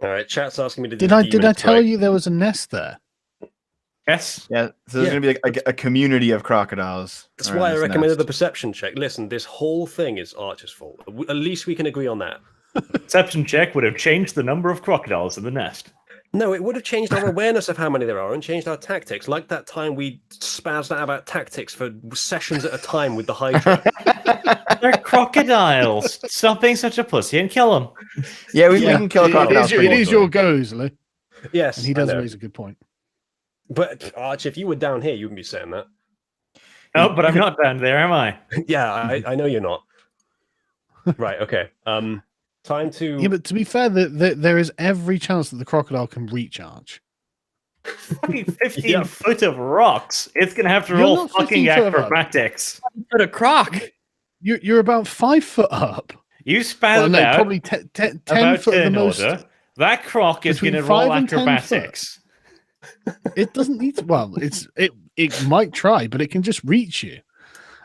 All right, chat's asking me to do Did the I demon tell strike. you there was a nest there? Yes. Yeah, so there's Yeah. going to be a community of crocodiles. That's around why I this recommended the nest. perception check. Listen, this whole thing is Archer's fault. At least we can agree on that. Perception check would have changed the number of crocodiles in the nest. No, it would have changed our awareness of how many there are and changed our tactics. Like that time we spazzed out about tactics for sessions at a time with the Hydra. They're crocodiles. Stop being such a pussy and kill them. Yeah, we can kill crocodiles. It pretty is easily. your go, Uzulu. Yes, And he I does know. raise a good point. But Arch, if you were down here, you wouldn't be saying that. No, but I'm not down there, am I? Yeah, I know you're not. Right. Okay. Time to. Yeah, but to be fair, there is every chance that the crocodile can recharge. Fucking 15 Yeah. foot of rocks. It's going to have to You're roll not fucking 15 foot up. acrobatics. Put a croc. You're about 5 foot up. You Well, spazzed no, out probably 10 about foot at the turn most. order. That croc is Between going to roll 5 and 10 foot. acrobatics. It doesn't need to. Well, it might try, but it can just reach you.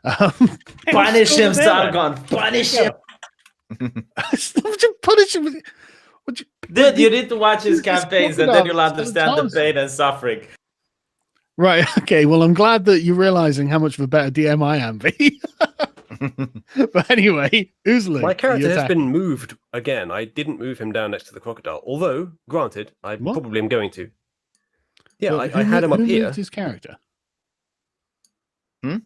Um, Punish him, There. Sargon. Punish him. Would you punish him? Would you, Dude, you need to watch his This campaigns and then you'll crocodile understand the 7 times. pain and suffering. Right. Okay. Well, I'm glad that you're realizing how much of a better DM I am, V. But anyway, Uzulu. My character you has attack. been moved again. I didn't move him down next to the crocodile. Although, granted, I What? probably am going to. Yeah, Well, I had him up who here. moved his character. Hmm?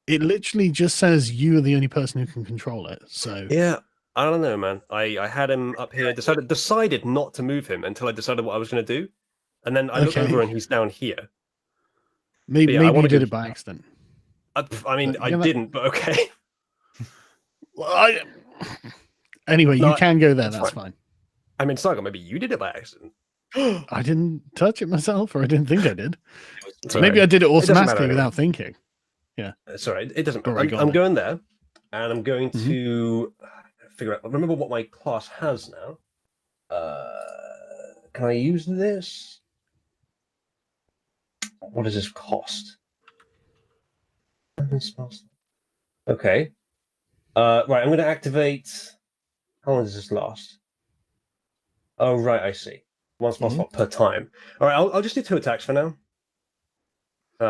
It literally just says you are the only person who can control it. So Yeah, I don't know, man. I had him up here. Decided not to move him until I decided what I was going to do, and then I look Okay. over and he's down here. maybe Yeah, I maybe wanna you did go- it by accident. I mean, But I you're not- didn't, but okay. Well, anyway, No, you can go there. that's That's fine. I mean, Saga, maybe you did it by accident. I didn't touch it myself, or I didn't think I did. It's Maybe I alright. did it doesn't matter automatically anyway. without thinking. It's all right. It doesn't Don't matter. worry, go I'm on. going there, and I'm going Mhm. to figure out. Remember what my class has now. Can I use this? What does this cost? Okay. Right. I'm going to activate. How long does this last? Oh, right. I see. One spell slot per time. All right. I'll just do 2 attacks for now.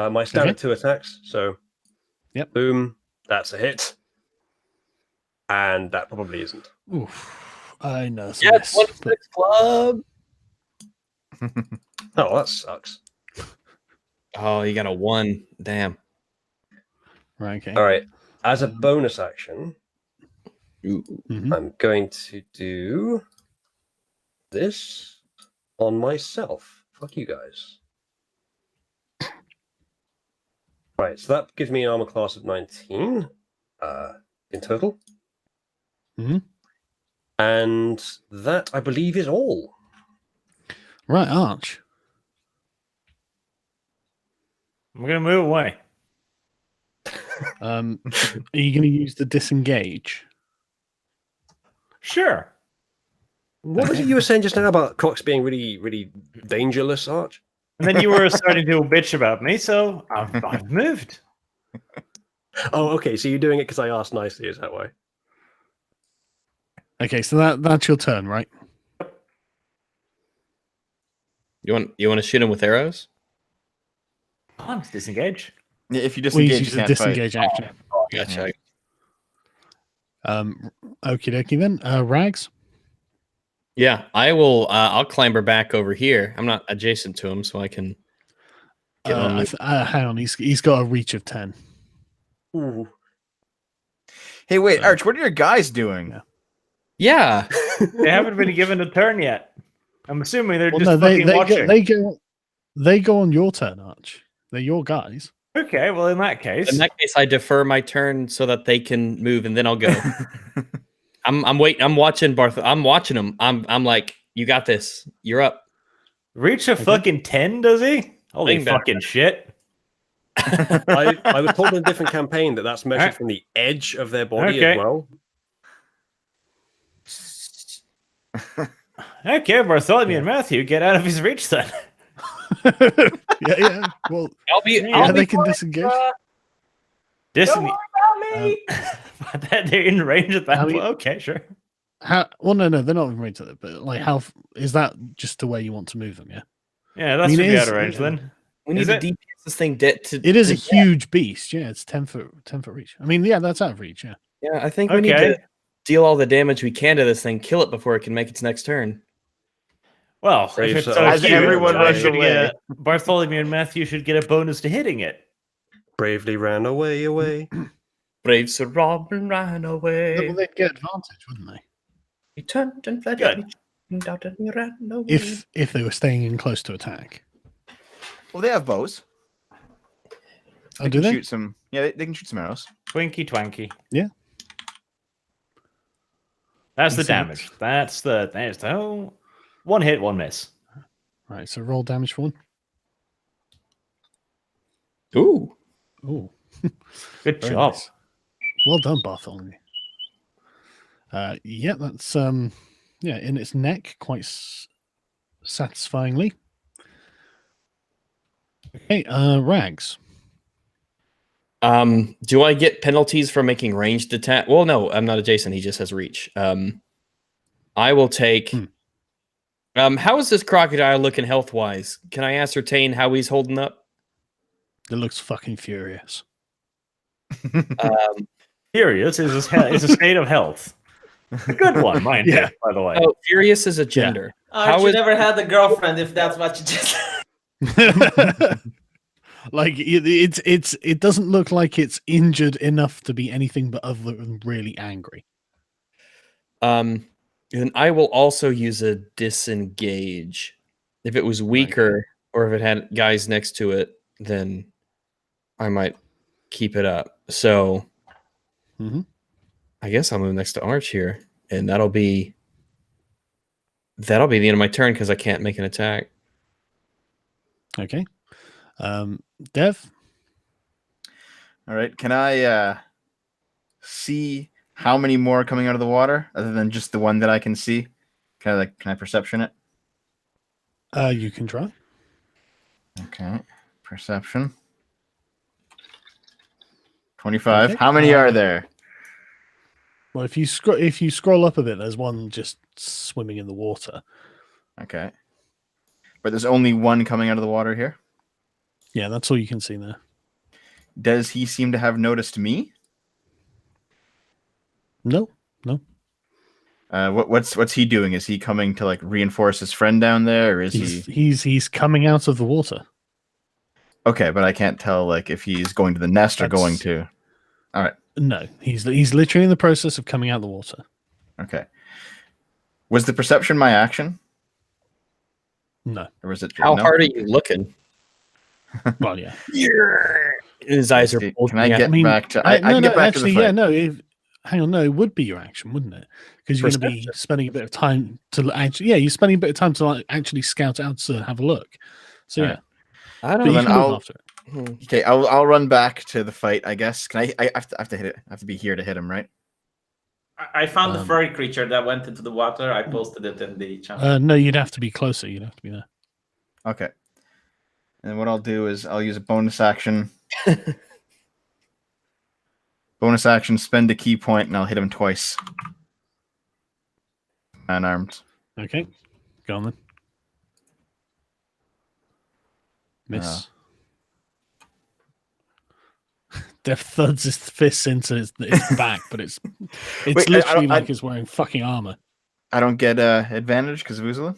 My standard Okay. 2 attacks. So. Yep. Boom. That's a hit. And that probably isn't. Oof. I know. it's a Yes, miss, but 1-6 club. Oh, that sucks. Oh, you got a 1. Damn. right, okay. All right. As a bonus action, Mhm. I'm going to do this on myself. Fuck you guys. Right, so that gives me an armor class of 19 in total. Mhm. And that, I believe, is all. Right, Arch. I'm going to move away. Are you going to use the disengage? Sure. What was it you were saying just now about Crocs being really, really dangerous, Arch? And then you were starting to bitch about me, so I've moved. Oh, okay. So you're doing it because I asked nicely, is that why? Okay, so that's your turn, right? You want to shoot him with arrows? I'm disengage. Yeah, if you Well, disengage, use you a can't fight. disengage action. Gotcha. Okie dokie then. Rags? Yeah, I will. I'll clamber back over here. I'm not adjacent to him, so I can get on. Hang on, he's got a reach of 10. Ooh. Hey, wait, Arch, what are your guys doing? Yeah, They haven't been given a turn yet. I'm assuming they're Well, just no, fucking watching. they go on your turn, Arch. They're your guys. Okay, well, in that case, I defer my turn so that they can move, and then I'll go. I'm waiting. I'm watching Barth. I'm watching him. I'm like, you got this. You're up. reach a fucking 10, does he? Holy Think better. fucking shit. I was told in a different campaign that's measured Alright. from the edge of their body Okay. as well. Okay, Bartholomew and Matthew, get out of his reach then. Yeah. Well, I'll they be can disengage. They're in range at that How point. you- Okay, sure. Well, no, they're not in range of it. But like, how is that just the way you want to move them? Yeah. Yeah, that mean, should it be is- out of range yeah. then. We need Is to it? DPS this thing. To It is a to- huge beast. Yeah, it's 10 foot reach. I mean, yeah, that's out of reach. Yeah. Yeah, I think we need Okay. to deal all the damage we can to this thing. Kill it before it can make its next turn. Well, Brave if it's soul. so As huge, everyone I runs should away. get Bartholomew and Matthew should get a bonus to hitting it. Bravely ran away. Brave Sir Robin ran away. Well, they'd get advantage, wouldn't they? He turned and fled. Good. He out and he ran away. If they were staying in close to attack. Well, they have bows. Oh, do Can they? shoot some. Yeah, they can shoot some arrows. Twinky twanky. Yeah. That's the Decent. damage. That's the one hit, one miss. Right. So roll damage for one. Ooh. Oh, Good very job. nice. Well done, Bartholomew. Yeah, that's in its neck quite satisfyingly. Okay, Rags. Do I get penalties for making ranged attack? Well, no, I'm not adjacent. He just has reach. I will take. How is this crocodile looking health wise? Can I ascertain how he's holding up? It looks fucking furious. Furious is a state of health. A good one, mind you, Yeah. by the way. Oh, furious is a gender. Arch, How you is- never had a girlfriend if that's what you just. Like it doesn't look like it's injured enough to be anything but other than really angry. Then I will also use a disengage. If it was weaker or if it had guys next to it, then I might keep it up. So Mhm. I guess I'll move next to Arch here, and that'll be the end of my turn because I can't make an attack. Okay. Dev. All right. Can I see how many more are coming out of the water other than just the one that I can see? Can I perception it? You can try. Okay. Perception. 25. Okay. How many are there? Well, if you scroll up a bit, there's one just swimming in the water. Okay. But there's only one coming out of the water here. Yeah, that's all you can see there. Does he seem to have noticed me? No. What's he doing? Is he coming to like reinforce his friend down there, or is he? He's coming out of the water. Okay, but I can't tell like if he's going to the nest or going That's- to. All right. No, he's literally in the process of coming out of the water. Okay. Was the perception my action, No. or was it? How no? hard are you looking? Well, yeah. His eyes are Can bulging I out. get I mean, back to? I no, can get back to actually, the fight. yeah, no. Hang on, no, it would be your action, wouldn't it? Because you're going to be Perception. spending a bit of time to actually, you're spending a bit of time to like actually scout out to have a look. So All yeah, right. I but don't you then can move I'll- after it. Okay, I'll run back to the fight, I guess. Can I have to hit it. I have to be here to hit him, right? I found the furry creature that went into the water. I posted it in the channel. No, you'd have to be closer. You'd have to be there. Okay. And what I'll do is I'll use a bonus action. Bonus action, spend a key point, and I'll hit him twice. Unarmed. Okay, go on then. Miss. Dev thuds his fists into its back, but it's Wait, literally like it's wearing fucking armor. I don't get advantage because of Uzula?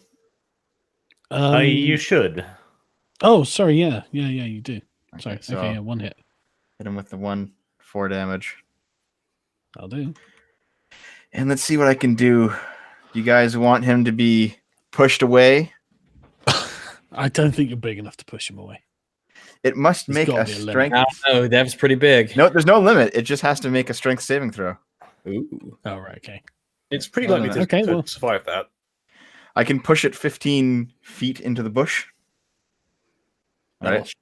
You should. Oh, sorry. Yeah, you do. Sorry. so Okay, yeah, one hit. hit him with the 4 damage. I'll do. And let's see what I can do. You guys want him to be pushed away? I don't think you're big enough to push him away. It must There's make gotta a be a limit. strength. I don't know. Dev's pretty big. No, there's no limit. It just has to make a strength saving throw. Ooh. Oh, right. Okay. It's pretty No, likely no, to, no. Okay, to well. survive that. I can push it 15 feet into the bush. All right.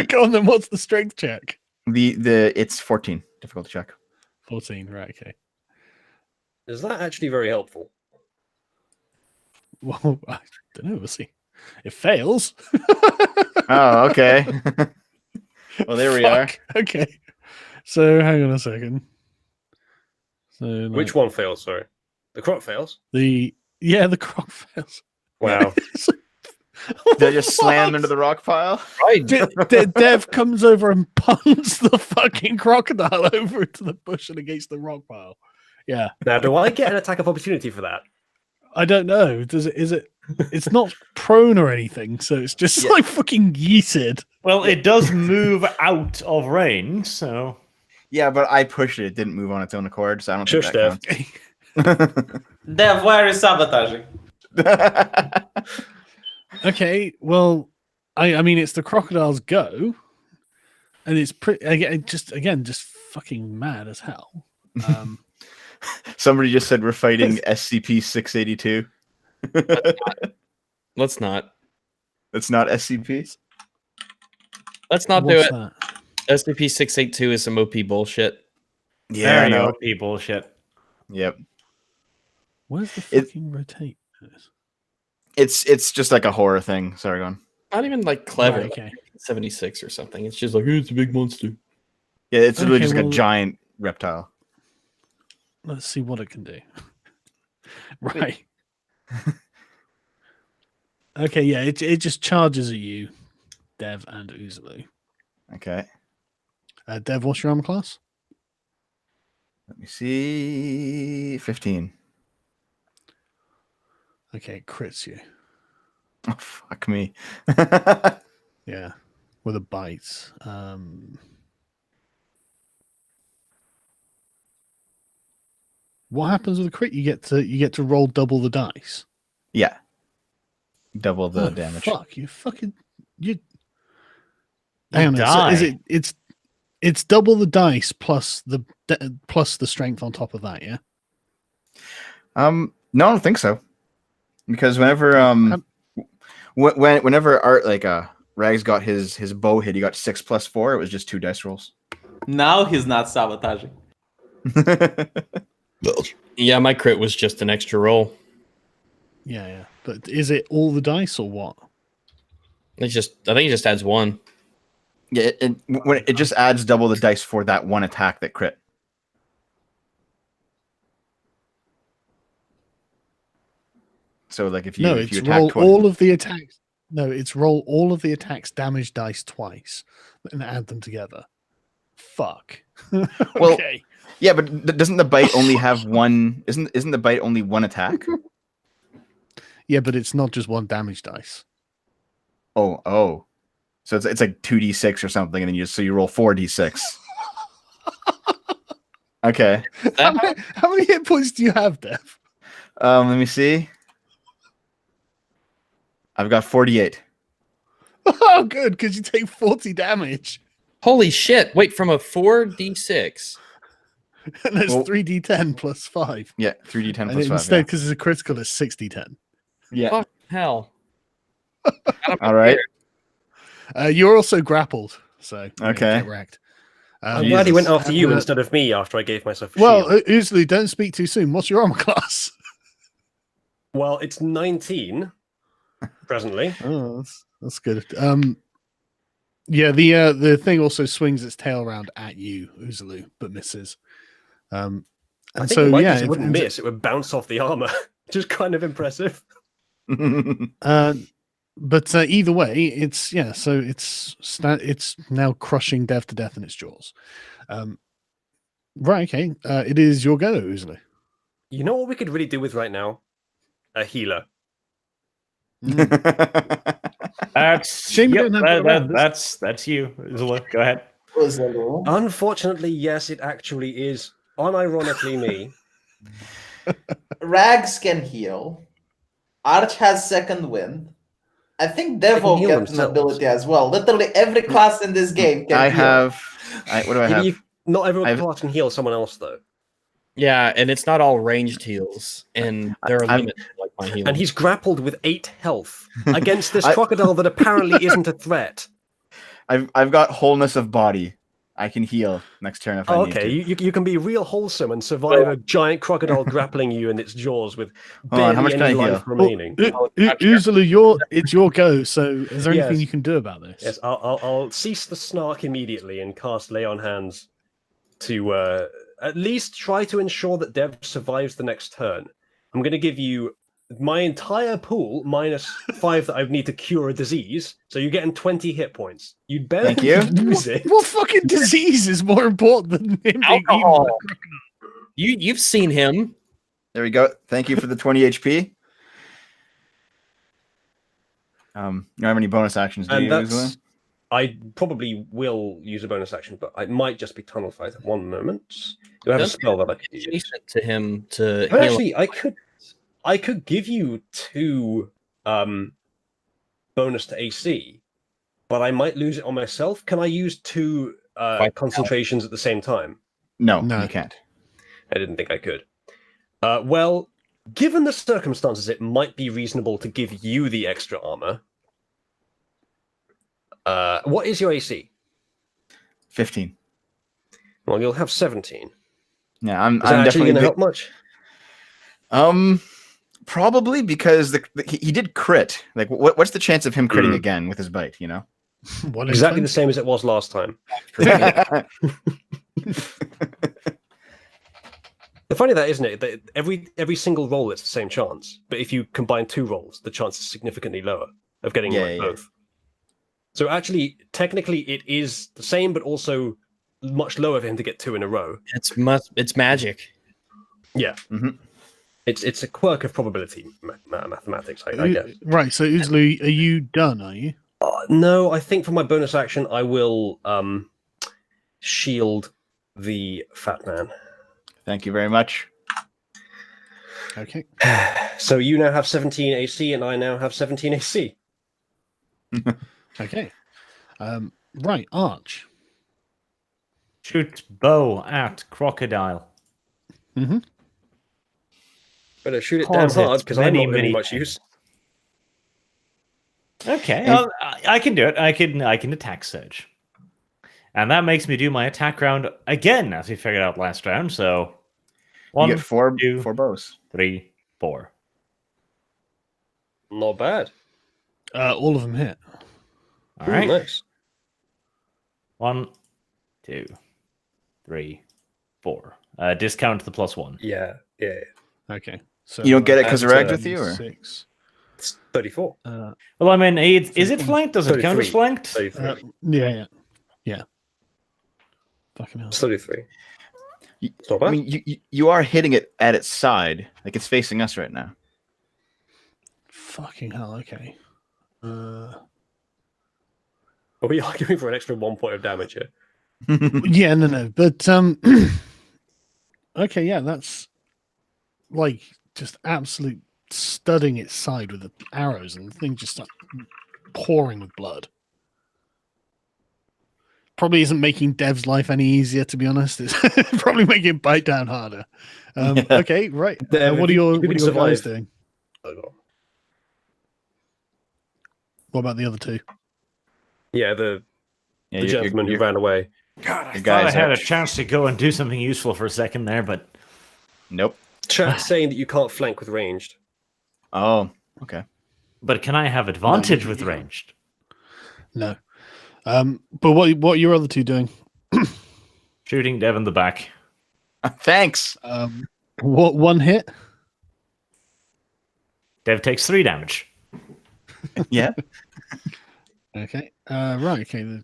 Go on then. What's the strength check? It's 14 difficulty check. 14. Right. Okay. Is that actually very helpful? Well, I don't know. We'll see. It fails. Oh, okay. Well, there we are. Fuck. Okay. So hang on a second. So Which one fails? Sorry, the croc fails. the croc fails. Wow. Did I just slam into the rock pile? Right. Dev comes over and punts the fucking crocodile over into the bush and against the rock pile. Yeah. Now, do I get an attack of opportunity for that? I don't know. Does it? Is it? It's not prone or anything, so it's just like fucking yeeted. Well, it does move out of range, so Yeah, but I pushed it. It didn't move on its own accord, so I don't Shush, think that counts. Dev, why are you sabotaging? Okay, well, I mean, it's the crocodile's go, and it's pretty just fucking mad as hell. Somebody just said we're fighting SCP-682. Let's not. It's not SCP? Let's not What's do it. that? SCP-682 is some OP bullshit. Yeah, I very know. OP bullshit. Yep. Where's the fucking rotate? It's just like a horror thing. Sorry, go on. Not even like clever. Right, okay. 76 or something. It's just like, oh, it's a big monster. Yeah, it's really Okay, just like well- a giant reptile. Let's see what it can do. Right. Okay, yeah, it just charges at you, Dev and Uzulu. Okay. Dev, what's your armor class? Let me see. 15. Okay, it crits you. Oh, fuck me. Yeah, with a bite. What happens with a crit? You get to roll double the dice. Yeah. Double the Oh, damage. Fuck you! Fucking you. You Hang on. die. So it's double the dice plus the strength on top of that. Yeah. No, I don't think so. Because whenever whenever Art Rags got his bow hit, he got 6 + 4. It was just 2 dice rolls. Now he's not sabotaging. Yeah, my crit was just an extra roll. Yeah. But is it all the dice or what? I think it just adds 1. Yeah, when it just adds double the dice for that one attack that crit. So like if you No, if you it's attack roll twice, all of the attacks. No, it's roll all of the attacks damage dice twice and add them together. Fuck. Well, Okay. yeah, but doesn't the bite only have one? Isn't the bite only one attack? Yeah, but it's not just one damage dice. Oh. So it's like 2d6 or something, and then you roll 4d6. Okay. How many hit points do you have, Dev? Let me see. I've got 48. Oh, good, because you take 40 damage. Holy shit. Wait, from a 4d6. And there's Well- 3d10 plus 5. Yeah, 3d10 And plus 5. instead, because it's a critical, it's 60-10. Yeah. Fuck hell. All right. You're also grappled, so Okay. get wrecked. I'm glad he went after you and, instead of me after I gave myself a Well, shield. usually don't speak too soon. What's your armor class? Well, it's 19 presently. Oh, that's good. Yeah, the thing also swings its tail around at you, Uzulu, but misses. And I think so it might yeah, just, it wouldn't miss. It would bounce off the armor, which is kind of impressive. But either way, it's so it's now crushing Dev to death in its jaws. Right, okay. It is your go, Uzulu. You know what we could really do with right now? A healer. That's Shame you yep, don't have that around. that's you, Zula. Go ahead. Unfortunately, yes, it actually is unironically me. Rags can heal. Arch has second wind. I think Devo heal gets an themselves. ability as well. Literally every class in this game can heal. What do I have? Not everyone I've- class can heal someone else though. Yeah, and it's not all ranged heals, and there are I'm- limits to, like my healing. And he's grappled with 8 health against this I- crocodile that apparently isn't a threat. I've got wholeness of body. I can heal next turn if I need Okay, to. you can be real wholesome and survive a giant crocodile grappling you in its jaws with Hold on, how much barely can I any life heal? remaining. Uzulu, it's your go. So, is there anything Yes. you can do about this? Yes, I'll cease the snark immediately and cast Lay on Hands to at least try to ensure that Dev survives the next turn. I'm going to give you my entire pool minus 5 that I need to cure a disease, so you're getting 20 hit points. You'd better Thank you. use it. What fucking disease is more important than him being eaten by Alcohol. a crocodile? You've seen him. There we go. Thank you for the 20 HP. You don't have any bonus actions, do And you, that's Uzulu? I probably will use a bonus action, but I might just be tunnel fight at one moment. Do I have a Don't spell that I could use? Adjacent to him to But heal. actually, I could give you 2 bonus to AC, but I might lose it on myself. Can I use 2 concentrations at the same time? No, No. you can't. I didn't think I could. Well, given the circumstances, it might be reasonable to give you the extra armor. What is your AC? 15. Well, you'll have 17. Yeah, I'm Is that actually definitely going to help much? Probably because he did crit. Like, what's the chance of him critting Mm. again with his bite? You know, What Exactly the influence? same as it was last time. yeah, The funny that, isn't it? That every single roll, it's the same chance. But if you combine 2 rolls, the chance is significantly lower of getting Yeah. both. So actually, technically, it is the same, but also much lower for him to get 2 in a row. It's magic. Yeah. Mhm. It's a quirk of probability mathematics, I guess. Right, so Uzulu, are you done? Are you? No, I think for my bonus action, I will shield the fat man. Thank you very much. Okay. So you now have 17 AC, and I now have 17 AC. Okay. Right, Arch. Shoot bow at crocodile. Mm-hmm. Better shoot it Pause damn hard it. because I'm Many, not really many much times. use. Okay, And- I can do it. I can attack surge, and that makes me do my attack round again, as we figured out last round. So, You 1, get four 2, bows. 3, 4. Not bad. All of them hit. All right. Nice. 1, 2, 3, 4. Discount the +1. Yeah. Okay. So You don't get it because of And, ragged with you, or 6. It's 34. Well, I mean, is it flanked? Does it count as 33. flanked? 33. Yeah. Fucking hell. It's 33. You- It's not bad. I mean, you are hitting it at its side, like it's facing us right now. Fucking hell. Okay. Are we arguing for an extra 1 point of damage here? Yeah, no, but okay, yeah, that's like just absolute studding its side with the arrows, and the thing just starts pouring with blood. Probably isn't making Dev's life any easier, to be honest. It's probably making him bite down harder. Yeah. Okay, right. Dev, What if are you your can guys survive- doing? Oh, God. What about the other two? Yeah, the Yeah, gentleman who ran away. God, I The thought I guys had are- a chance to go and do something useful for a second there, but Nope. Chat saying that you can't flank with ranged. Oh, okay. can I have advantage with ranged? No. But what are your other two doing? Shooting Dev in the back. Thanks. What one hit? Dev takes 3 damage. Yeah. Okay. Right. Okay.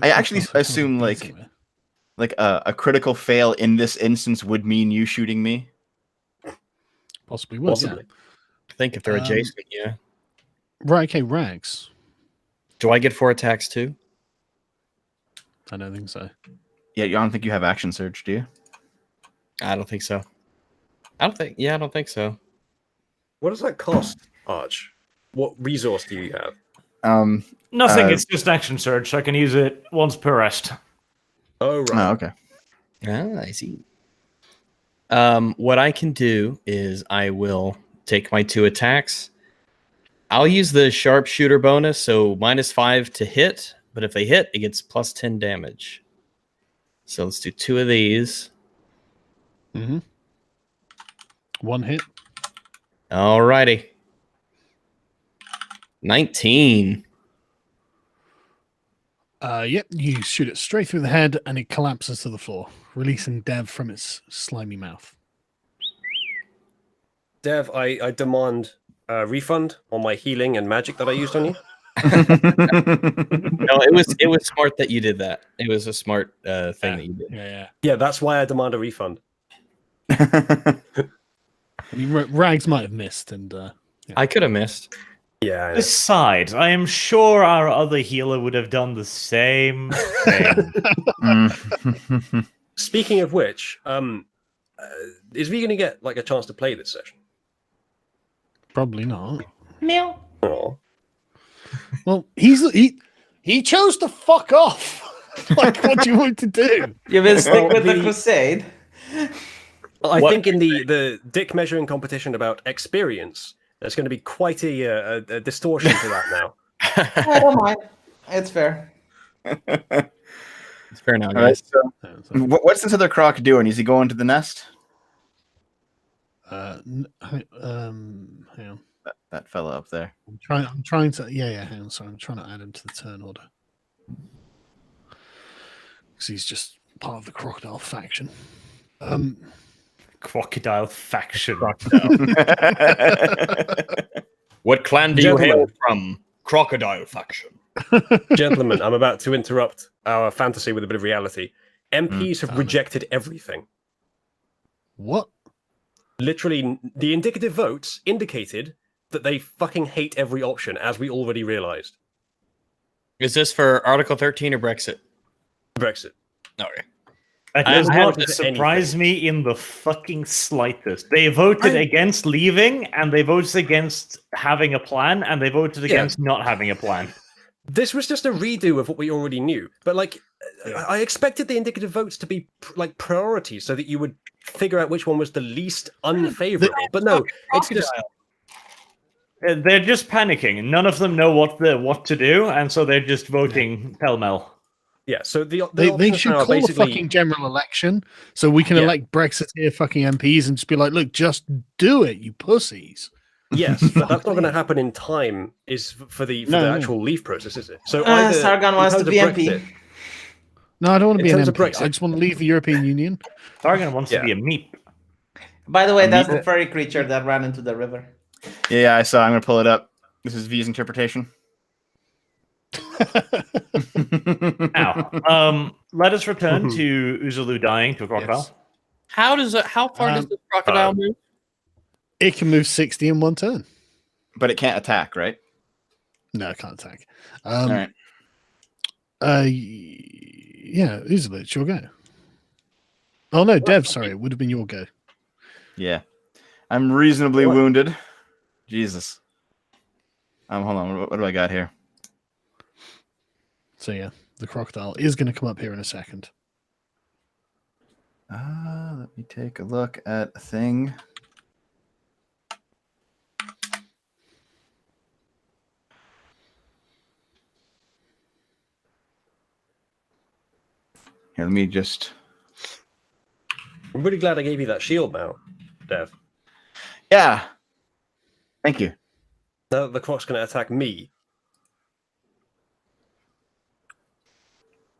I actually assume like a critical fail in this instance would mean you shooting me. possibly would. Possibly. I think if they're adjacent, yeah. Yeah. Right. Okay. Rags. Do I get 4 attacks too? I don't think so. Yeah, you don't think you have action surge, do you? I don't think so. I don't think so. What does that cost, Arch? What resource do you have? Nothing, it's just action surge, so I can use it once per rest. Oh, right. Oh, okay. Ah, I see. What I can do is I will take my 2 attacks. I'll use the sharpshooter bonus, so -5 to hit, but if they hit, it gets +10 damage. So let's do 2 of these. Mm-hmm. One hit. Alrighty. 19. Yep. You shoot it straight through the head, and it collapses to the floor, releasing Dev from its slimy mouth. Dev, I demand a refund on my healing and magic that I used on you. No, it was smart that you did that. It was a smart thing that you did. Yeah. Yeah, that's why I demand a refund. I mean, Rags might have missed, and I could have missed. Yeah, I know. Besides, I am sure our other healer would have done the same thing. Speaking of which, is we going to get like a chance to play this session? probably not. Meow. Oh, Well, he chose to fuck off. Like, what do you want to do? You will stick with the the- Crusade. well, I What- think in the dick measuring competition about experience, there's going to be quite a distortion to that now. I don't mind. It's fair. It's fair now, All right. guys. So, what's this other croc doing? Is he going to the nest? Hang on. That fella up there. I'm trying to. Yeah. Hang on. Sorry, I'm trying to add him to the turn order because he's just part of the crocodile faction. Crocodile faction. What clan do you hail from? Crocodile faction. Gentlemen, I'm about to interrupt our fantasy with a bit of reality. MPs have rejected everything. What? Literally, the indicative votes indicated that they fucking hate every option, as we already realized. Is this for Article 13 or Brexit? Brexit. Okay. That I does haven't not to surprise anything. me in the fucking slightest. They voted against leaving, and they voted against having a plan, and they voted against not having a plan. This was just a redo of what we already knew. But, like, I expected the indicative votes to be, like, priorities so that you would figure out which one was the least unfavorable. But no, it's just... They're just panicking. None of them know what to do, and so they're just voting pell-mell. Yeah, so the They options should now are call a basically... fucking general election so we can Yeah. elect Brexiteer fucking MPs and just be like, look, just do it, you pussies. Yes, but that's not going to happen in time. Is for the actual leave process, is it? So either Sargon in wants to terms of be Brexit- MP. No, I don't want to In be an terms of MP. Brexit- I just want to leave the European Union. Targan wants Yeah. to be a meep. By the way, that's meat- the furry creature that ran into the river. Yeah, I saw. I'm gonna pull it up. This is V's interpretation. Now, let us return to Uzulu dying to a crocodile. Yes. How far does the crocodile move? It can move 60 in one turn. But it can't attack, right? No, it can't attack. All right. Yeah, Uzulu, it's your go. Oh no, Dev, sorry, it would have been your go. Yeah. I'm reasonably wounded. Jesus. Hold on. What do I got here? So yeah, the crocodile is going to come up here in a second. Let me take a look at a thing. Here, let me just. I'm really glad I gave you that shield now, Dev. Yeah. Thank you. Now the croc's going to attack me.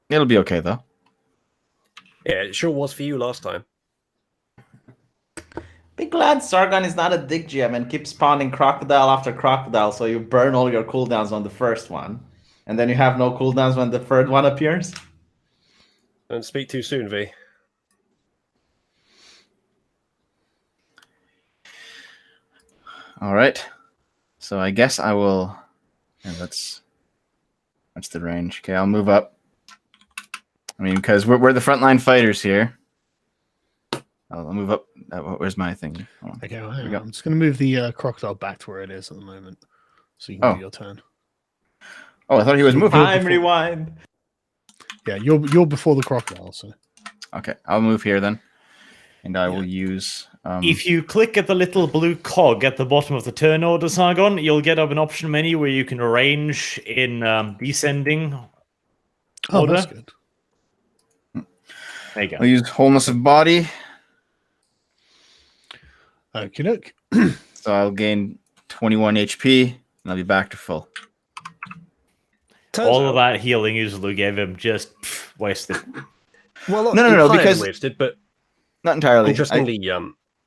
It'll be okay though. Yeah, it sure was for you last time. Be glad Sargon is not a dick gem and keeps spawning crocodile after crocodile, so you burn all your cooldowns on the first one. And then you have no cooldowns when the third one appears. Don't speak too soon, V. All right. So I guess I will. Yeah, that's the range. Okay, I'll move up. I mean, because we're the frontline fighters here. I'll move up. Where's my thing? Hold on. Okay, well, Here hang we on. go. I'm just going to move the crocodile back to where it is at the moment, so you can do your turn. Oh, I thought he was moving. Time rewind. Yeah, you're before the crocodile, so. Okay, I'll move here then, and I will use. If you click at the little blue cog at the bottom of the turn order, Sargon, you'll get up an option menu where you can arrange in descending Oh, order. that's good. There you go. I'll use wholeness of body, Okie doke. so I'll gain 21 HP, and I'll be back to full. All of that healing usually gave him just wasted. Well, No, entirely because- wasted, but Not entirely. interestingly,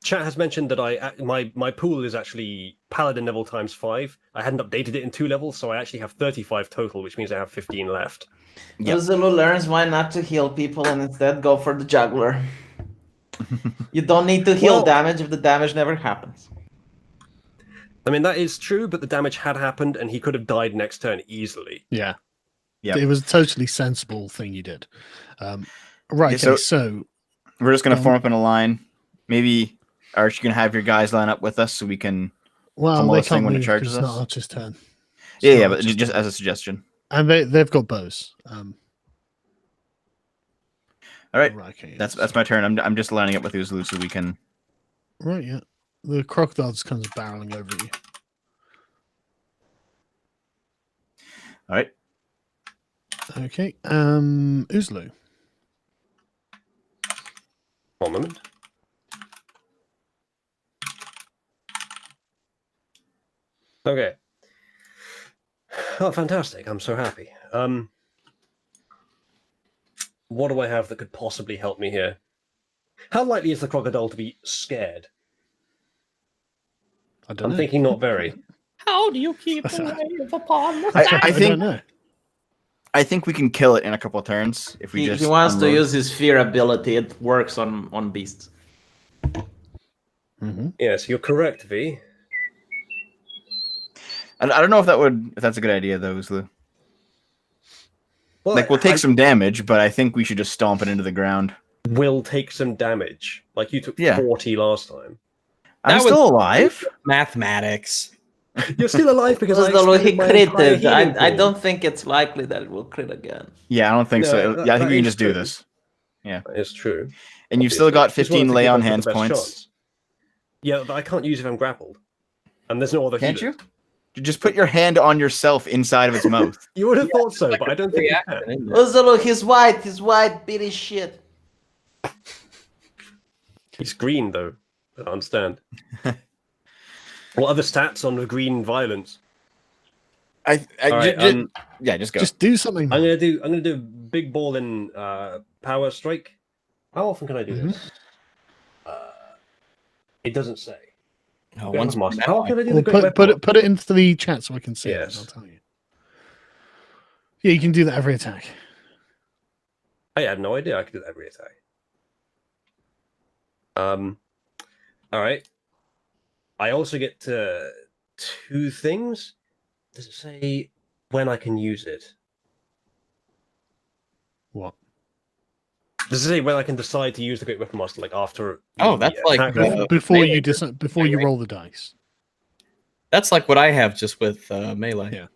chat has mentioned that my pool is actually Paladin level times 5. I hadn't updated it in 2 levels, so I actually have 35 total, which means I have 15 left. Yep. Zulu learns why not to heal people and instead go for the juggler. You don't need to heal Well- damage if the damage never happens. I mean, that is true, but the damage had happened, and he could have died next turn easily. Yeah. Yep. It was a totally sensible thing you did. Right, Yeah, okay, so- so We're just gonna Um, form up in a line. Maybe Arch, you can have your guys line up with us so we can. well, pummel they this thing can't when it move 'cause charges it's not us? Archer's turn. It's Yeah, not yeah, but Archer's just turn. as a suggestion. And they've got bows. All right, Right, okay, that's my turn. I'm just lining up with Uzlu so we can. right. Yeah, the crocodile just comes barreling over at you. All right. Okay, Uzlu. One moment. Okay. Oh, fantastic. I'm so happy. What do I have that could possibly help me here? How likely is the crocodile to be scared? I don't I'm know. thinking not very. How do you keep away of a pond? I I think don't know. I think we can kill it in a couple of turns if we He just. wants to unload. use his fear ability. It works on beasts. Mm-hmm. Yes, you're correct, V. I don't know if that's a good idea though, Uzlu. Well, Like we'll take I some damage, but I think we should just stomp it into the ground. will take some damage. Like you took Yeah. 40 last time. I'm That still alive. Mathematics. You're still alive because I Although he expended my entire critted, healing I pool. don't think it's likely that it will crit again. Yeah, I don't think so. No, Yeah, I think that we can is just do true. this. It's true. And you've still got Obviously. Just wanted 15 to lay give on us the hands best points. chance. Yeah, but I can't use if I'm grappled. And there's no other Can't healer. you? Just put your hand on yourself inside of its mouth. You would have thought so, but I don't think you can. Uzulu, he's white, beat his shit. He's green, though. I don't understand. What other stats on the green violence? I All right, yeah, just go. Just do something. I'm gonna do big ball in power strike. How often can I do this? It doesn't say. Oh, Great once Weapon Master. more. How can I do Well, the great put it into the chat so I can see Yes. it. I'll tell you. Yeah, you can do that every attack. I had no idea I could do that every attack. All right. I also get 2 things. Does it say when I can use it? What? Does it say when I can decide to use the Great Weapon Master? Like after? Oh, that's like attack? the- Before melee. before you roll the dice. That's like what I have just with melee. Yeah.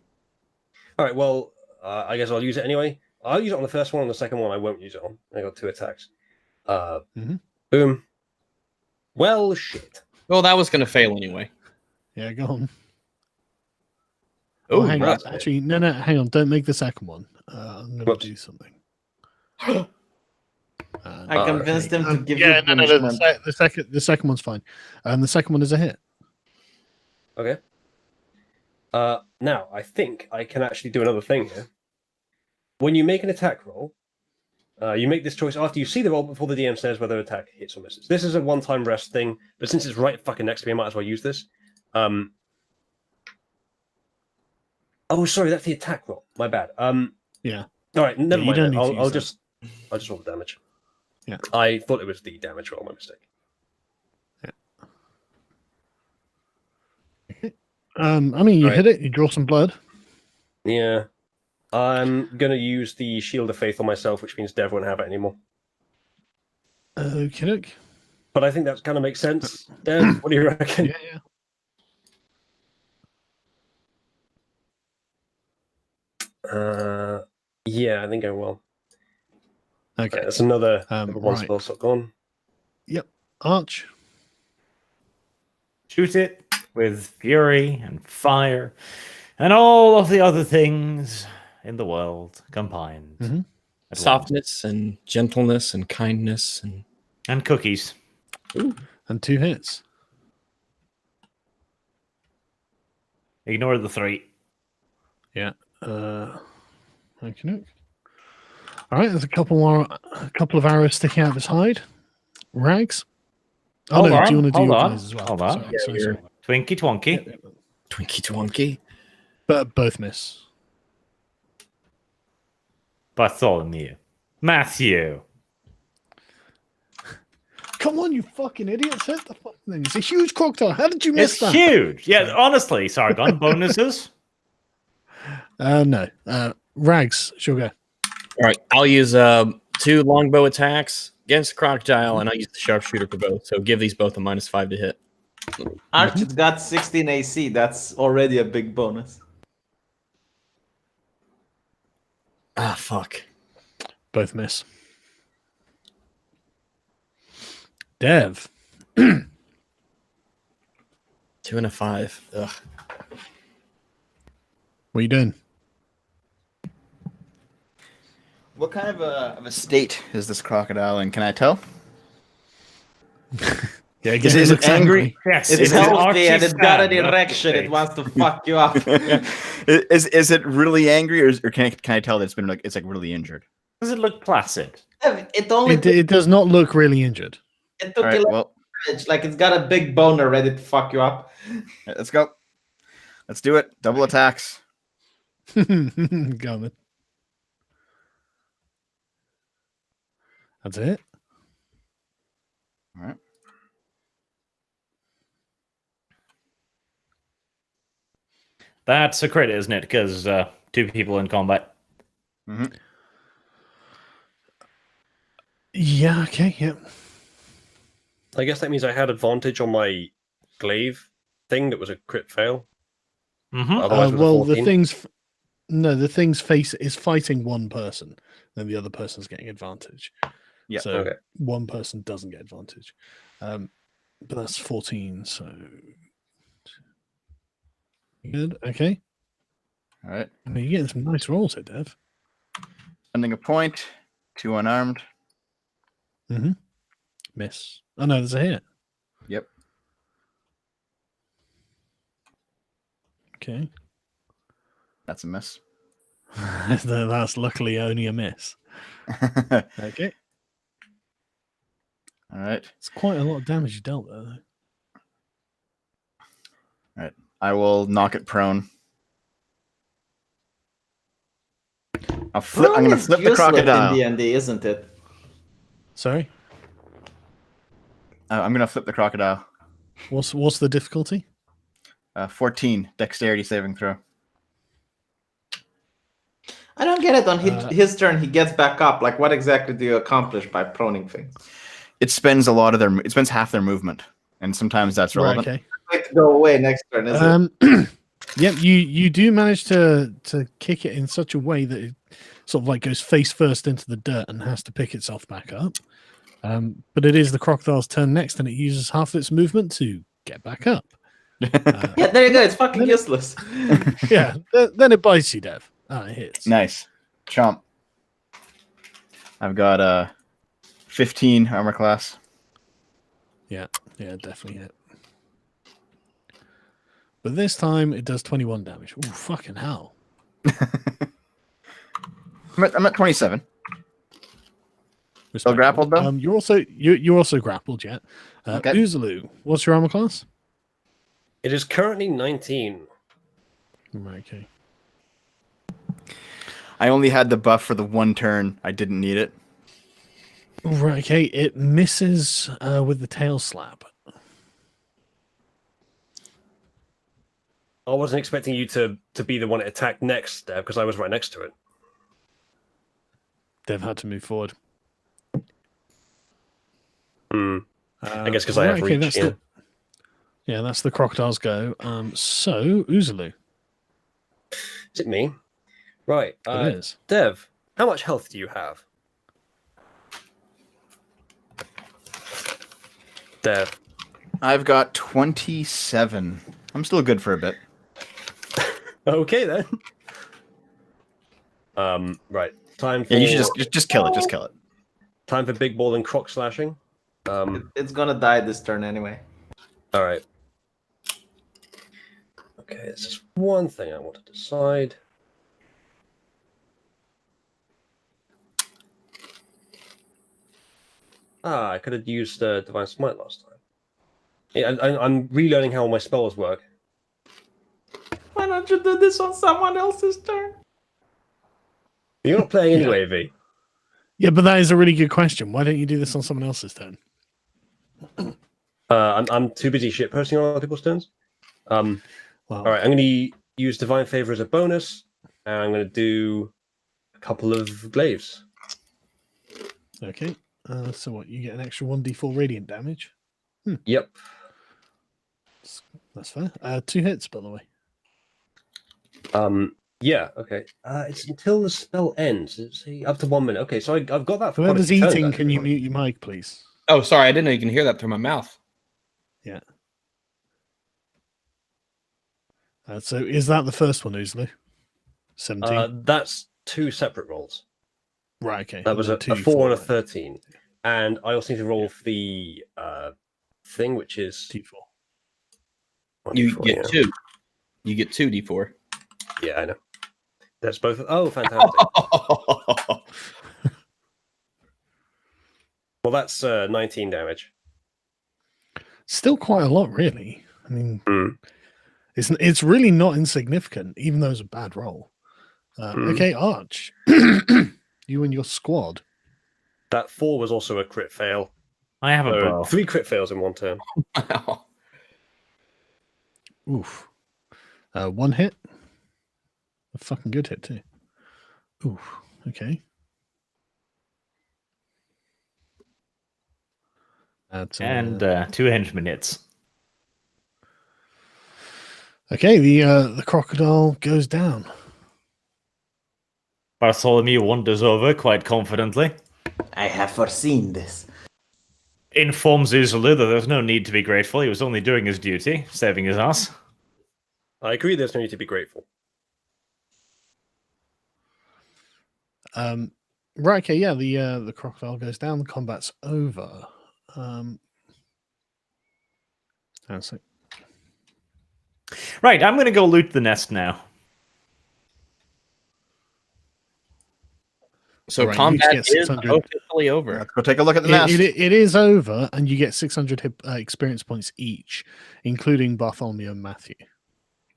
All right. Well, I guess I'll use it anyway. I'll use it on the first one. On the second one, I won't use it on. I got 2 attacks. Boom. Well, shit. Well, that was going to fail anyway. Yeah, go on. Oh, hang on. right. Actually, no, hang on. Don't make the second one. I'm going Whoops. to do something. I convinced him to give yeah, you no, punishment. the second one's fine. The second one is a hit. Okay. Now, I think I can actually do another thing here. When you make an attack roll, you make this choice after you see the roll before the DM says whether attack hits or misses. This is a one-time rest thing, but since it's right fucking next to me, I might as well use this. Oh, sorry, that's the attack roll. My bad. Yeah. All right, never you mind. don't Then. need to I'll use just roll the damage. Yeah. I thought it was the damage roll. My mistake. I mean, you Right. hit it. You draw some blood. Yeah. I'm gonna use the Shield of Faith on myself, which means Dev won't have it anymore. Okay. But I think that kind of makes sense. Dev, what do you reckon? Yeah. Yeah, I think I will. Okay. That's another one right. spell slot gone. Arch. Shoot it with fury and fire and all of the other things in the world combined. Mhm. at once. Softness and gentleness and kindness And cookies. And 2 hits. Ignore the 3. Okay. All right. There's a couple of arrows sticking out of his hide. Rags. Oh Hold no! on, Do you want to do hold your on, guys as well? hold on. Sorry. Twinky twonky. Twinky Twonky. But both miss. Bartholomew. Matthew. Come on, you fucking idiots! Hit the fucking thing. It's a huge crocodile. How did you miss It's that? huge. Yeah, honestly, Sargon. Bonuses? No. Rags. She'll go. All right, I'll use 2 longbow attacks against Crocodile, and I'll use the sharpshooter for both. So give these both a -5 to hit. Arch, it's got 16 AC. That's already a big bonus. Ah, fuck. Both miss. Dev. 2 and a 5. Ugh. What are you doing? What kind of a state is this crocodile in? Can I tell? Yeah, Is it angry? Yes. It's it's healthy and Archie's it's got an stand, not erection. It fate. wants to fuck you up. Is it really angry, or can I tell that it's like really injured? Does it look placid? It only It does not look really injured. it All took right, 11 well, damage. Like it's got a big boner ready to fuck you up. let's go. Let's do it. Double attacks. Go on. That's it. All right. That's a crit, isn't it? Because 2 people in combat. Mm-hmm. Yeah. Okay. Yeah. I guess that means I had advantage on my glaive thing that was a crit fail. Mm-hmm. Otherwise, it was a Well, the 14. thing's the thing's face is fighting one person, then the other person's getting advantage. Yeah, So okay. one person doesn't get advantage. But that's 14. So good. Okay. All right. You're getting some nice rolls here, Dev. Spending a point. 2 unarmed. Mm-hmm. Miss. Oh no, there's a hit. Yep. Okay. That's a miss. That's luckily only a miss. All Okay. right. It's quite a lot of damage you dealt there, though. All right. I will knock it prone. I'm going to flip the crocodile. in D&D, isn't it? Sorry. I'm going to flip the crocodile. What's the difficulty? 14 dexterity saving throw. I don't get it. On his turn, he gets back up. Like, what exactly do you accomplish by proning things? It spends it spends half their movement, and sometimes that's relevant. Right, okay. Like, go away next turn, is it? Yep, you do manage to kick it in such a way that it sort of like goes face first into the dirt and has to pick itself back up. But it is the crocodile's turn next, and it uses half of its movement to get back up. Yeah, there you go. It's fucking useless. Yeah, then it bites you, Dev. It hits. Nice. Chomp. I've got 15 armor class. Yeah, definitely hit. But this time it does 21 damage. Ooh, fucking hell. I'm at 27. Still grappled though? You're also grappled, yeah. Okay. Uzulu, what's your armor class? It is currently 19. Right, okay. I only had the buff for the one turn. I didn't need it. Right, okay. It misses with the tail slap. I wasn't expecting you to be the one that attacked next, because I was right next to it. They've had to move forward. I guess because I have reach. That's the crocodiles go. So Uzulu. Is it me? Right. It is. Dev, how much health do you have? Dev. I've got 27. I'm still good for a bit. Okay then. Right. Time for. Yeah, you should just kill it. Just kill it. Time for big ball and croc slashing. It's gonna die this turn anyway. All right. Okay, there's just one thing I want to decide. I could have used Divine Smite last time. Yeah, I'm relearning how my spells work. Why don't you do this on someone else's turn? You're not playing anyway, V. Yeah, but that is a really good question. Why don't you do this on someone else's turn? I'm too busy shitposting on other people's turns. All right, I'm going to use Divine Favor as a bonus, and I'm going to do a couple of glaives. Okay. So what? You get an extra 1d4 radiant damage. Yep. That's fair. 2 hits, by the way. Yeah. Okay. It's until the spell ends. It's up to 1 minute. Okay, so I've got that. For Whoever's quite a few turns, eating, can you actually. mute your mic, please? Oh, sorry, I didn't know you can hear that through my mouth. Yeah. So is that the first one, Uzlu? 17. That's 2 separate rolls. Right. Okay. That was a 4 and a 13, and I also need to roll for the thing, which is D4. You 1d4, get yeah. 2. You get 2 d4. Yeah, I know. That's both. Oh, fantastic. Well, that's 19 damage. Still quite a lot, really. I mean, it's really not insignificant, even though it's a bad roll. Okay, Arch, you and your squad. That 4 was also a crit fail. I have a bow. 3 crit fails in one turn. Wow. Oof. 1 hit. A fucking good hit too. Oof. Okay. That's, And 2 henchmen hits. okay, the crocodile goes down. Bartholomew wanders over quite confidently. I have foreseen this. Informs Uzulu that there's no need to be grateful. He was only doing his duty, saving his ass. I agree. There's no need to be grateful. Right. Okay. Yeah. The crocodile goes down. The combat's over. That's it. Right, I'm going to go loot the nest now. So Right, combat you get is 600. officially over. Let's go take a look at the nest. It is over, and you get 600 experience points each, including Bartholomew and Matthew.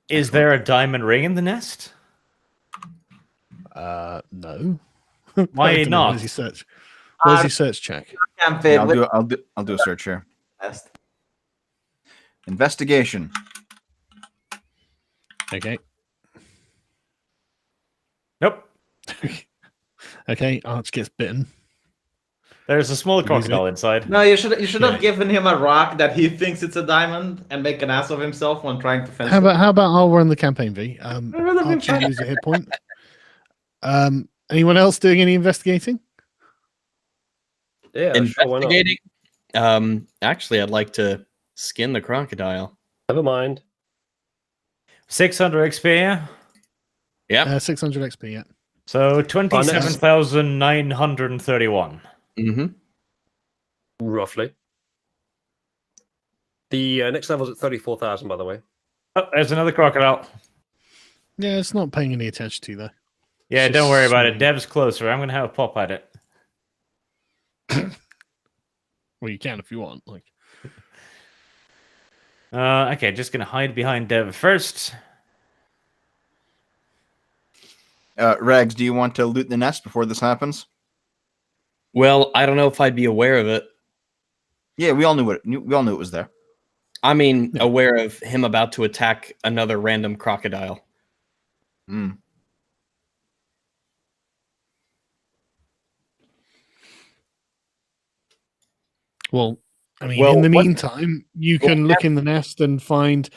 Is there a diamond ring in the nest? No. Why I don't know. not? Where's your search? Where's your search check? Can't Yeah, fit with I'll do a search here. nest. Investigation. Okay. Nope. Okay. Arch gets bitten. There's a small crocodile inside. No, you should have Yeah. given him a rock that he thinks it's a diamond and make an ass of himself when trying to fence. How about I'll run the campaign, V? rather be Arch, you fun. lose a hit point. Anyone else doing any investigating? Yeah, sure, why not? Investigating. Actually, I'd like to skin the crocodile. Never mind. 600 XP, Yeah. 600 XP. Yeah. so 27,931. Mm-hmm. Roughly. The next level's at 34,000, by the way. Oh, there's another crocodile. Yeah, it's not paying any attention to you though. Yeah, It's don't just worry about it. swimming. Dev's closer. I'm going to have a pop at it. Well, you can if you want. Like, Okay, just going to hide behind Dev first. Regs, do you want to loot the nest before this happens? Well, I don't know if I'd be aware of it. Yeah, we all knew it was there. I mean, Yeah. aware of him about to attack another random crocodile. Mm. well, I mean, Well, in the what- meantime, you can look in the nest and find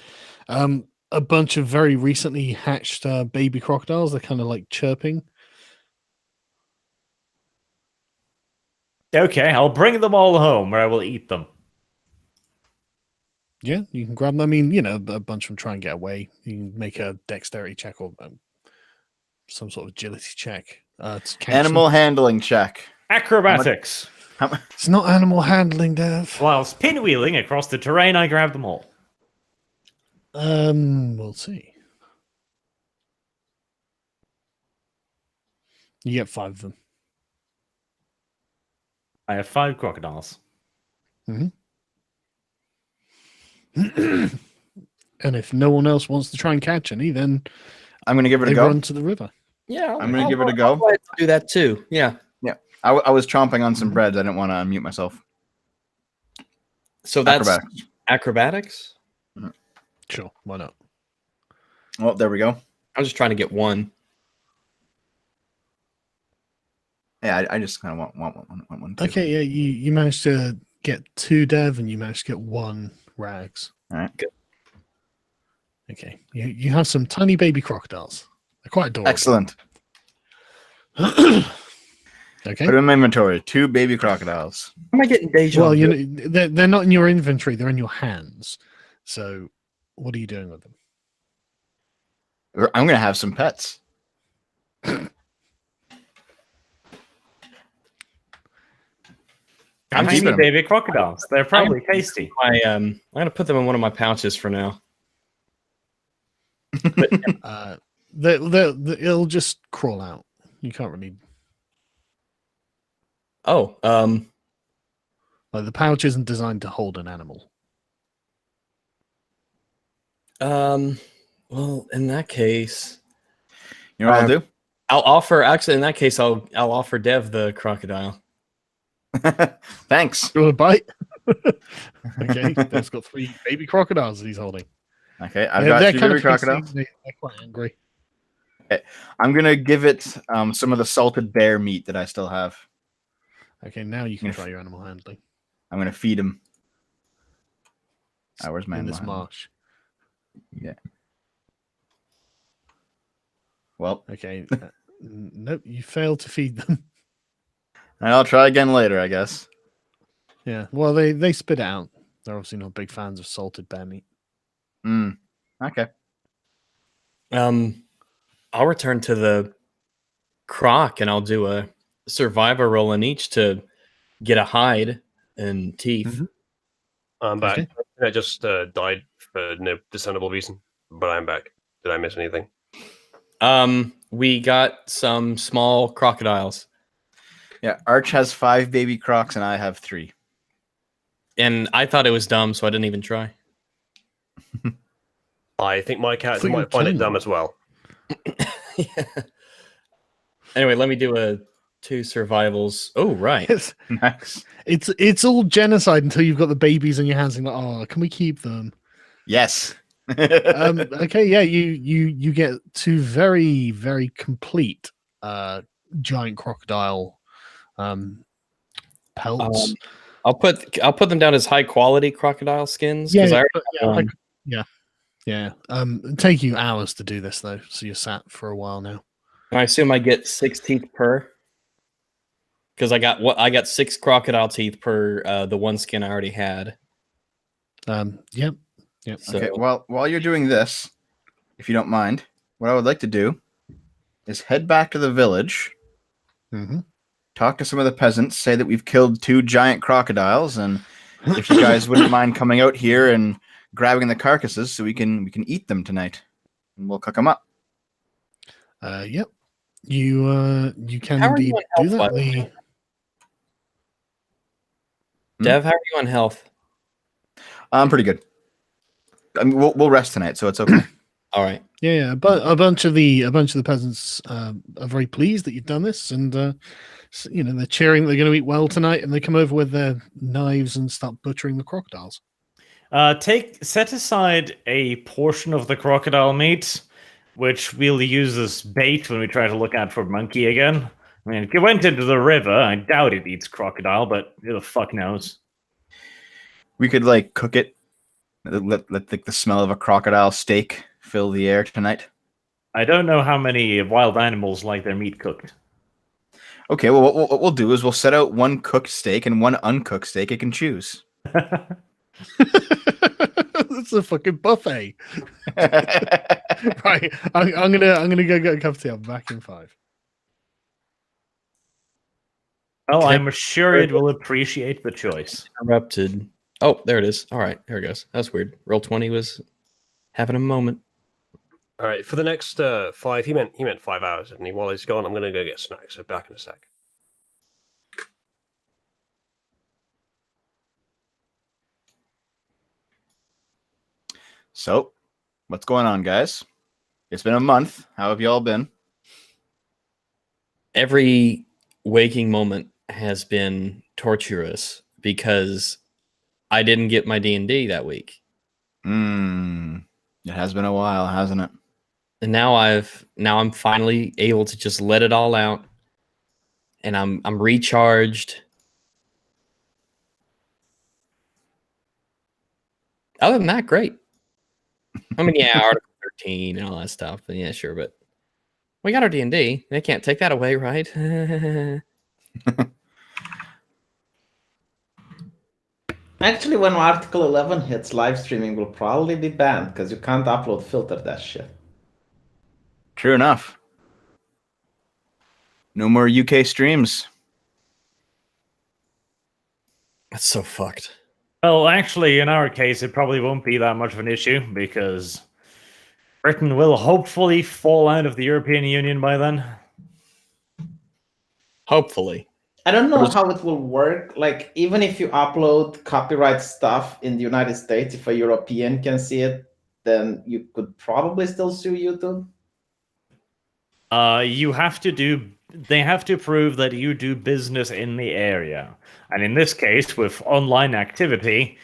a bunch of very recently hatched baby crocodiles. They're kind of like chirping. Okay, I'll bring them all home where I will eat them. Yeah, you can grab them. I mean, you know, a bunch of them try and get away. You can make a dexterity check or some sort of agility check. To catch Animal them. handling check. Acrobatics. It's not animal handling, Dev. Whilst pinwheeling across the terrain, I grab them all. We'll see. You get 5 of them. I have 5 crocodiles. And if no one else wants to try and catch any, then I'm going to give it they a go. run to the river. Yeah, I'm going to give it a go. I'll do that too. Yeah. I was chomping on some bread. I didn't want to unmute myself. So that's Acrobatics. acrobatics. Sure, why not? Well, there we go. I'm just trying to get one. Yeah, I just kind of want one. Too. Okay, yeah, you managed to get 2 Dev and you managed to get 1 Rags. All right. Good. Okay, you have some tiny baby crocodiles. They're quite adorable. Excellent. Okay. Put them in my inventory. 2 baby crocodiles. Am I getting deja Well, vu? you know, they're not in your inventory; they're in your hands. So, what are you doing with them? I'm going to have some pets. I'm Tiny keeping 'em. baby crocodiles. They're probably tasty. I'm gonna put them in one of my pouches for now. It'll just crawl out. You can't really Oh, like the pouch isn't designed to hold an animal. well, in that case, You know what I'll do? I'll offer. Actually, in that case, I'll offer Dev the crocodile. Thanks. You want a bite? Okay, Dev's got 3 baby crocodiles that he's holding. Okay, I've They're got 2 kind baby of crocodiles. feasting. They're quite angry. I'm going to give it some of the salted bear meat that I still have. Okay, now you can Yes. try your animal handling I'm going to feed him. Where's my in animal this handling? marsh. Yeah. Well, Okay, nope, you failed to feed them. I'll try again later, I guess. Yeah, well, they spit it out. They're obviously not big fans of salted bear meat. Okay. I'll return to the croc and I'll do a survivor roll in each to get a hide and teeth. Mhm. I'm back. Okay. I just died for no discernible reason, but I'm back. Did I miss anything? We got some small crocodiles, Yeah, Arch has 5 baby crocs and I have 3. and I thought it was dumb, so I didn't even try. I think my character Thought you were might find it killing dumb them. as well. Anyway, let me do a 2 survivals. Oh, right. Nice. It's all genocide until you've got the babies in your hands and like, oh, can we keep them? Yes. Okay, yeah, you get 2 very, very complete giant crocodile pelts. I'll put them down as high quality crocodile skins. Yeah, 'Cause I already but- have one. yeah. It'll take you hours to do this though, so you're sat for a while now. I assume I get 6 teeth per. Because I got 6 crocodile teeth per the one skin I already had. Yep. So Okay, well, while you're doing this, if you don't mind, what I would like to do is head back to the village Mm-hmm. talk to some of the peasants, say that we've killed 2 giant crocodiles, and if you guys wouldn't mind coming out here and grabbing the carcasses so we can eat them tonight, and we'll cook them up. Yep. You can How are you indeed on do health, that. by the way? Dev, how are you on health? I'm pretty good. I mean, we'll rest tonight, so it's okay. All right. Yeah, but a bunch of the peasants are very pleased that you've done this, and they're cheering. They're going to eat well tonight, and they come over with their knives and start butchering the crocodiles. Set aside a portion of the crocodile meat, which we'll use as bait when we try to look out for monkey again. I mean, if it went into the river, I doubt it eats crocodile, but who the fuck knows? We could cook it. Let the smell of a crocodile steak fill the air tonight. I don't know how many wild animals like their meat cooked. Okay, well, what we'll do is we'll set out 1 cooked steak and 1 uncooked steak. It can choose. It's a fucking buffet. Right, I'm gonna go get a cup of tea. I'm back in 5. Oh, I'm sure it will appreciate the choice. Interrupted. Oh, there it is. All right, here it goes. That's weird. Roll 20 was having a moment. All right, for the next 5, he meant 5 hours, didn't he? While he's gone, I'm going to go get snacks. So back in a sec. So, what's going on, guys? It's been a month. How have you all been? Every waking moment has been torturous because I didn't get my D&D that week. It has been a while, hasn't it? And now I'm finally able to just let it all out, and I'm recharged. Other than that, great. I mean, yeah, Article 13 and all that stuff. And yeah, sure, but we got our D&D. They can't take that away, right? Actually, when Article 11 hits, live streaming will probably be banned because you can't upload filter that shit. True enough. No more UK streams. That's so fucked. Well, actually, in our case, it probably won't be that much of an issue because Britain will hopefully fall out of the European Union by then. Hopefully. I don't know how it will work. Like, even if you upload copyright stuff in the United States, if a European can see it, then you could probably still sue YouTube. They have to prove that you do business in the area. And in this case, with online activity,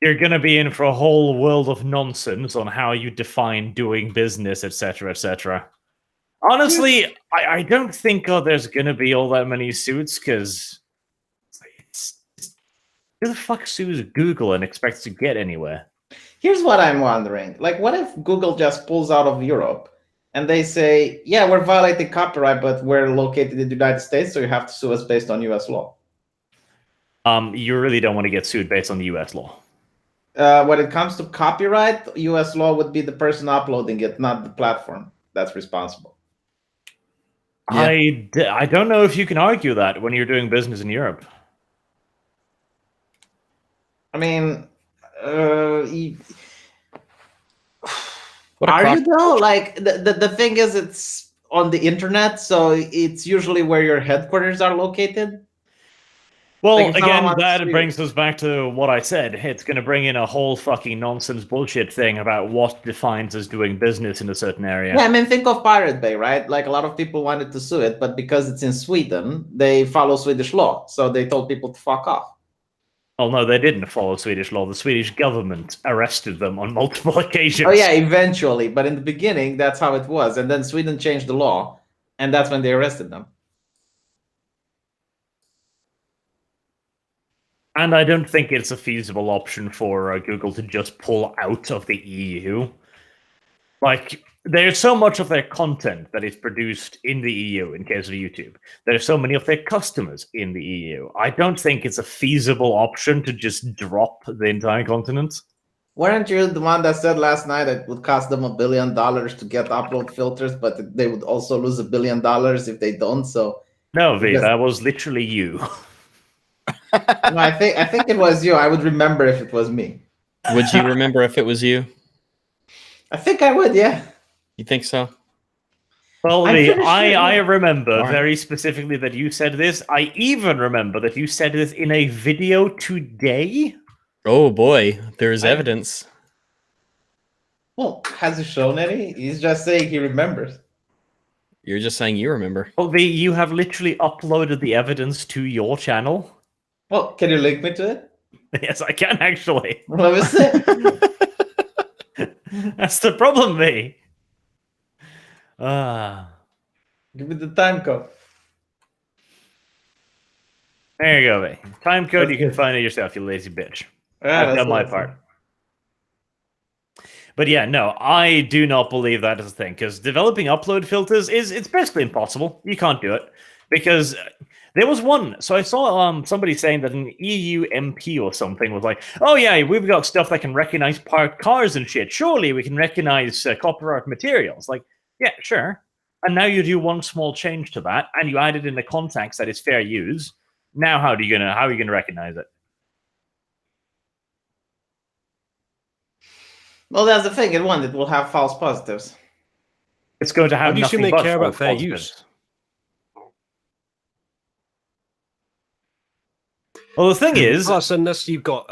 you're going to be in for a whole world of nonsense on how you define doing business, etc., etc. Honestly, I don't think there's going to be all that many suits, because who the fuck sues Google and expects to get anywhere? Here's what I'm wondering. Like, what if Google just pulls out of Europe and they say, yeah, we're violating copyright, but we're located in the United States, so you have to sue us based on US law? You really don't want to get sued based on the US law. When it comes to copyright, US law would be the person uploading it, not the platform that's responsible. Yeah. I don't know if you can argue that when you're doing business in Europe. I mean, are you What though? Like, the thing is, it's on the internet, so it's usually where your headquarters are located. Well, Like, if someone again, wants that to- brings us back to what I said. It's going to bring in a whole fucking nonsense bullshit thing about what defines as doing business in a certain area. Yeah, I mean, think of Pirate Bay, right? Like, a lot of people wanted to sue it, but because it's in Sweden, they follow Swedish law. So they told people to fuck off. Oh, no, they didn't follow Swedish law. The Swedish government arrested them on multiple occasions. Oh, yeah, eventually. But in the beginning, that's how it was. And then Sweden changed the law, and that's when they arrested them. And I don't think it's a feasible option for Google to just pull out of the EU. Like, there's so much of their content that is produced in the EU in case of YouTube. There's so many of their customers in the EU. I don't think it's a feasible option to just drop the entire continent. Weren't you the one that said last night it would cost them $1 billion to get upload filters, but they would also lose $1 billion if they don't? So No, V, Because- that was literally you. No, I think it was you. I would remember if it was me. Would you remember if it was you? I think I would. Yeah. You think so? Well, I'm V, pretty sure, I yeah. remember Alright. very specifically that you said this. I even remember that you said this in a video today. Oh boy, there's I- evidence. Well, has he shown any? He's just saying he remembers. You're just saying you remember. Well, V, you have literally uploaded the evidence to your channel. Well, can you link me to it? Yes, I can actually. Let me see. That's the problem, V. Ah. Give me the time code. There you go, V. Time code, you can find it yourself, you lazy bitch. I've done my part. But yeah, no, I do not believe that is a thing, because developing upload filters it's basically impossible. You can't do it. Because there was one, so I saw somebody saying that an EU MP or something was like, oh yeah, we've got stuff that can recognize parked cars and shit. Surely we can recognize copyright materials. Like, yeah, sure. And now you do one small change to that, and you add it in the context that is fair use. Now how are you gonna recognize it? Well, that's the thing. It will have false positives. It's going to How have do you assume nothing they but care about false fair positives. use? Well, the thing is, Plus, unless you've got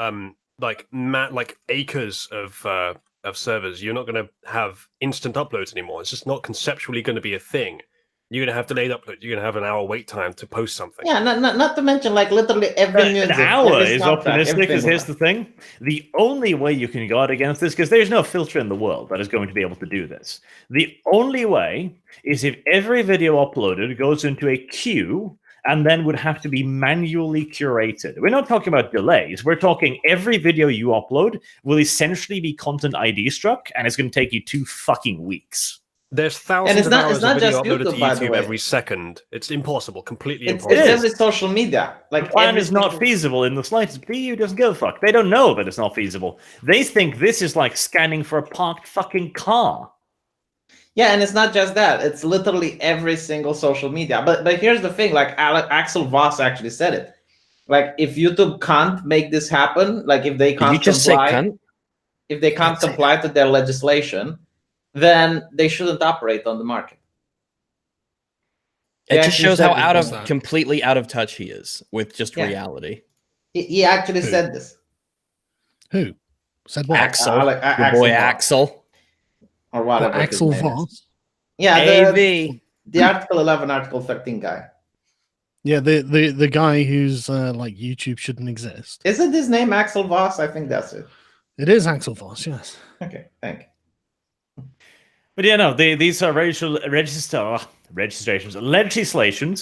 like acres of servers, you're not going to have instant uploads anymore. It's just not conceptually going to be a thing. You're going to have delayed upload. You're going to have an hour wait time to post something. Yeah, not to mention like literally every music. an hour every is soundtrack, optimistic, because everything here's the thing. The only way you can guard against this, because there's no filter in the world that is going to be able to do this. The only way is if every video uploaded goes into a queue and then would have to be manually curated. We're not talking about delays. We're talking every video you upload will essentially be content ID struck, and it's going to take you 2 fucking weeks. There's thousands it's of not- hours it's not of video just uploaded YouTube, to by the YouTube way. every second. It's impossible, completely It's impossible. every social media. Like The plan every is not single- feasible in the slightest. The EU doesn't give a fuck. They don't know that it's not feasible. They think this is like scanning for a parked fucking car. Yeah, and it's not just that. It's literally every single social media. But here's the thing. Like Axel Voss actually said it. Like if YouTube can't make this happen, like if they Did can't you just say comply, cunt? if they can't comply to their legislation, then they shouldn't operate on the market. It He just actually shows said how this out was of that. completely out of touch he is with just Yeah. reality. He actually Who? said this. Who said what? Axel, like, your boy Voss, Axel. or What, whatever. his Axel name is. Voss? Yeah, AV. the Article 11, Article 13 guy. Yeah, the guy who's like YouTube shouldn't exist. Isn't his name Axel Voss? I think that's it. It is Axel Voss, yes. Okay, thank you. But yeah, no, these are legislations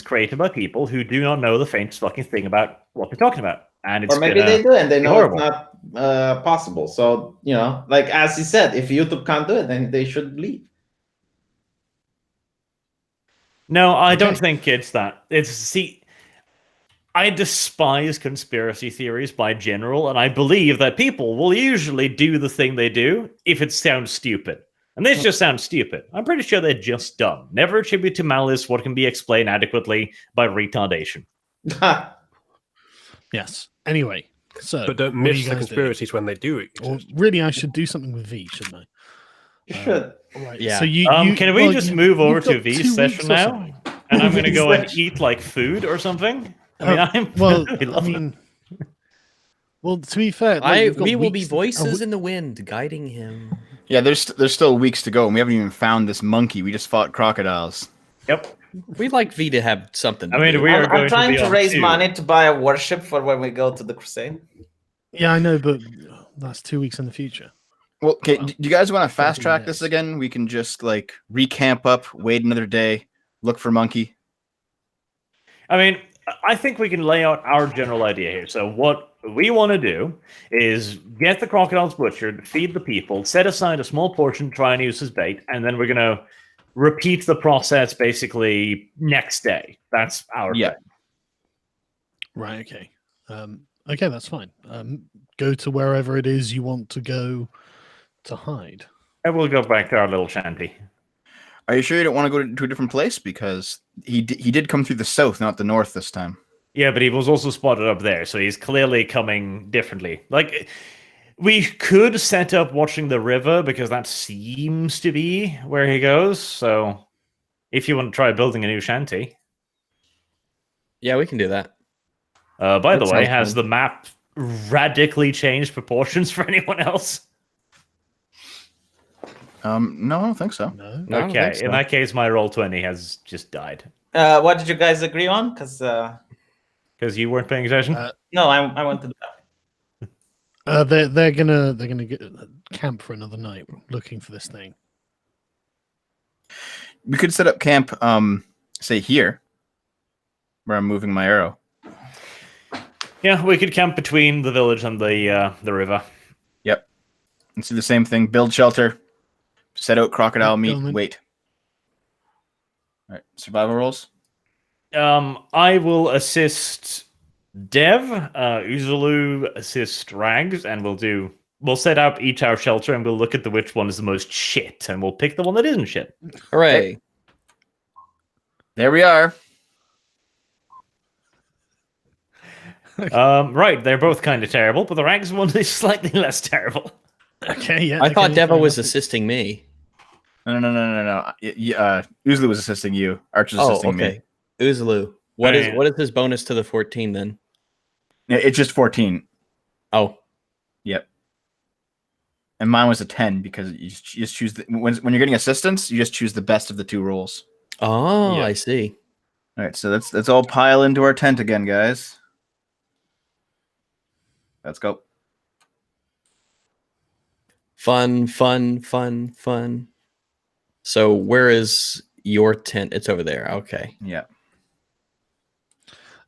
created by people who do not know the faintest fucking thing about what they're talking about. And it's Or maybe gonna they do and they be know horrible. it's not possible. So, you know, like as he said, if YouTube can't do it, then they should leave. No, I don't Okay. think it's that. I despise conspiracy theories by general, and I believe that people will usually do the thing they do if it sounds stupid. And this just sounds stupid. I'm pretty sure they're just dumb. Never attribute to malice what can be explained adequately by retardation. Yes. Anyway, so But don't what are miss you the guys doing? conspiracies when they do Or exist. really, I should do something with V, shouldn't You should. I? Right. Yeah. So you, Can we just move over to you've got 2 V's session weeks or now? something. And I'm going to go and Session. eat like food or something? I mean, I'm Well, really I loving mean, well, to be fair, like, you've got We will be weeks- voices in the wind guiding him. Yeah, there's still weeks to go, and we haven't even found this monkey. We just fought crocodiles. Yep. We'd like V to have something. I mean, do. we are going I'm trying be to on raise 2. money to buy a warship for when we go to the Crusade. Yeah, I know, but that's 2 weeks in the future. Well, okay, do you guys want to fast 14 track this days. again? We can just like recamp up, wait another day, look for monkey. I mean, I think we can lay out our general idea here. So what we want to do is get the crocodiles butchered, feed the people, set aside a small portion to try and use as bait, and then we're going to repeat the process basically next day. That's our Yeah. thing. Right. Okay. Okay, that's fine. Go to wherever it is you want to go to hide. And we'll go back to our little shanty. Are you sure you don't want to go to a different place? Because he did come through the south, not the north this time. Yeah, but he was also spotted up there, so he's clearly coming differently. Like, we could set up watching the river, because that seems to be where he goes. So, if you want to try building a new shanty. Yeah, we can do that. By That the way, sounds has fun. the map radically changed proportions for anyone else? No, I don't think so. No. No, I don't Okay, think so. in that case, my roll 20 has just died. What did you guys agree on? Because Because you weren't paying attention? no, I went to the They're gonna get camp for another night, looking for this thing. We could set up camp, say here, where I'm moving my arrow. Yeah, we could camp between the village and the river. Yep. And do the same thing. Build shelter. Set out crocodile meat. Gentlemen. Wait. All right. Survival rolls. I will assist Dev. Uzulu assist Rags, and we'll set up each our shelter, and we'll look at which one is the most shit, and we'll pick the one that isn't shit. Hooray! There we are. Right, they're both kind of terrible, but the Rags one is slightly less terrible. Okay, yeah. I thought okay, Deva fair was enough. assisting me. No. Uzlu was assisting you. Arch was assisting me. Uzulu. What is Right. what is his bonus to the 14 then? Yeah, it's just 14. Oh, Yep. And mine was a 10 because you just choose when you're getting assistance, you just choose the best of the two rolls. oh, Yeah. I see. All right, so let's all pile into our tent again, guys. Let's go. Fun. So where is your tent? It's over there. Okay. Yeah.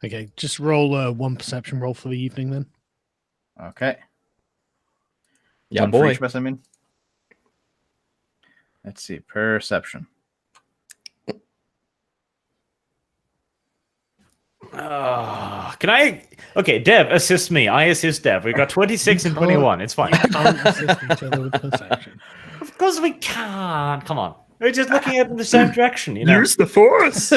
Okay, just roll one perception roll for the evening then. Okay. Yeah, One for boy. each of us, I mean. Let's see. Perception. Can I? Okay, Dev, assist me. I assist Dev. We've got 26 and 21. It's fine. Can't assist each other with perception. Of course we can. Come on. We're just looking at in the same direction, you know. the force.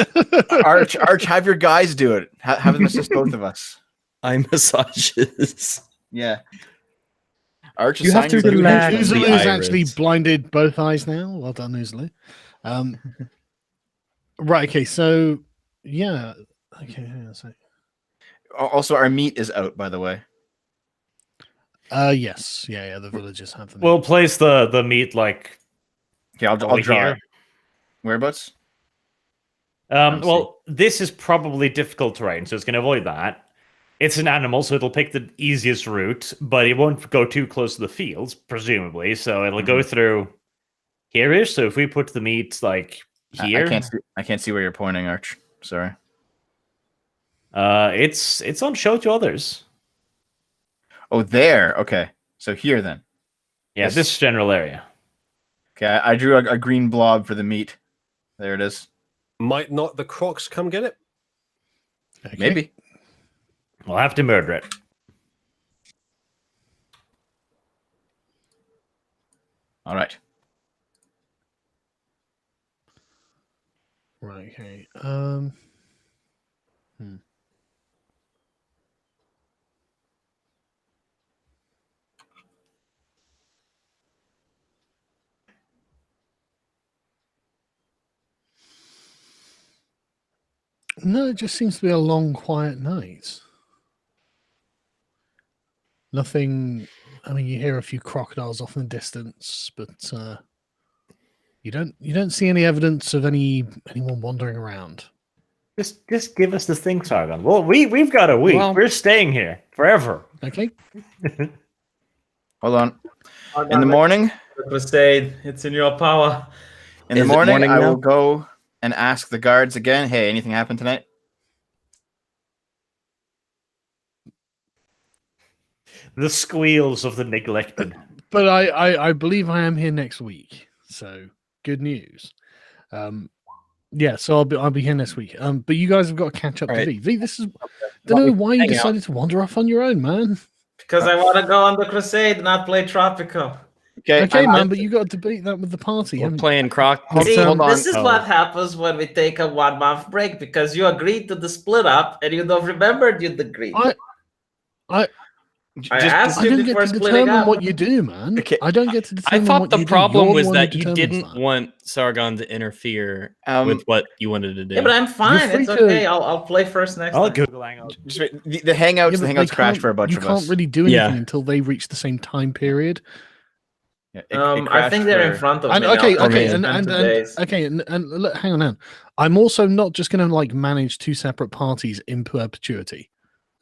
Arch, have your guys do it. Have them assist both of us. I massages. Yeah. Arch, You have assign to you relax. the Uzulu the is actually iris. blinded both eyes now. Well done, Uzulu. Right, okay, so yeah. Okay, hang on a sec. Also, our meat is out, by the way. Yes. Yeah, the villagers have them. We'll place the meat like Okay, I'll over draw here. it. Whereabouts? Well, this is probably difficult terrain, so it's going to avoid that. It's an animal, so it'll pick the easiest route, but it won't go too close to the fields, presumably. So it'll go through here-ish. So if we put the meat like here, I can't see where you're pointing, Arch. Sorry. it's on show to others. Oh, there. Okay. So here then. Yeah, Yes. this general area. Okay, I drew a green blob for the meat. There it is. Might not the crocs come get it? Okay. Maybe. We'll have to murder it. All right. Right, okay. No, it just seems to be a long, quiet night. Nothing. I mean, you hear a few crocodiles off in the distance, but you don't see any evidence of anyone wandering around. Just give us the thing, Sargon. Well, we've got a week. Well- We're staying here forever. Okay. Hold on. In the morning, Crusade. It's in your power. in the Is it morning, morning I now? will go and ask the guards again. Hey, anything happened tonight? The squeals of the neglected. But I believe I am here next week, so good news. Yeah, so I'll be here next week. But you guys have got to catch up to Right. V. V, this is don't know why you Hang out. decided to wander off on your own, man. Because I want to go on the Crusade, not play Tropico. Okay, Okay, I'm- man, but you got to debate that with the party. We're haven't you? playing Croc. See, hold on. this is Oh. what happens when we take a 1 month break because you agreed to the split up and you don't remember you agreed. I asked I you don't get before to splitting determine up. what you do, man. Okay. I don't get to I determine thought what the you do. problem You're the was one who that you determines didn't that. want Sargon to interfere Um, with what you wanted to do. Yeah, but I'm fine. free It's to- okay. I'll play first next I'll time. Google Hangout. just wait, the hangouts, Yeah, the but hangouts they crashed can't- for a bunch you of can't us. really do anything Yeah. until they reach the same time period. Yeah, I crashed think they're in for- front of And, me. okay, now. okay, It's and, been and, 2 and days. okay, and look, hang on. I'm also not just going to like manage 2 separate parties in perpetuity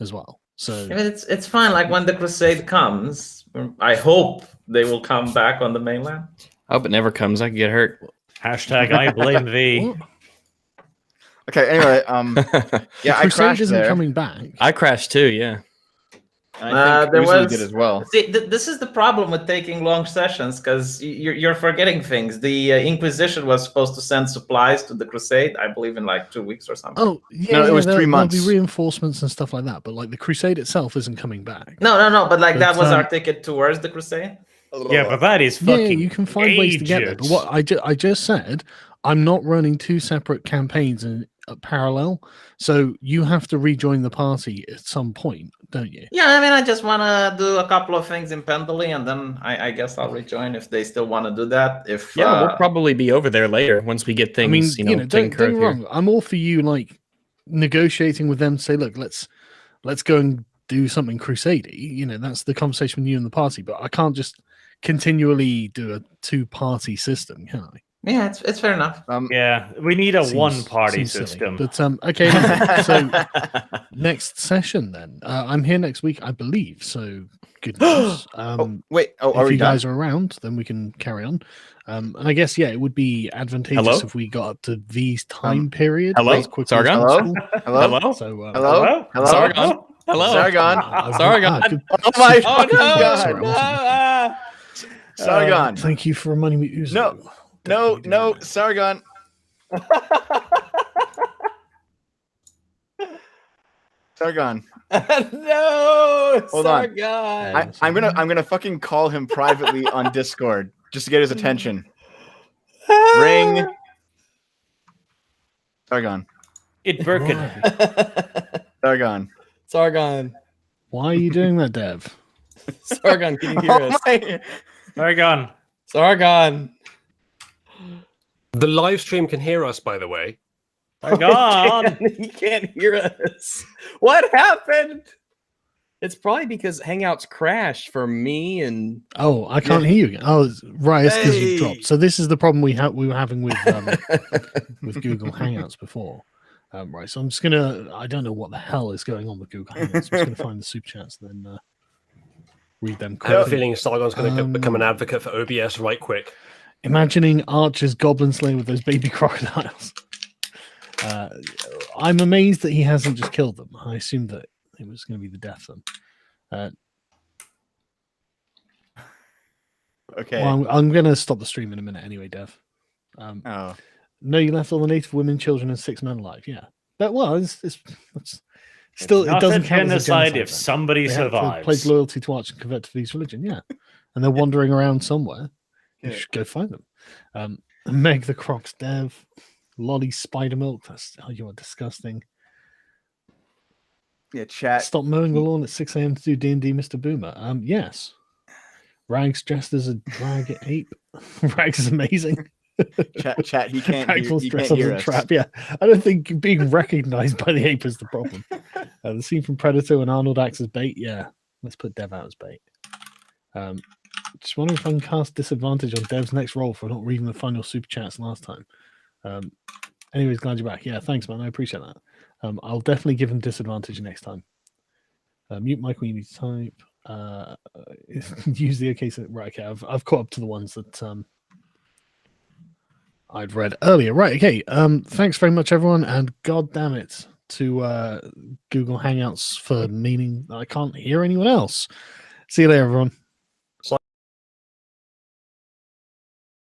as well. So I mean, it's fine. Like when the Crusade comes, I hope they will come back on the mainland. I hope it never comes. I could get hurt. Hashtag I blame V. what? Okay, anyway, yeah, I Crusade crashed isn't there. coming back. I crashed too. Yeah. I think There Uzi was- did as well. See, this is the problem with taking long sessions because you're forgetting things. The Inquisition was supposed to send supplies to the Crusade, I believe, in like 2 weeks or something. Oh, yeah, No, it was there'll 3 months. There'll be reinforcements and stuff like that, but like the Crusade itself isn't coming back. No, but like that But, was our ticket towards the Crusade. Yeah, but that is Yeah, fucking. you can find ways to get there. But ages. what I just said, I'm not running 2 separate campaigns in parallel, so you have to rejoin the party at some point, don't you? Yeah, I mean, I just want to do a couple of things in Pendley, and then I guess I'll rejoin if they still want to do that. If Yeah, we'll probably be over there later once we get things. I mean, taken don't care get of me here. wrong. I'm all for you, like negotiating with them to say, look, let's go and do something Crusade-y. You know, that's the conversation with you and the party. But I can't just continually do a 2-party system, can I? yeah, it's fair enough. Yeah, we need a Seems- one-party seems silly. system. But okay, anyway, so next session then. I'm here next week, I believe. So good news. Wait, are if we you done? guys are around, then we can carry on. And I guess it would be advantageous Hello? if we got up to V's time period. hello? as quickly as Sargon? Hello? possible. Hello? Hello? So Hello? Hello? Sargon? Hello? Sargon? Sargon. good. Oh my Oh fucking no! god! Sorry, Sargon! Thank you for reminding me. Uzo. No, Definitely do no, that. Sargon! Sargon. No! Hold on. Sargon! I'm gonna fucking call him privately on Discord just to get his attention. Ring. Sargon. It Birkin. Sargon. Sargon. Why are you doing that, Dev? Sargon, can you hear Oh us? my- Sargon. Sargon. The live stream can hear us, by the way. Sargon. He can't hear us. What happened? It's probably because Hangouts crashed for me and Oh, I can't hear you again. Oh, right, it's because you Hey. dropped. So this is the problem we were having with with Google Hangouts before. Right, so I'm just gonna. I don't know what the hell is going on with Google Hangouts. I'm just gonna find the super chats and then read them. I have a quickly. feeling Sargon's going to become an Um, advocate for OBS right quick. Imagining Archer's Goblin Slayer with those baby crocodiles. I'm amazed that he hasn't just killed them. I assumed that it was going to be the death of them. Okay. Well, I'm going to stop the stream in a minute anyway, Dev. Oh. No, you left all the native women, children, and 6 men alive. Yeah, but well, it's still Not it doesn't a count as a genocide genocide if then. somebody They had to survives. pledge loyalty to Arch and convert to V's religion. Yeah, and they're wandering around somewhere. You Yeah. should go find them. Meg the Crocs Dev, Lolly Spider Milk. You are disgusting. Yeah, chat. Stop mowing the lawn at 6 a.m. to do D&D, Mr. Boomer. Yes. Rags dressed as a drag ape. Rags is amazing. Chat. He can't Rags hear, will he dress can't up as hear a us. trap. Yeah, I don't think being recognized by the ape is the problem. The scene from Predator when Arnold acts as bait. Yeah, let's put Dev out as bait. Just wondering if I can cast disadvantage on Dev's next roll for not reading the final super chats last time. Anyways, glad you're back. Yeah, thanks, man. I appreciate that. I'll definitely give him disadvantage next time. Mute mic when you need to type. Use the okay. So, right, okay. I've caught up to the ones that I'd read earlier. Right, okay. Thanks very much, everyone, and god damn it to Google Hangouts for meaning that I can't hear anyone else. See you later, everyone.